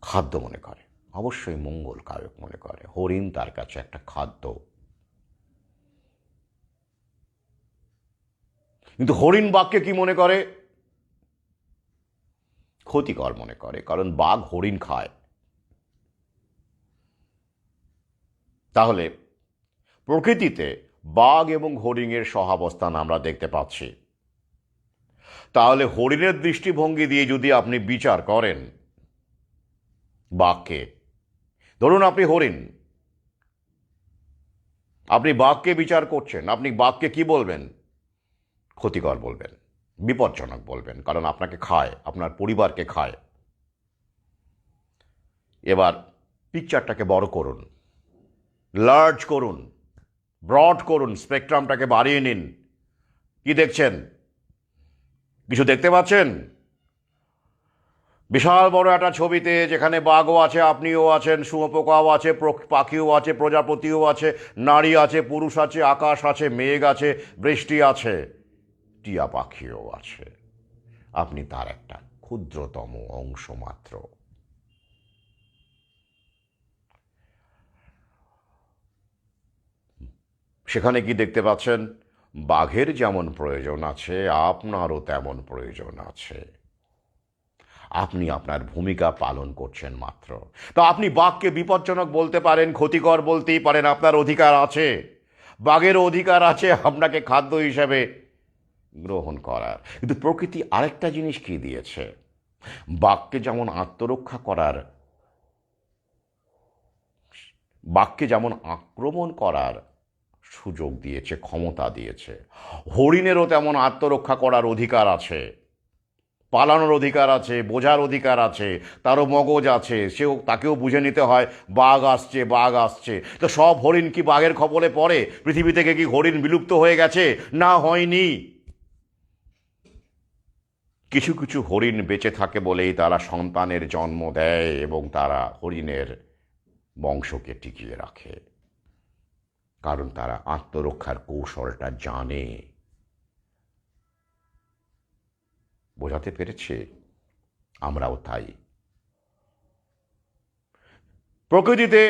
খাদ্য মনে করে, অবশ্যই মঙ্গলকারক মনে করে। হরিণ তার কাছে একটা খাদ্য। কিন্তু হরিণ বাঘকে কি মনে করে? ক্ষতিকর মনে করে, কারণ বাঘ হরিণ খায়। তাহলে প্রকৃতিতে বাঘ এবং হরিণের সহাবস্থান আমরা দেখতে পাচ্ছি। তাহলে হরিণের দৃষ্টিভঙ্গি দিয়ে যদি আপনি বিচার করেন, বাঘকে, ধরুন আপনি হরিণ, আপনি বাঘকে বিচার করছেন, আপনি বাঘকে কি বলবেন? ক্ষতিকর বলবেন, বিপজ্জনক বলবেন, কারণ আপনাকে খায়, আপনার পরিবারকে খায়। এবার পিকচারটাকে বড় করুন, লার্জ করুন, ব্রড করুন, স্পেকট্রামটাকে বাড়িয়ে নিন। কি দেখছেন? কিছু দেখতে পাচ্ছেন? বিশাল বড় একটা ছবিতে যেখানে বাঘও আছে, আপনিও আছেন, শুঁয়োপোকাও আছে, পাখিও আছে, প্রজাপতিও আছে, নারী আছে, পুরুষ আছে, আকাশ আছে, মেঘ আছে, বৃষ্টি আছে, টিয়া পাখিও আছে। আপনি তার একটা ক্ষুদ্রতম অংশ মাত্র। সেখানে কি দেখতে পাচ্ছেন? বাঘের যেমন প্রয়োজন আছে, আপনারও তেমন প্রয়োজন আছে। আপনি আপনার ভূমিকা পালন করছেন মাত্র। তো আপনি বাঘকে বিপজ্জনক বলতে পারেন, ক্ষতিকর বলতেই পারেন, আপনার অধিকার আছে। বাঘের অধিকার আছে আপনাকে খাদ্য হিসেবে গ্রহণ করার। কিন্তু প্রকৃতি আরেকটা জিনিস কি দিয়েছে? বাঘকে যেমন আত্মরক্ষা করার, বাঘকে যেমন আক্রমণ করার সুযোগ দিয়েছে, ক্ষমতা দিয়েছে, হরিণেরও তেমন আত্মরক্ষা করার অধিকার আছে, পালানোর অধিকার আছে, বোঝার অধিকার আছে, তারও মগজ আছে, তাকেও বুঝে নিতে হয় বাঘ আসছে, বাঘ আসছে। তো সব হরিণ কি বাঘের খবরে পড়ে? পৃথিবী থেকে কি হরিণ বিলুপ্ত হয়ে গেছে? না, হয়নি। কিছু কিছু হরিণ বেঁচে থাকে বলেই তারা সন্তানের জন্ম দেয় এবং তারা হরিণের বংশকে টিকিয়ে রাখে, কারণ তারা আত্মরক্ষার কৌশলটা জানে। বোঝাতে পেরেছে? আমরাও তাই। প্রকৃতিতে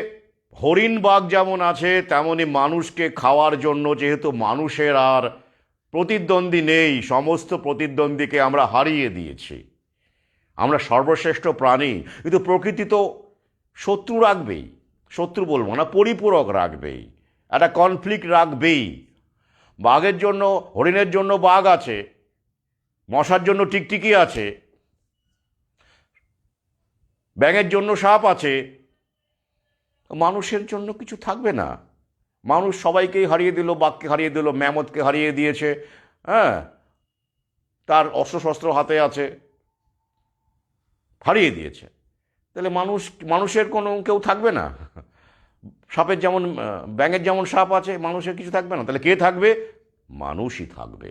হরিণ বাঘ যেমন আছে, তেমনি মানুষকে খাওয়ার জন্য, যেহেতু মানুষের আর প্রতিদ্বন্দ্বী নেই, সমস্ত প্রতিদ্বন্দ্বীকে আমরা হারিয়ে দিয়েছি, আমরা সর্বশ্রেষ্ঠ প্রাণী, কিন্তু প্রকৃতি তো শত্রু রাখবেই, শত্রু বলবো না, পরিপূরক রাখবেই, একটা কনফ্লিক্ট রাখবেই। বাঘের জন্য, হরিণের জন্য বাঘ আছে, মশার জন্য টিকটিকি আছে, ব্যাঙের জন্য সাপ আছে, মানুষের জন্য কিছু থাকবে না? মানুষ সবাইকেই হারিয়ে দিল, বাঘকে হারিয়ে দিল, ম্যামথকে হারিয়ে দিয়েছে, হ্যাঁ, তার অস্ত্রশস্ত্র হাতে আছে, হারিয়ে দিয়েছে। তাহলে মানুষের কোনো কেউ থাকবে না? সাপের যেমন, ব্যাঙের যেমন সাপ আছে, মানুষের কিছু থাকবে না? তাহলে কে থাকবে? মানুষই থাকবে।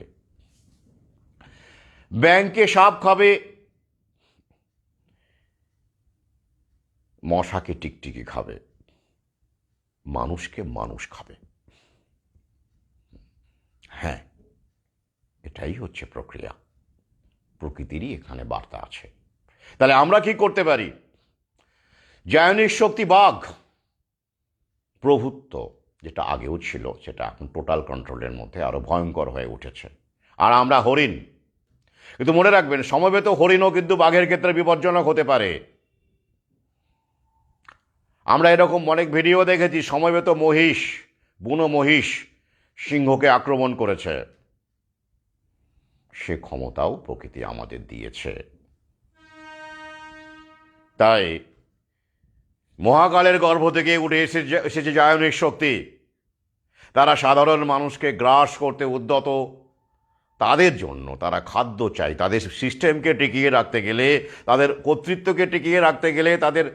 ব্যাঙকে সাপ খাবে, মশাকে টিকটিকি খাবে, মানুষকে মানুষ খাবে। হ্যাঁ, এটাই হচ্ছে প্রক্রিয়া। প্রকৃতিরই এখানে বার্তা আছে। তাহলে আমরা কি করতে পারি? জায়নিক শক্তি বাঘ, প্রভুত্ব যেটা আগেও ছিল সেটা এখন টোটাল কন্ট্রোলের মধ্যে আরো ভয়ঙ্কর হয়ে উঠেছে। আর আমরা হরিণ। কিন্তু মনে রাখবেন, সমবেত হরিণও কিন্তু বাঘের ক্ষেত্রে বিপজ্জনক হতে পারে। আমরা এরকম অনেক ভিডিও দেখেছি, সমবেত মহিষ, বুনো মহিষ সিংহকে আক্রমণ করেছে। সে ক্ষমতাও প্রকৃতি আমাদের দিয়েছে। তাই মহাকালের গর্ভ থেকে উঠে এসেছে জায়নিক শক্তি। তারা সাধারণ মানুষকে গ্রাস করতে উদ্যত। তাদের জন্য তারা খাদ্য চাই, তাদের সিস্টেমকে টিকিয়ে রাখতে গেলে, তাদের কর্তৃত্বকে টিকিয়ে রাখতে গেলে তাদের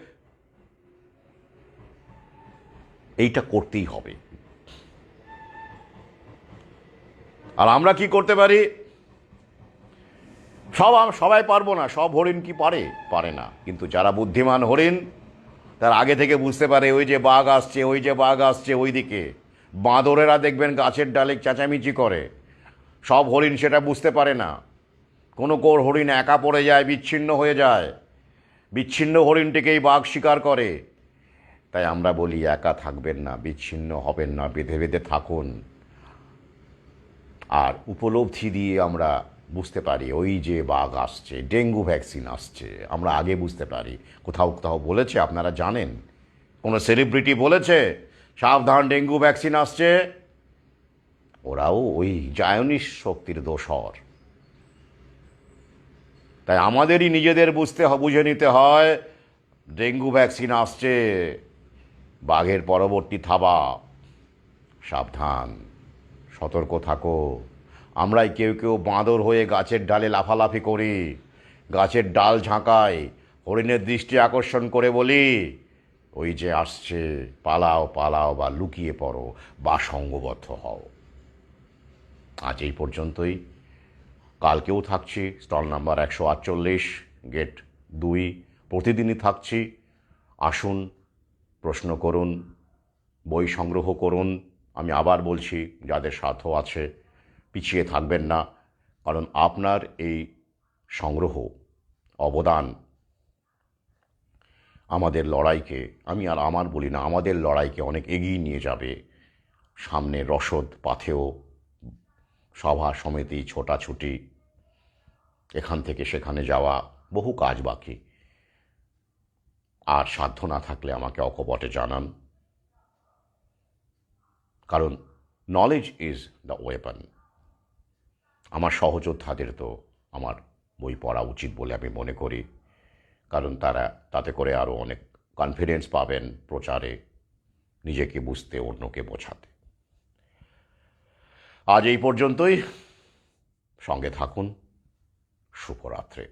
এইটা করতেই হবে। আর আমরা কি করতে পারি? সবাই পারবো না, সব হরিণ কি পারে? পারে না। কিন্তু যারা বুদ্ধিমান হরিণ, তার আগে থেকে বুঝতে পারে ওই যে বাঘ আসছে, ওই যে বাঘ আসছে ওই দিকে। বাঁদরেরা দেখবেন গাছের ডালে চেঁচামেচি করে, সব হরিণ সেটা বুঝতে পারে না। কোনো হরিণ একা পড়ে যায়, বিচ্ছিন্ন হয়ে যায়, বিচ্ছিন্ন হরিণটিকেই বাঘ শিকার করে। তাই আমরা বলি একা থাকবেন না, বিচ্ছিন্ন হবেন না, বেঁধে বেঁধে থাকুন। আর উপলব্ধি দিয়ে আমরা বুঝতে পারি ওই যে বাঘ আসছে, ডেঙ্গু ভ্যাকসিন আসছে, আমরা আগে বুঝতে পারি। কোথাও কোথাও বলেছে, আপনারা জানেন, কোনো সেলিব্রিটি বলেছে সাবধান ডেঙ্গু ভ্যাকসিন আসছে? ওরাও ওই জায়নিক শক্তির দোসর। তাই আমাদেরই নিজেদের বুঝে নিতে হয় ডেঙ্গু ভ্যাকসিন আসছে, বাঘের পরবর্তী থাবা। সাবধান, সতর্ক থাকো। আমরাই কেউ কেউ বাঁদর হয়ে গাছের ডালে লাফালাফি করি, গাছের ডাল ঝাঁকাই, হরিণের দৃষ্টি আকর্ষণ করে বলি ওই যে আসছে, পালাও পালাও, বা লুকিয়ে পড়ো, বা সঙ্গবদ্ধ হও। আজ এই পর্যন্তই। কালকেও থাকছি স্টল নাম্বার 148, গেট 2। প্রতিদিনই থাকছি। আসুন, প্রশ্ন করুন, বই সংগ্রহ করুন। আমি আবার বলছি, যাদের সাধ্য আছে পিছিয়ে থাকবেন না, কারণ আপনার এই সংগ্রহ, অবদান আমাদের লড়াইকে, আমি আর আমার বলি না, আমাদের লড়াইকে অনেক এগিয়ে নিয়ে যাবে। সামনে রসদ পাথেয়, সভা সমিতি, ছোটাছুটি, এখান থেকে সেখানে যাওয়া, বহু কাজ বাকি। আর সাধ্য না থাকলে আমাকে অকপটে জানান, কারণ নলেজ ইজ দ্য ওয়েপন। আমার সহযোদ্ধাদের তো আমার বই পড়া উচিত বলে আমি মনে করি, কারণ তারা তাতে করে আরও অনেক কনফিডেন্স পাবেন প্রচারে, নিজেকে বুঝতে, অন্যকে বোঝাতে। আজ এই পর্যন্তই। সঙ্গে থাকুন। শুভরাত্রি।